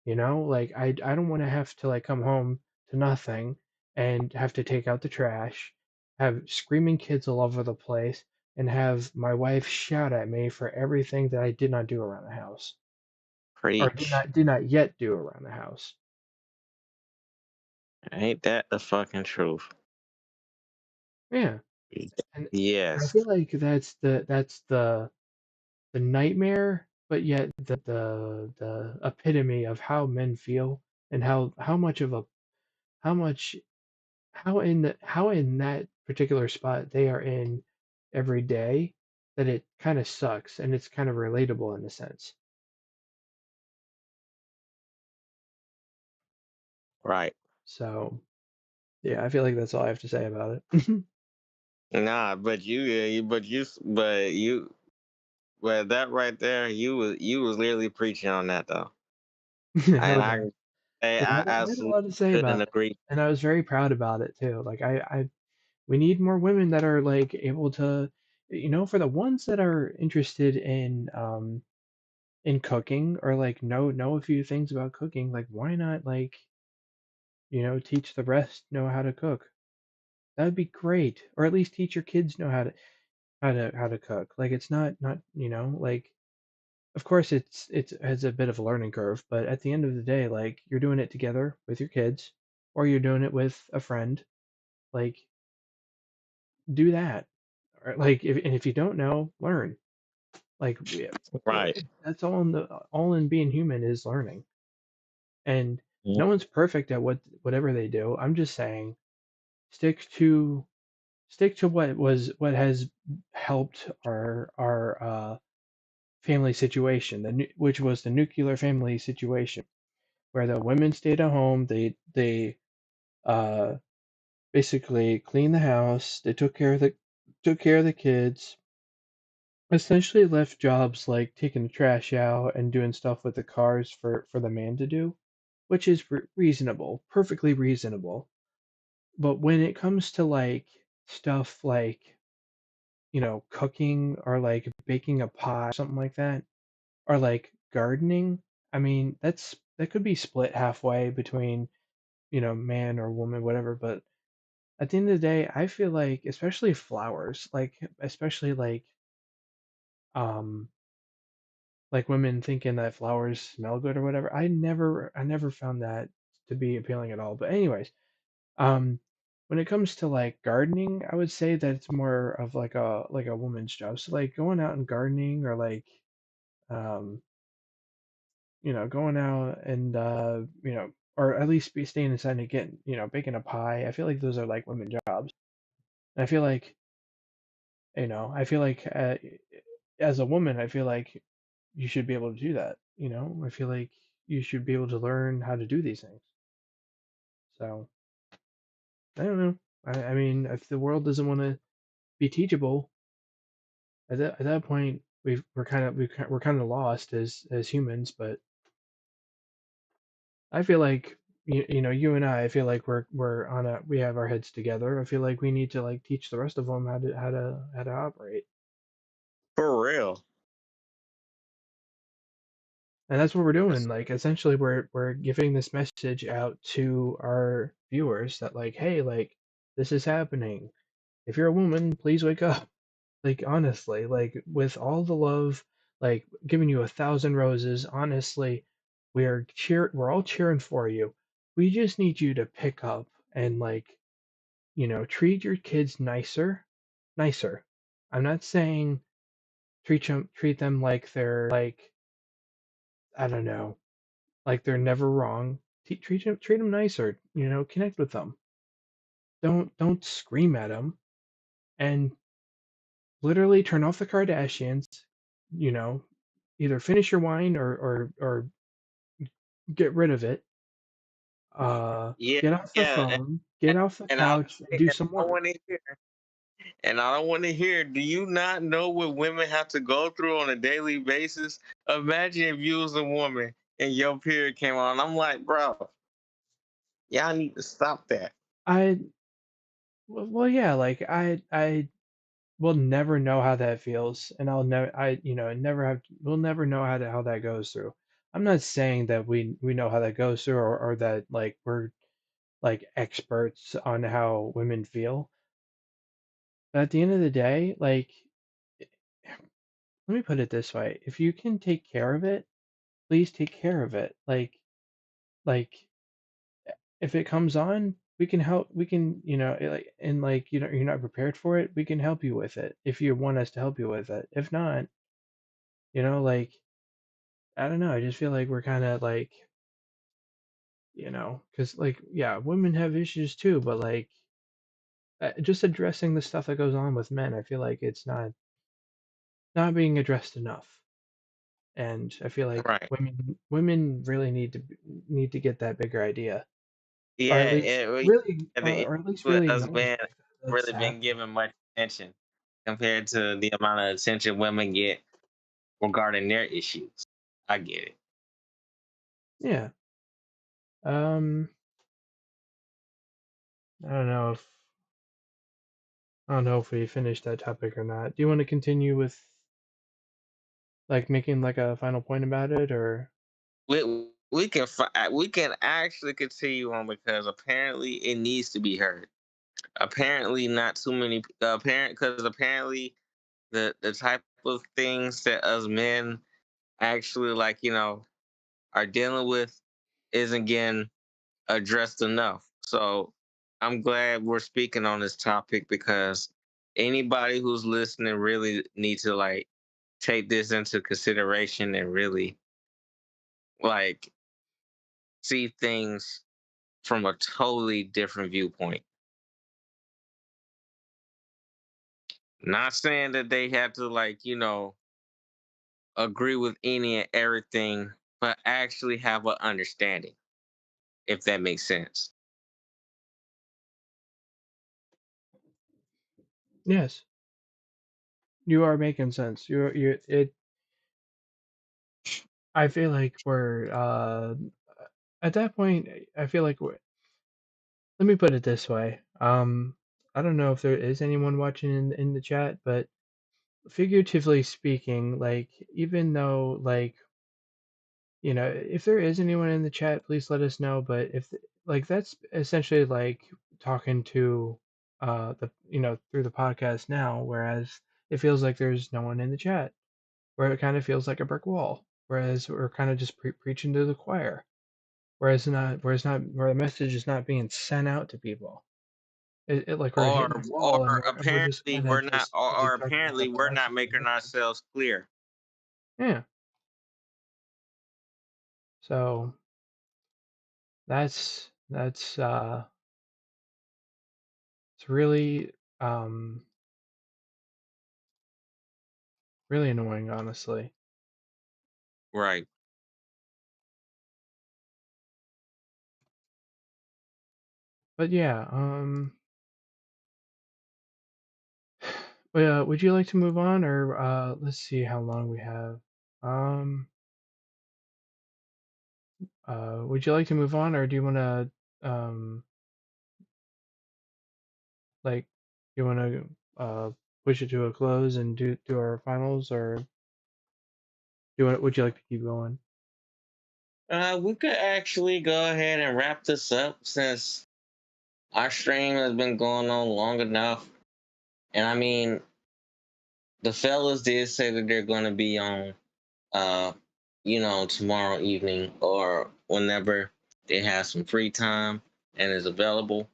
Like I don't want to have to like come home to nothing and have to take out the trash, have screaming kids all over the place, and have my wife shout at me for everything that I did not do around the house or Preach. did not yet do around the house. Ain't that the fucking truth? Yeah. And I Yes. feel like that's the nightmare, but yet the epitome of how men feel and how much of a how much how in that particular spot they are in every day that it kind of sucks and it's kind of relatable in a sense. Right. So yeah, I feel like that's all I have to say about it. Nah, but that right there, you was literally preaching on that though, Oh and yeah, I yeah, I had a absolutely lot to say couldn't about it, agree. and I was very proud about it too. Like we need more women that are like able to, for the ones that are interested in cooking or like know a few things about cooking, like why not like teach the rest know how to cook. That would be great, or at least teach your kids know how to cook. Like it's not like of course it's has a bit of a learning curve, but at the end of the day, like you're doing it together with your kids, or you're doing it with a friend. Like do that, or like if you don't know, learn. Like Right. that's all in being human is learning, and Mm. no one's perfect at whatever they do. I'm just saying stick to stick to what has helped our family situation, which was the nuclear family situation, where the women stayed at home. They uh, basically cleaned the house. They took care of the kids. Essentially left jobs like taking the trash out and doing stuff with the cars for the man to do, which is reasonable, perfectly reasonable. But when it comes to like stuff like cooking or like baking a pie, something like that, or like gardening, I mean, that could be split halfway between, man or woman, whatever. But at the end of the day, I feel like, especially flowers, especially um, like women thinking that flowers smell good or whatever. I never found that to be appealing at all. But anyways, um, when it comes to like gardening, I would say that it's more of like a woman's job. So like going out and gardening or like um going out and or at least be staying inside and getting, baking a pie. I feel like those are like women jobs. And I feel like as a woman, I feel like you should be able to do that. I feel like you should be able to learn how to do these things. So I don't know. I mean, if the world doesn't want to be teachable, at that point, we're kind of lost as humans. But I feel like you and I feel like we have our heads together. I feel like we need to like teach the rest of them how to operate, For real. and that's what we're doing. Like essentially, we're giving this message out to our viewers that like, hey, like this is happening. If you're a woman, please wake up. Like honestly, like with all the love, like giving you 1,000 roses. Honestly, we're all cheering for you. We just need you to pick up and like treat your kids nicer. I'm not saying treat them like they're like I don't know, like they're never wrong. Treat them nicer. Connect with them. Don't scream at them and literally turn off the Kardashians. You know, either finish your wine or get rid of it Yeah, get off the yeah, phone, get off the and I couch, and do and some I work. want to hear, and I don't want to hear. Do you not know what women have to go through on a daily basis? Imagine if you was a woman and your period came on. I'm like, bro, y'all need to stop that. I well, yeah, like I will never know how that feels, and I'll never I you know never have we'll never know how that goes through. I'm not saying that we know how that goes through, or that like we're like experts on how women feel. But at the end of the day, like let me put it this way: if you can take care of it, please take care of it. Like if it comes on, we can help. We can, like, and like, you're not prepared for it. We can help you with it if you want us to help you with it. If not, like, I don't know. I just feel like we're kind of like, because like, yeah, women have issues too, but like, just addressing the stuff that goes on with men, I feel like it's not being addressed enough. And I feel like Right. women really need to get that bigger idea, or at Yeah, least or at least it really has acknowledge been that's really been happening. given much attention compared to the amount of attention women get regarding their issues. I get it. Yeah. Um, I don't know if we finished that topic or not. Do you want to continue with like making like a final point about it, or We can actually continue on because apparently it needs to be heard. Apparently, not too many. Apparent because apparently the type of things that us men actually like, are dealing with isn't getting addressed enough. So I'm glad we're speaking on this topic because anybody who's listening really needs to like take this into consideration and really like see things from a totally different viewpoint. Not saying that they have to like, agree with any and everything, but actually have an understanding, if that makes sense. yes, you are making sense. You it. I feel like we're at that point. I feel like let me put it this way. I don't know if there is anyone watching in the chat, but figuratively speaking, like even though like if there is anyone in the chat, please let us know. But if like that's essentially like talking to the through the podcast now, whereas it feels like there's no one in the chat, where it kind of feels like a brick wall, whereas we're kind of just preaching to the choir, where the message is not being sent out to people. Like we're Or hitting a or wall, and we're just apparently kind of we're not just or like talking apparently about the we're not message and making nothing. ourselves clear. Yeah. So that's it's really um really annoying, honestly. Right. But yeah, would you like to move on, or let's see how long we have. Um, would you like to move on, or do you want to like you want to push it to a close and do our finals, or would you like to keep going? We could actually go ahead and wrap this up since our stream has been going on long enough. And I mean, the fellas did say that they're going to be on, uh, tomorrow evening or whenever they have some free time and is available.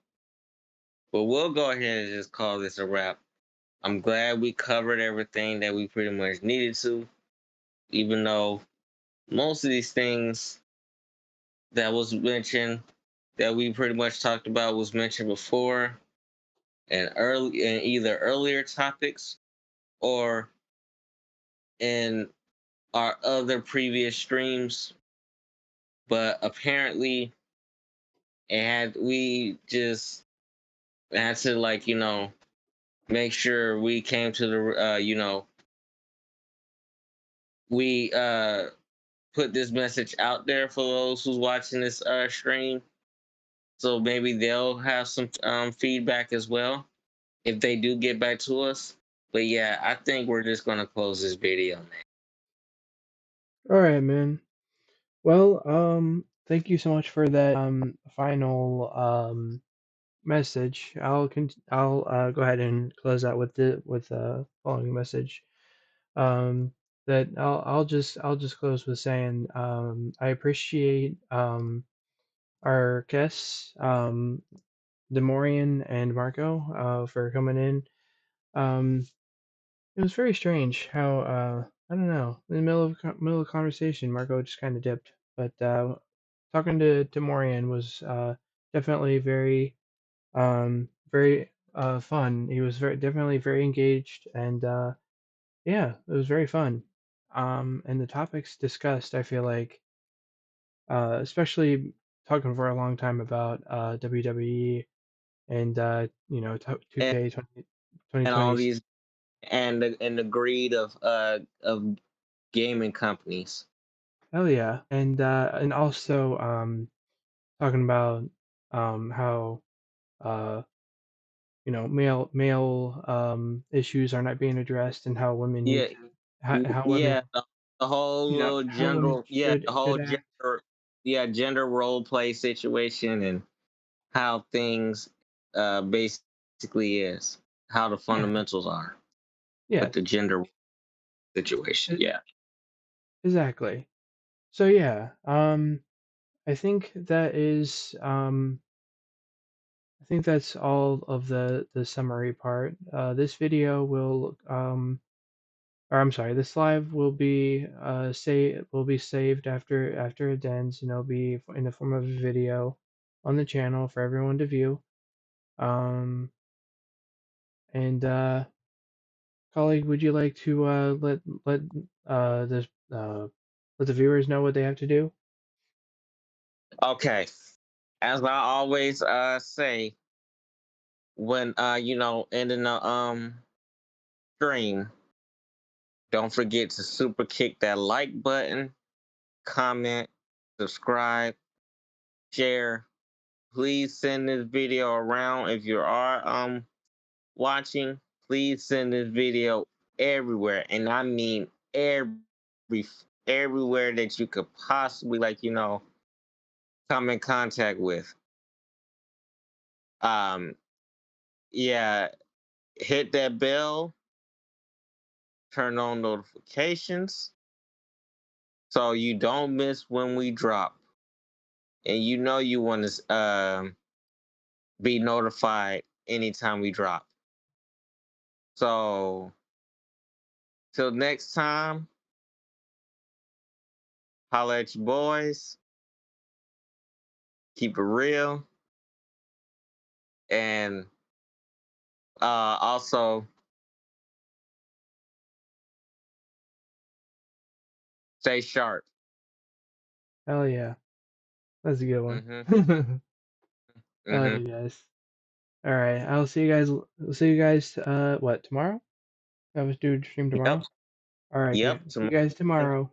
But we'll go ahead and just call this a wrap. I'm glad we covered everything that we pretty much needed to, even though most of these things that was mentioned that we pretty much talked about was mentioned before and early in either earlier topics or in our other previous streams. But apparently and we just had to, like, make sure we came to the we put this message out there for those who's watching this stream, so maybe they'll have some feedback as well if they do get back to us. But yeah, I think we're just gonna close this video. All right, man. Well, thank you so much for that final message. I'll go ahead and close out with the following message. Um, that I'll just close with saying I appreciate our guests Demorian and Marco for coming in. Um, it was very strange how I don't know, in the middle of conversation Marco just kind of dipped, but talking to Morian was definitely very fun. He was definitely very engaged, and yeah, it was very fun. And the topics discussed, I feel like, especially talking for a long time about WWE and 2K And all 2020. these, and the greed of gaming companies. Hell yeah, and also talking about how uh male issues are not being addressed, and how women need Yeah, to how yeah, women the whole little how women gender, yeah, the whole should act. gender, yeah, gender role play situation, and how things basically is, how the Yeah, fundamentals are with the yes, gender situation. e- Yeah. exactly. So yeah, I think I think that's all of the summary part. This video will or I'm sorry, this live will be saved after it ends, and it'll be in the form of a video on the channel for everyone to view. Um, and colleague, would you like to uh the uh let the viewers know what they have to do? Okay. As I always say when ending the stream, don't forget to super kick that like button, comment, subscribe, share. Please send this video around if you are watching. Please send this video everywhere, and I mean everywhere that you could possibly, like, come in contact with. Um, yeah, hit that bell, turn on notifications so you don't miss when we drop, and you want to be notified anytime we drop. So till next time, holla at your boys, keep it real, and also stay sharp. Hell yeah, that's a good one. Mm-hmm. Hell Mm-hmm. yeah, guys. All right, I'll see you guys. See you guys. What tomorrow? I was doing stream Yep. tomorrow. All right, Yep. see you guys Tomorrow. tomorrow.